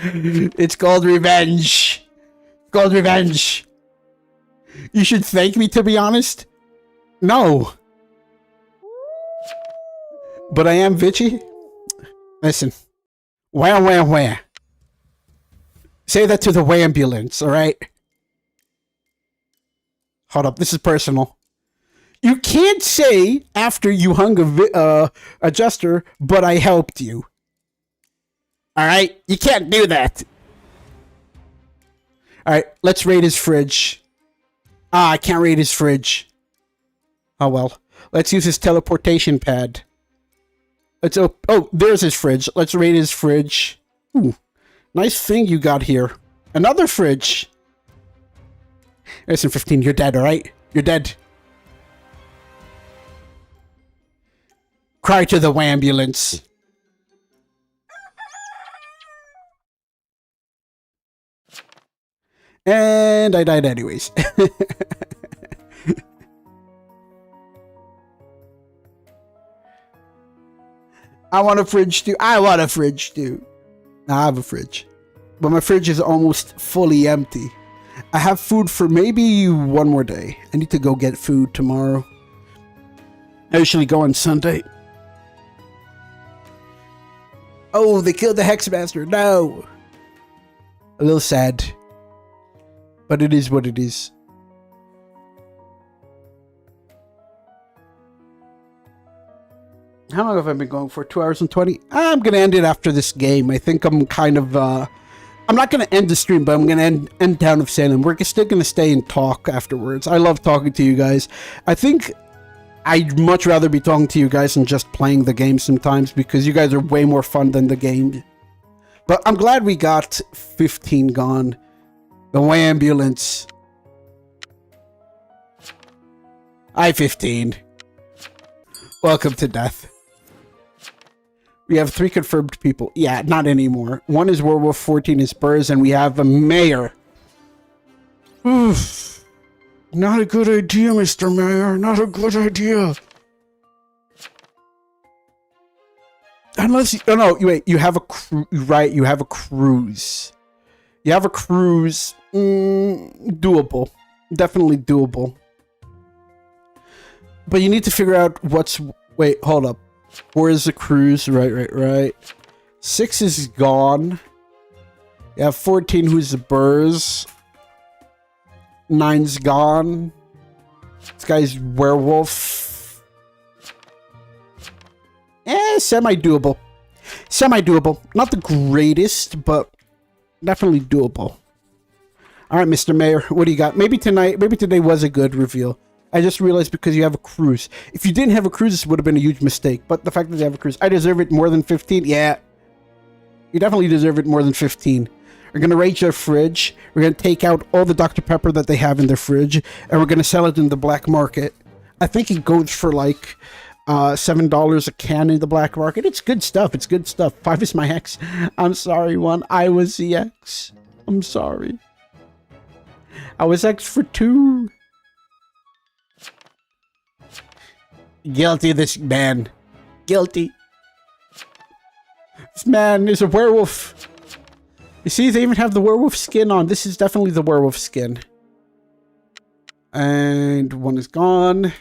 S1: It's called revenge. It's called revenge. You should thank me, to be honest. No. But I am Vichy. Listen. Where? Say that to the ambulance, alright? Hold up, this is personal. You can't say after you hung a jester, but I helped you. Alright? You can't do that. Alright, let's raid his fridge. Ah, I can't raid his fridge. Oh well. Let's use his teleportation pad. Let's oh, there's his fridge. Let's raid his fridge. Ooh, nice thing you got here. Another fridge. Listen, 15, you're dead, alright? You're dead. Cry to the ambulance. And I died anyways. I want a fridge too. I want a fridge too. I have a fridge. But my fridge is almost fully empty. I have food for maybe one more day. I need to go get food tomorrow. I usually go on Sunday. Oh, they killed the Hexmaster. No. A little sad. But it is what it is. How long have I been going for? 2 hours and 20? I'm going to end it after this game. I think I'm kind of... I'm not going to end the stream, but I'm going to end Town of Salem. We're still going to stay and talk afterwards. I love talking to you guys. I think I'd much rather be talking to you guys than just playing the game sometimes, because you guys are way more fun than the game. But I'm glad we got 15 gone. The ambulance. I-15. Welcome to death. We have 3 confirmed people. Yeah, not anymore. 1 is werewolf, 14 is Burrs, and we have a mayor. Oof. Not a good idea, Mr. Mayor. Not a good idea. Unless you... Oh, no, wait. You have a... Right, you have a cruise. You have a cruise. Doable. Definitely doable. But you need to figure out what's... Wait, hold up. 4 is the cruise. Right. 6 is gone. You have 14 who's the Burrs. 9's gone. This guy's werewolf. Semi-doable. Semi-doable. Not the greatest, but definitely doable. All right, Mr. Mayor, what do you got? Maybe today was a good reveal. I just realized because you have a cruise. If you didn't have a cruise, this would have been a huge mistake. But the fact that you have a cruise, I deserve it more than 15. Yeah, you definitely deserve it more than 15. We're going to raid your fridge. We're going to take out all the Dr. Pepper that they have in their fridge, and we're going to sell it in the black market. I think it goes for like $7 a can in the black market. It's good stuff. It's good stuff. 5 is my ex. I'm sorry, 1. I was the ex. I'm sorry. I was ex for 2. Guilty, this man. Guilty. This man is a werewolf. You see, they even have the werewolf skin on. This is definitely the werewolf skin. And 1 is gone.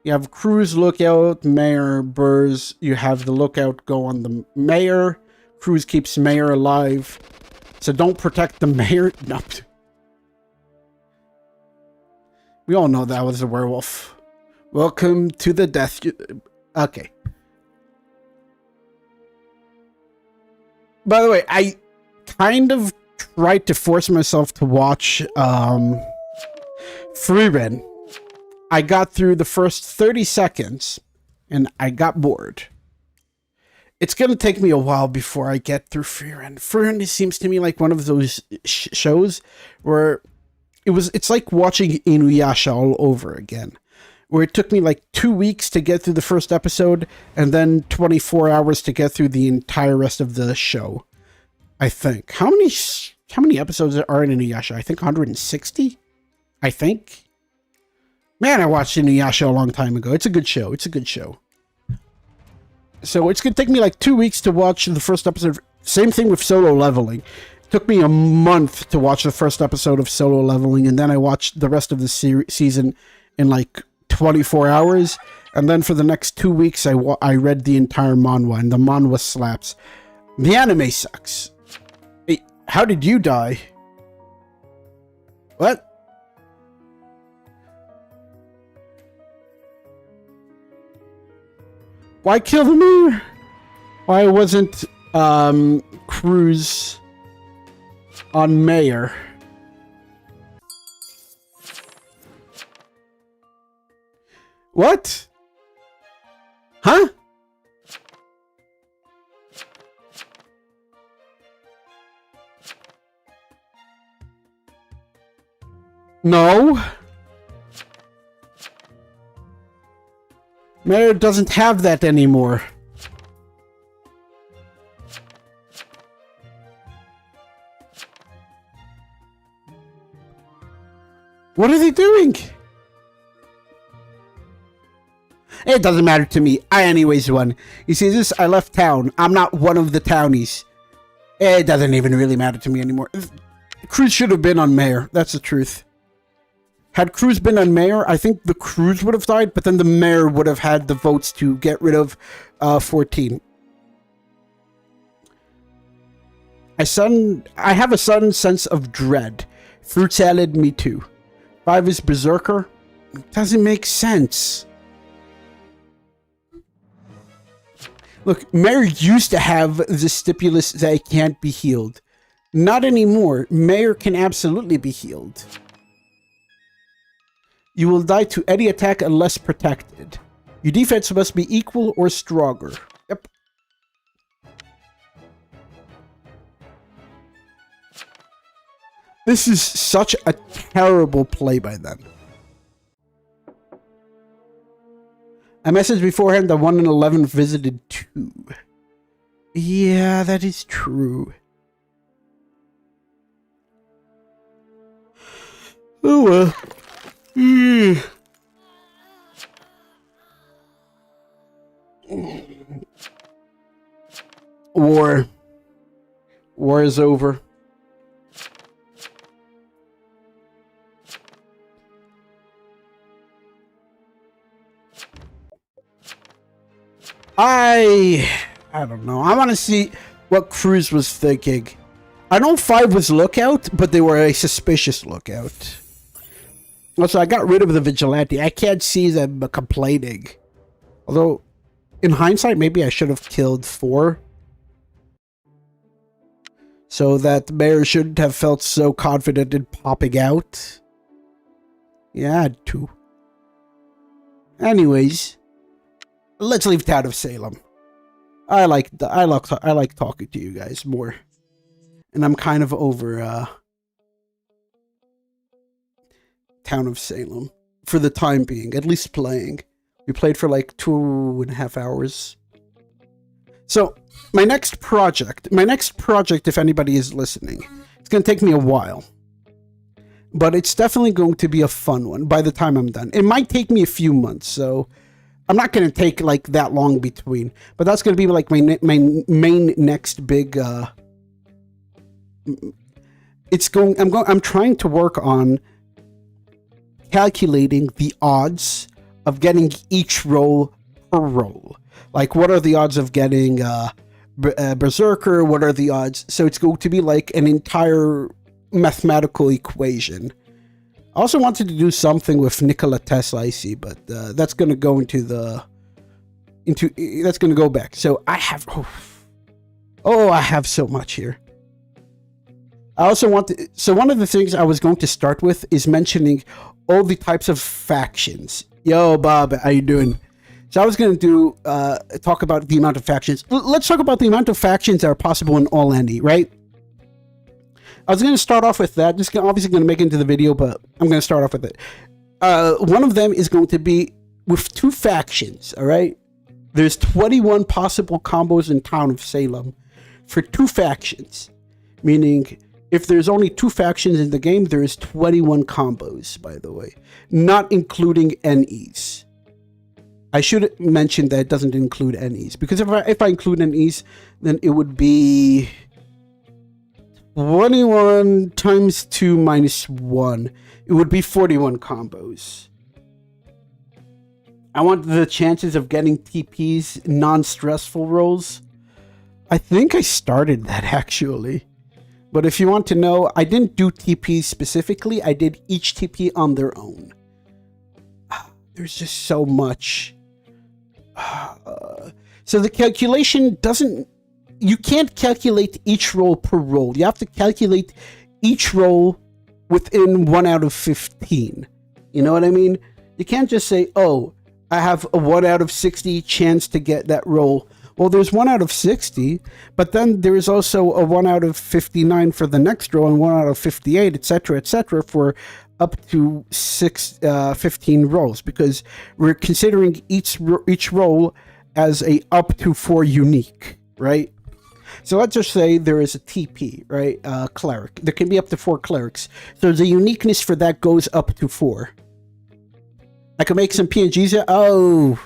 S1: You have cruise, lookout, mayor, Burrs. You have the lookout go on the mayor. Cruise keeps mayor alive. So don't protect the mayor. No. We all know that was a werewolf. Welcome to the death. Okay. By the way, I kind of tried to force myself to watch Freeran. I got through the first 30 seconds and I got bored. It's going to take me a while before I get through Freeran. Freeran seems to me like one of those shows where it's like watching Inuyasha all over again. Where it took me like 2 weeks to get through the first episode and then 24 hours to get through the entire rest of the show. I think. How many episodes are in Inuyasha? I think 160? I think. Man, I watched Inuyasha a long time ago. It's a good show. It's a good show. So it's going to take me like 2 weeks to watch the first episode. Same thing with Solo Leveling. It took me a month to watch the first episode of Solo Leveling, and then I watched the rest of the season in like 24 hours, and then for the next 2 weeks I read the entire manhwa, and the manhwa slaps. The anime sucks. Hey, how did you die? What? Why kill the mayor? Why wasn't Cruz on mayor? What? Huh? No. Mayor doesn't have that anymore. What are they doing? It doesn't matter to me. I anyways won. You see this? I left town. I'm not one of the townies. It doesn't even really matter to me anymore. Cruz should have been on mayor. That's the truth. Had Cruz been on mayor, I think the Cruz would have died, but then the mayor would have had the votes to get rid of 14. I have a sudden sense of dread. Fruit salad, me too. 5 is berserker. Doesn't make sense. Look, Mayor used to have the stipulus that it can't be healed. Not anymore. Mayor can absolutely be healed. You will die to any attack unless protected. Your defense must be equal or stronger. Yep. This is such a terrible play by them. I messaged beforehand that 1 in 11 visited 2. Yeah, that is true. Oh well. War. War is over. I don't know. I want to see what Cruz was thinking. I know 5 was lookout, but they were a suspicious lookout. Also, I got rid of the vigilante. I can't see them complaining. Although, in hindsight, maybe I should have killed 4. So that the mayor shouldn't have felt so confident in popping out. Yeah, I had 2. Anyways, let's leave town of Salem. I like talking to you guys more. And I'm kind of over town of Salem for the time being, at least playing. We played for like 2.5 hours. So my next project, if anybody is listening, it's going to take me a while, but it's definitely going to be a fun one by the time I'm done. It might take me a few months, so I'm not going to take like that long between, but that's going to be like my main next big, I'm trying to work on calculating the odds of getting each role per role. Like, what are the odds of getting Berserker? What are the odds? So it's going to be like an entire mathematical equation. I also wanted to do something with Nikola Tesla, I see, but that's going to go that's going to go back. So I have, I have so much here. I also so one of the things I was going to start with is mentioning all the types of factions. Yo, Bob, how you doing? So I was going to talk about the amount of factions. Let's talk about the amount of factions that are possible in all any, right? I was going to start off with that. Obviously going to make it into the video, but I'm going to start off with it. One of them is going to be with 2 factions, all right? There's 21 possible combos in town of Salem for 2 factions, meaning if there's only 2 factions in the game, there's 21 combos, by the way, not including NEs. I should mention that it doesn't include NEs, because if I include NEs, then it would be 21 times 2 minus 1. It would be 41 combos. I want the chances of getting TPs non-stressful rolls. I think I started that, actually. But if you want to know, I didn't do TPs specifically. I did each TP on their own. There's just so much. So the calculation doesn't... You can't calculate each roll per roll. You have to calculate each roll within 1 out of 15. You know what I mean? You can't just say, oh, I have a 1 out of 60 chance to get that roll. Well, there's 1 out of 60, but then there is also a 1 out of 59 for the next roll and 1 out of 58, etc., for up to 15 rolls, because we're considering each roll as a up to 4 unique, right? So let's just say there is a TP, right? Cleric. There can be up to 4 clerics. So the uniqueness for that goes up to 4. I can make some PNGs. Oh,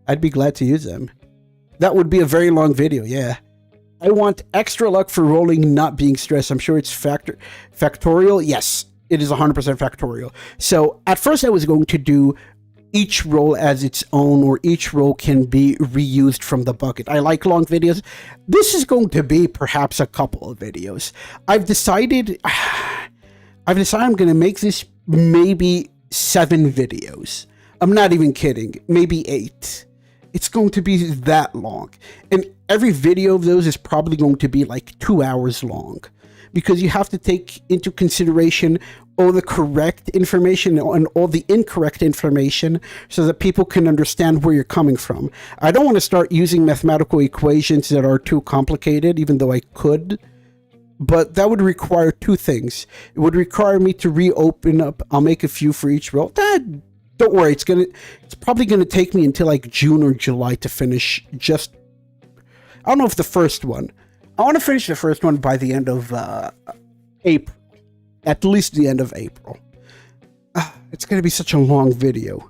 S1: I'd be glad to use them. That would be a very long video, yeah. I want extra luck for rolling not being stressed. I'm sure it's factorial. Yes, it is 100% factorial. So at first I was going to do each roll as its own, or each roll can be reused from the bucket. I like long videos. This is going to be perhaps a couple of videos. I've decided I'm going to make this maybe 7 videos. I'm not even kidding. Maybe 8. It's going to be that long. And every video of those is probably going to be like 2 hours long, because you have to take into consideration all the correct information and all the incorrect information so that people can understand where you're coming from. I don't want to start using mathematical equations that are too complicated, even though I could. But that would require 2 things. It would require me to reopen up. I'll make a few for each roll. Don't worry, it's probably gonna take me until like June or July to finish. I don't know if the first one. I want to finish the first one by the end of April. At least the end of April. It's going to be such a long video.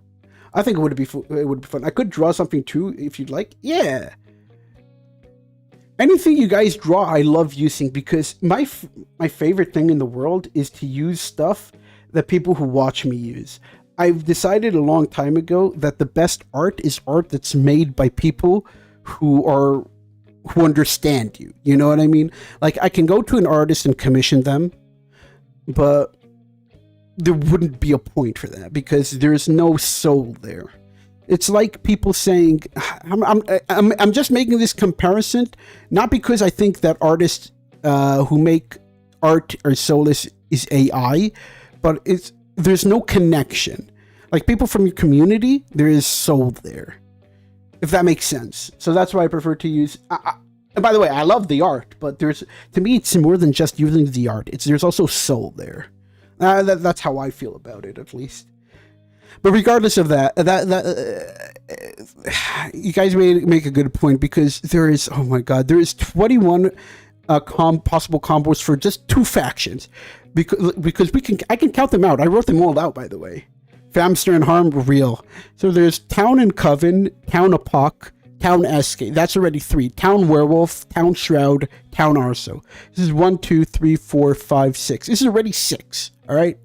S1: I think it would be fun. I could draw something too if you'd like. Yeah. Anything you guys draw, I love using, because my favorite thing in the world is to use stuff that people who watch me use. I've decided a long time ago that the best art is art that's made by people who understand you. You know what I mean? Like, I can go to an artist and commission them, but there wouldn't be a point for that because there's no soul there. It's like people saying, I'm just making this comparison, not because I think that artists who make art are soulless is AI, but there's no connection. Like, people from your community, there is soul there, if that makes sense. So that's why I prefer to use. And by the way, I love the art, but to me, it's more than just using the art. There's also soul there. That's how I feel about it, at least. But regardless of that, you guys make a good point, because there is, oh my god, there is 21 possible combos for just 2 factions, because I can count them out. I wrote them all out, by the way. Famster and Harm real. So there's Town and Coven, Town Apoc, Town SK. That's already 3. Town Werewolf, Town Shroud, Town Arso. This is 1, 2, 3, 4, 5, 6. This is already 6. All right.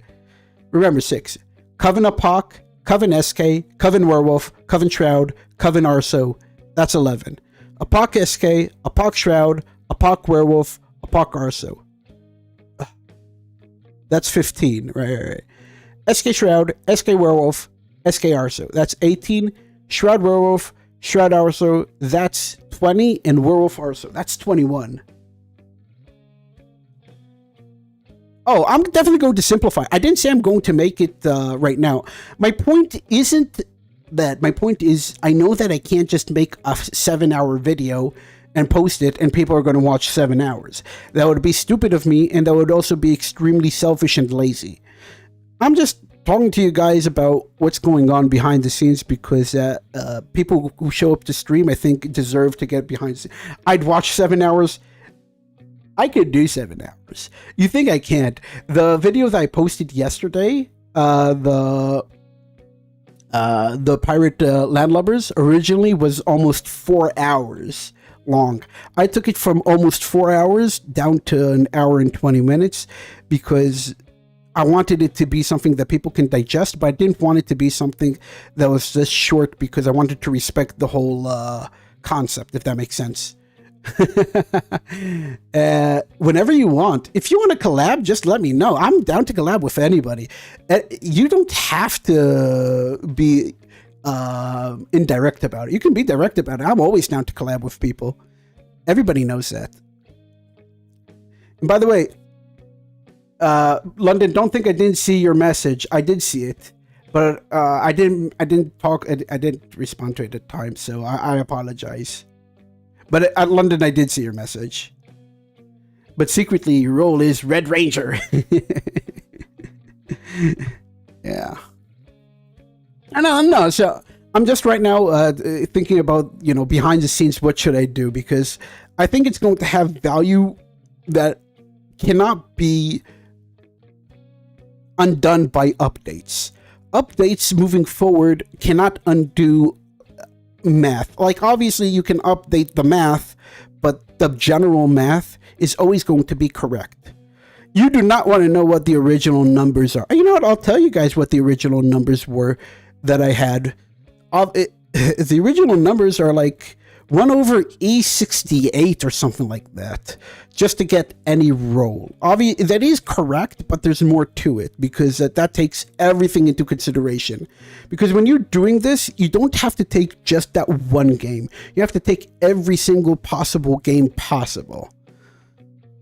S1: Remember 6. Coven Apoc, Coven SK, Coven Werewolf, Coven Shroud, Coven Arso. That's 11. Apoc SK, Apoc Shroud, Apoc Werewolf, Apoc Arso. That's 15. Right. SK Shroud, SK Werewolf, SK Arso. That's 18. Shroud Werewolf, Shroud Arso. That's 20. And Werewolf Arso. That's 21. Oh, I'm definitely going to simplify. I didn't say I'm going to make it right now. My point isn't that. My point is, I know that I can't just make a 7-hour video and post it and people are going to watch 7 hours. That would be stupid of me, and that would also be extremely selfish and lazy. I'm just talking to you guys about what's going on behind the scenes, because people who show up to stream, I think, deserve to get behind the scenes. I'd watch 7 hours. I could do 7 hours. You think I can't? The video that I posted yesterday, the pirate landlubbers, originally was almost 4 hours long. I took it from almost 4 hours down to an hour and 20 minutes because I wanted it to be something that people can digest, but I didn't want it to be something that was just short, because I wanted to respect the whole concept, if that makes sense. Whenever you want, if you want to collab, just let me know. I'm down to collab with anybody. You don't have to be indirect about it. You can be direct about it. I'm always down to collab with people. Everybody knows that. And by the way, London, don't think I didn't see your message. I did see it, but I didn't respond to it at the time, so I apologize. But at London, I did see your message. But secretly, your role is Red Ranger. Yeah. I know. So I'm just right now thinking about, behind the scenes, what should I do? Because I think it's going to have value that cannot be undone by updates. Updates moving forward cannot undo math. Like, obviously you can update the math, but the general math is always going to be correct. You do not want to know what the original numbers are. You know what? I'll tell you guys what the original numbers were that I had. The original numbers are like 1 over E68 or something like that, just to get any roll. Obviously, that is correct, but there's more to it, because that takes everything into consideration. Because when you're doing this, you don't have to take just that one game. You have to take every single possible game possible.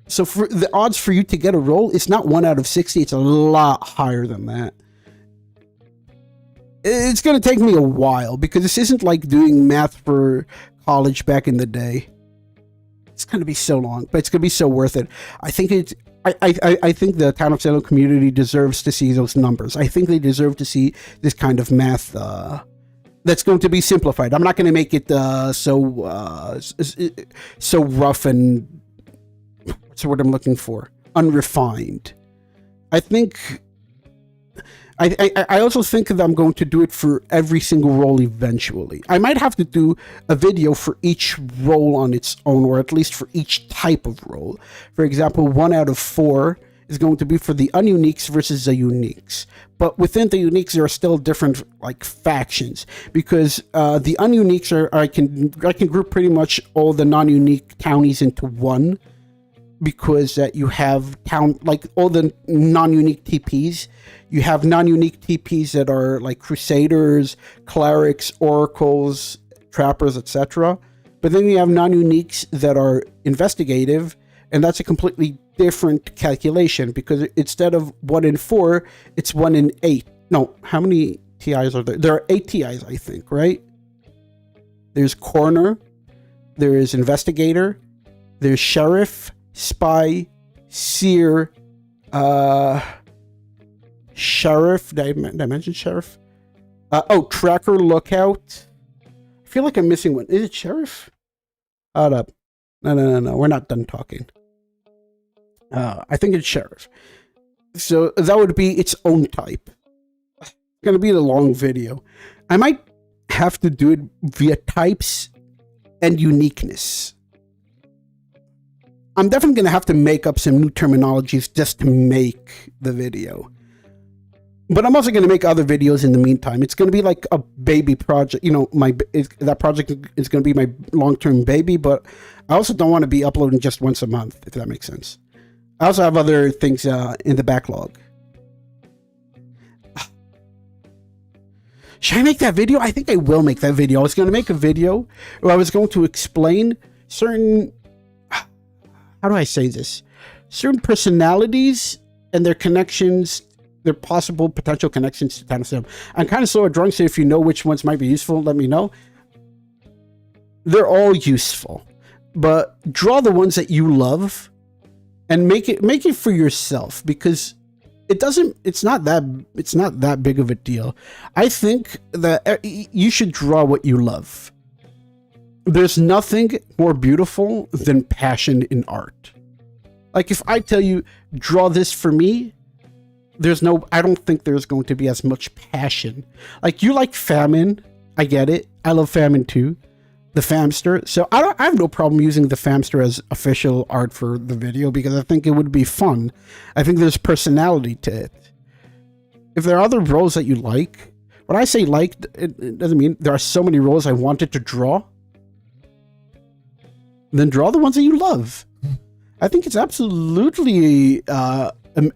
S1: So for the odds for you to get a roll, it's not 1 out of 60, it's a lot higher than that. It's going to take me a while, because this isn't like doing math for college back in the day. It's going to be so long, but it's going to be so worth it. I think I think the Town of Salem community deserves to see those numbers. I think they deserve to see this kind of math that's going to be simplified. I'm not going to make it so rough and what's the word I'm looking for? Unrefined. I think I also think that I'm going to do it for every single role eventually. I might have to do a video for each role on its own, or at least for each type of role. For example, 1 out of 4 is going to be for the ununiques versus the uniques. But within the uniques, there are still different like factions, because the ununiques are I can group pretty much all the non-unique townies into one, because you have like all the non-unique TPs. You have non-unique TPs that are like crusaders, clerics, oracles, trappers, etc. But then you have non-uniques that are investigative, and that's a completely different calculation, because instead of 1 in 4, it's 1 in 8. No, how many TIs are there? There are 8 TIs, I think, right? There's coroner, there is investigator, there's sheriff, spy, seer, sheriff. Did I mention sheriff? Oh, tracker, lookout. I feel like I'm missing one. Is it sheriff? Hold up. No. We're not done talking. I think it's sheriff. So that would be its own type. It's going to be a long video. I might have to do it via types and uniqueness. I'm definitely going to have to make up some new terminologies just to make the video. But I'm also going to make other videos in the meantime. It's going to be like a baby project. You know, that project is going to be my long-term baby, but I also don't want to be uploading just once a month, if that makes sense. I also have other things in the backlog. Should I make that video? I think I will make that video. I was going to make a video where I was going to explain certain... How do I say this? Certain personalities and their connections, their possible potential connections to Town of Salem. I'm kind of slow at drawing, so if you know which ones might be useful, let me know. They're all useful, but draw the ones that you love and make it for yourself, because it's not that big of a deal. I think that you should draw what you love. There's nothing more beautiful than passion in art. Like, if I tell you, draw this for me, I don't think there's going to be as much passion. Like, you like Famine, I get it. I love Famine too. The Famster. So I have no problem using the Famster as official art for the video, because I think it would be fun. I think there's personality to it. If there are other roles that you like, when I say like, it doesn't mean there are so many roles I wanted to draw. Then draw the ones that you love. I think it's absolutely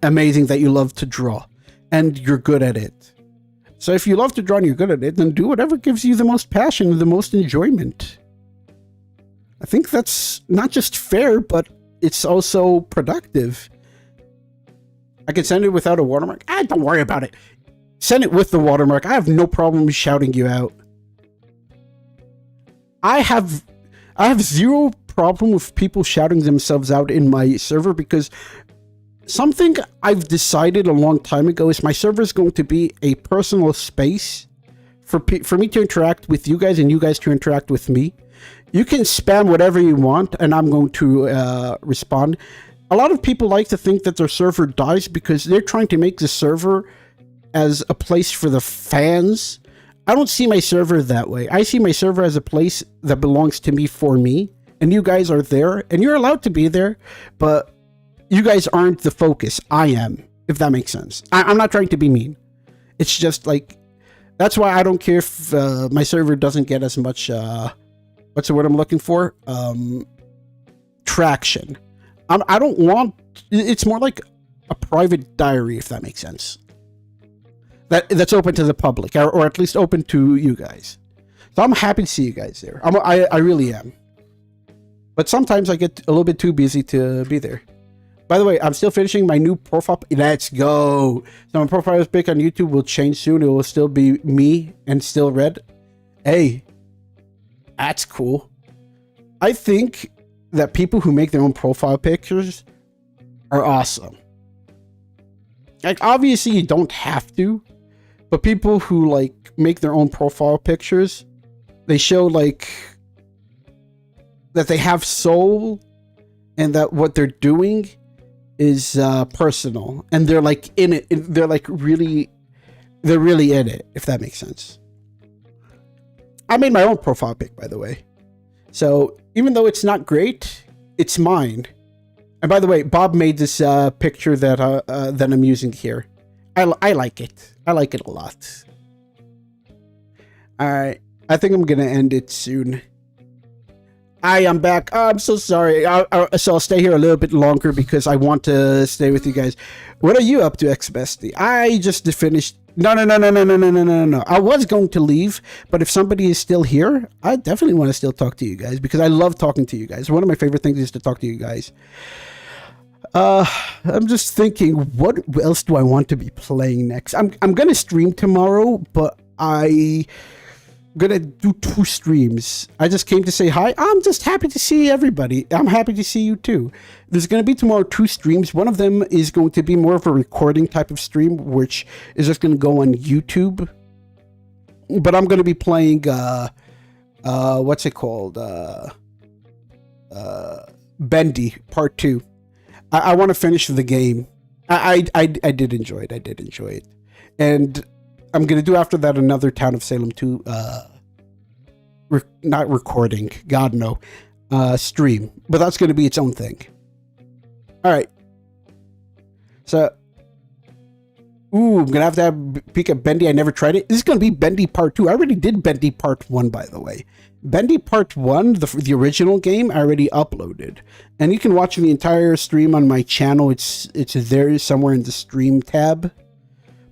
S1: amazing that you love to draw and you're good at it. So if you love to draw and you're good at it, then do whatever gives you the most passion and the most enjoyment. I think that's not just fair, but it's also productive. I can send it without a watermark. Don't worry about it. Send it with the watermark. I have no problem shouting you out. I have zero problem with people shouting themselves out in my server, because something I've decided a long time ago is my server is going to be a personal space for me to interact with you guys and you guys to interact with me. You can spam whatever you want and I'm going to respond. A lot of people like to think that their server dies because they're trying to make the server as a place for the fans. I don't see my server that way. I see my server as a place that belongs to me for me. And you guys are there, and you're allowed to be there, but you guys aren't the focus. I am, if that makes sense. I'm not trying to be mean. It's just like, that's why I don't care if my server doesn't get as much, what's the word I'm looking for? Traction. I don't want, it's more like a private diary, if that makes sense. That's open to the public, or at least open to you guys. So I'm happy to see you guys there. I really am. But sometimes I get a little bit too busy to be there. By the way, I'm still finishing my new profile. Let's go. So my profile pic on YouTube will change soon. It will still be me and still red. Hey, that's cool. I think that people who make their own profile pictures are awesome. Like, obviously you don't have to, but people who like make their own profile pictures, they show like that they have soul and that what they're doing is personal, and they're like in it. They're like really in it, if that makes sense. I made my own profile pic, by the way. So even though it's not great, it's mine. And by the way, Bob made this picture that I'm using here. I like it. I like it a lot. All right, I think I'm gonna end it soon. I'm back. Oh, I'm so sorry. So I'll stay here a little bit longer because I want to stay with you guys. What are you up to, ex-bestie? I just finished. No. I was going to leave, but if somebody is still here, I definitely want to still talk to you guys because I love talking to you guys. One of my favorite things is to talk to you guys. I'm just thinking, what else do I want to be playing next? I'm gonna stream tomorrow, but I'm gonna do 2 streams. I just came to say hi. I'm just happy to see everybody. I'm happy to see you too. There's gonna be tomorrow 2 streams. One of them is going to be more of a recording type of stream, which is just gonna go on YouTube. But I'm gonna be playing what's it called? Bendy Part 2. I want to finish the game. I did enjoy it. I did enjoy it. And I'm going to do after that another Town of Salem 2, not recording, God no, stream. But that's going to be its own thing. All right. So, I'm going to have a peek at Bendy. I never tried it. This is going to be Bendy Part 2. I already did Bendy Part 1, by the way. Bendy Part 1, the original game, I already uploaded. And you can watch the entire stream on my channel. It's there somewhere in the stream tab.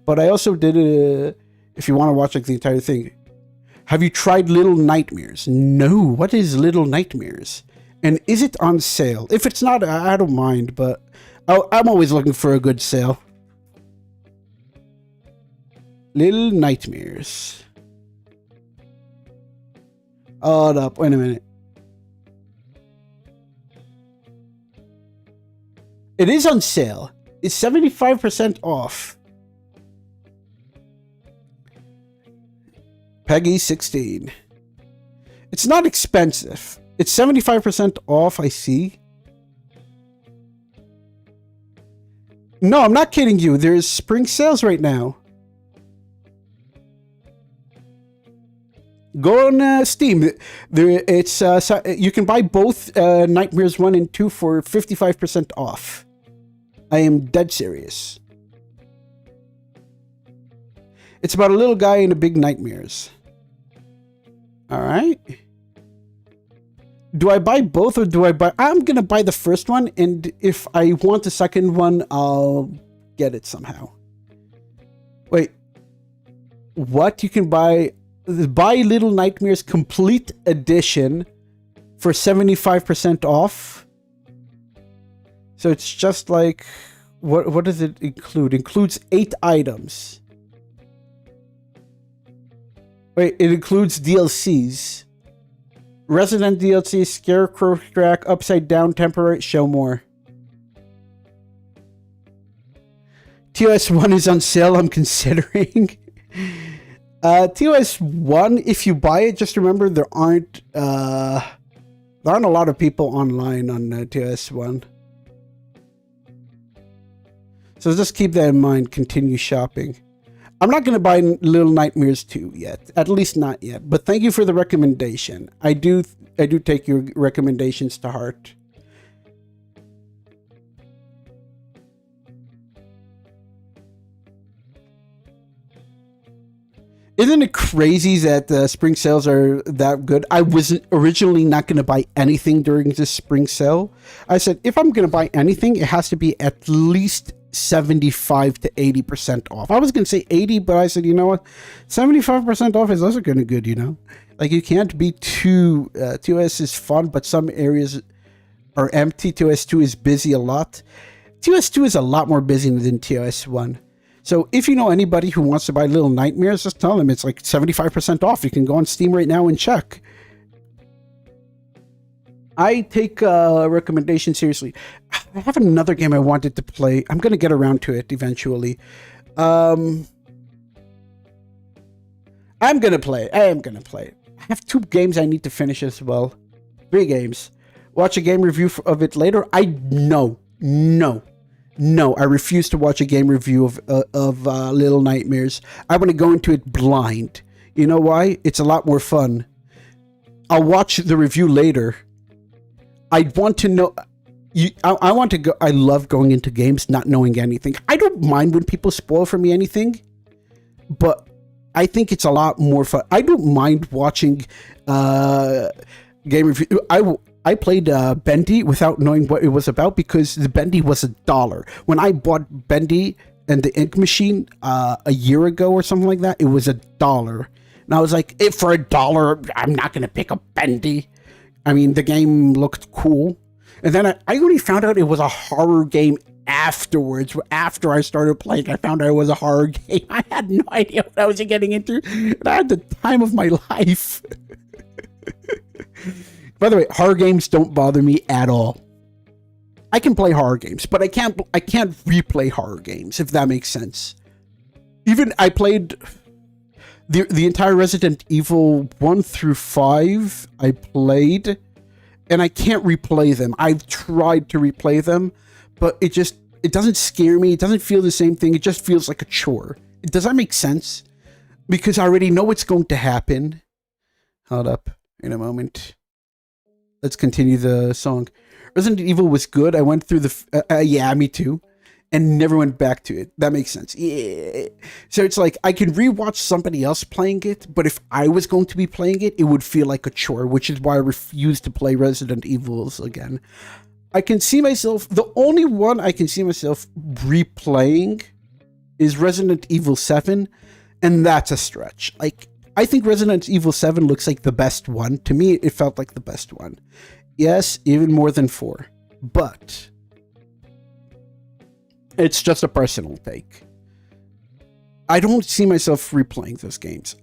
S1: But I also did if you want to watch like the entire thing. Have you tried Little Nightmares? No. What is Little Nightmares? And is it on sale? If it's not, I don't mind, but I'm always looking for a good sale. Little Nightmares. Hold up, wait a minute. It is on sale. It's 75% off. Peggy 16. It's not expensive. It's 75% off, I see. No, I'm not kidding you. There's spring sales right now. Go on Steam. It's you can buy both Nightmares 1 and 2 for 55% off. I am dead serious. It's about a little guy and a big nightmares. All right. Do I buy both or do I buy... I'm going to buy the first one, and if I want the second one, I'll get it somehow. Wait. What? You can buy Little Nightmares Complete Edition for 75% off. So it's just like, what does it include? It includes 8 items. Wait, it includes DLCs. Resident DLC, Scarecrow Track, Upside Down, Temporary, show more. TOS 1 is on sale, I'm considering. TOS 1, if you buy it, just remember there aren't a lot of people online on TOS 1. So just keep that in mind, continue shopping. I'm not going to buy Little Nightmares 2 yet, at least not yet, but thank you for the recommendation. I do take your recommendations to heart. Isn't it crazy that the spring sales are that good? I wasn't originally not going to buy anything during this spring sale. I said, if I'm going to buy anything, it has to be at least 75 to 80% off. I was going to say 80, but I said, you know what? 75% off is also kind of good, you know? Like, you can't be too... TOS is fun, but some areas are empty. TOS 2 is busy a lot. TOS 2 is a lot more busy than TOS 1. So if you know anybody who wants to buy Little Nightmares, just tell them it's like 75% off. You can go on Steam right now and check. I take recommendations seriously. I have another game I wanted to play. I'm going to get around to it eventually. I'm gonna play it. I am gonna play it. I have 2 games I need to finish as well. 3 games. Watch a game review of it later. No. I refuse to watch a game review of Little Nightmares. I want to go into it blind. You know why? It's a lot more fun. I'll watch the review later. I want to know. I want to go. I love going into games not knowing anything. I don't mind when people spoil for me anything, but I think it's a lot more fun. I don't mind watching game review. I played Bendy without knowing what it was about because the Bendy was $1. When I bought Bendy and the Ink Machine a year ago or something like that, it was $1. And I was like, if for $1, I'm not going to pick up Bendy. I mean, the game looked cool. And then I only found out it was a horror game afterwards. After I started playing, I found out it was a horror game. I had no idea what I was getting into. And I had the time of my life. By the way, horror games don't bother me at all. I can play horror games, but I can't replay horror games, if that makes sense. Even I played the entire Resident Evil 1 through 5 I played, and I can't replay them. I've tried to replay them, but it doesn't scare me. It doesn't feel the same thing. It just feels like a chore. Does that make sense? Because I already know what's going to happen. Hold up in a moment. Let's continue the song. Resident Evil was good. I went through the... yeah, me too. And never went back to it. That makes sense. Yeah. So it's like, I can rewatch somebody else playing it, but if I was going to be playing it, it would feel like a chore, which is why I refuse to play Resident Evils again. I can see myself... The only one I can see myself replaying is Resident Evil 7, and that's a stretch. Like, I think Resident Evil 7 looks like the best one. To me, it felt like the best one. Yes, even more than 4. But it's just a personal take. I don't see myself replaying those games.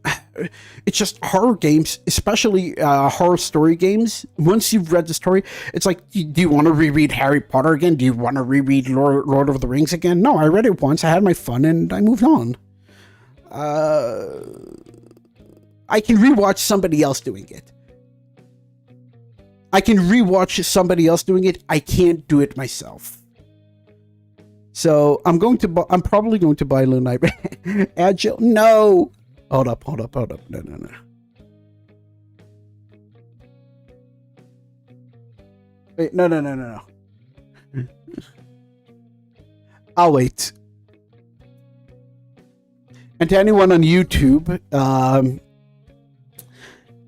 S1: It's just horror games, especially horror story games. Once you've read the story, it's like, do you want to reread Harry Potter again? Do you want to reread Lord of the Rings again? No, I read it once. I had my fun and I moved on. I can rewatch somebody else doing it. I can rewatch somebody else doing it. I can't do it myself. So I'm probably going to buy Little Nightmare. Agile? No. Hold up. No. Wait, no. I'll wait. And to anyone on YouTube,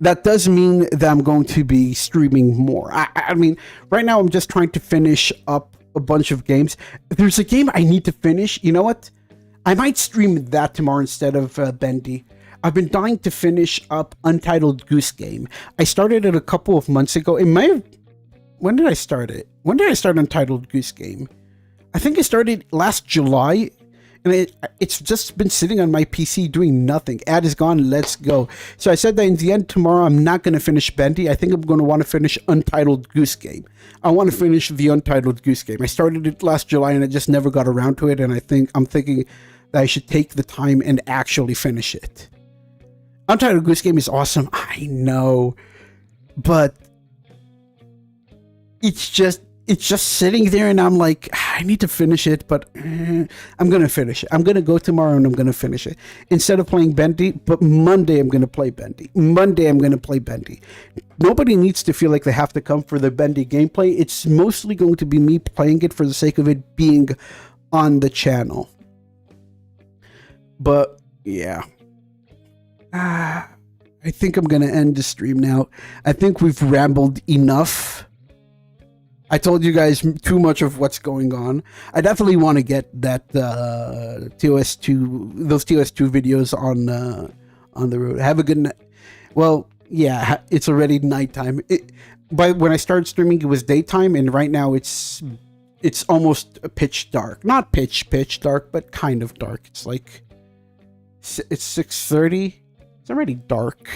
S1: that does mean that I'm going to be streaming more. I mean, right now I'm just trying to finish up a bunch of games. There's a game I need to finish. You know what? I might stream that tomorrow instead of Bendy. I've been dying to finish up Untitled Goose Game. I started it a couple of months ago. It might have... When did I start it? When did I start Untitled Goose Game? I think I started last July. And it's just been sitting on my PC doing nothing. Ad is gone. Let's go. So I said that in the end tomorrow, I'm not going to finish Bendy. I think I'm going to want to finish Untitled Goose Game. I want to finish the Untitled Goose Game. I started it last July and I just never got around to it. And I'm thinking that I should take the time and actually finish it. Untitled Goose Game is awesome. I know. But it's just sitting there and I'm like, I need to finish it, but I'm going to finish it. I'm going to go tomorrow and I'm going to finish it. Instead of playing Bendy, but Monday I'm going to play Bendy. Monday I'm going to play Bendy. Nobody needs to feel like they have to come for the Bendy gameplay. It's mostly going to be me playing it for the sake of it being on the channel. But yeah. I think I'm going to end the stream now. I think we've rambled enough. I told you guys too much of what's going on. I definitely want to get that TOS2, those TOS2 videos on the road. Have a good night. Well, yeah, it's already nighttime. But when I started streaming, it was daytime, and right now it's almost pitch dark. Not pitch dark, but kind of dark. It's like it's 6:30. It's already dark.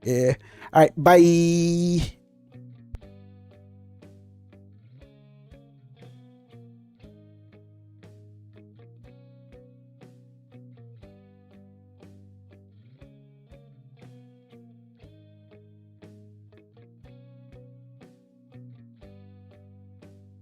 S1: Yeah. All right. Bye.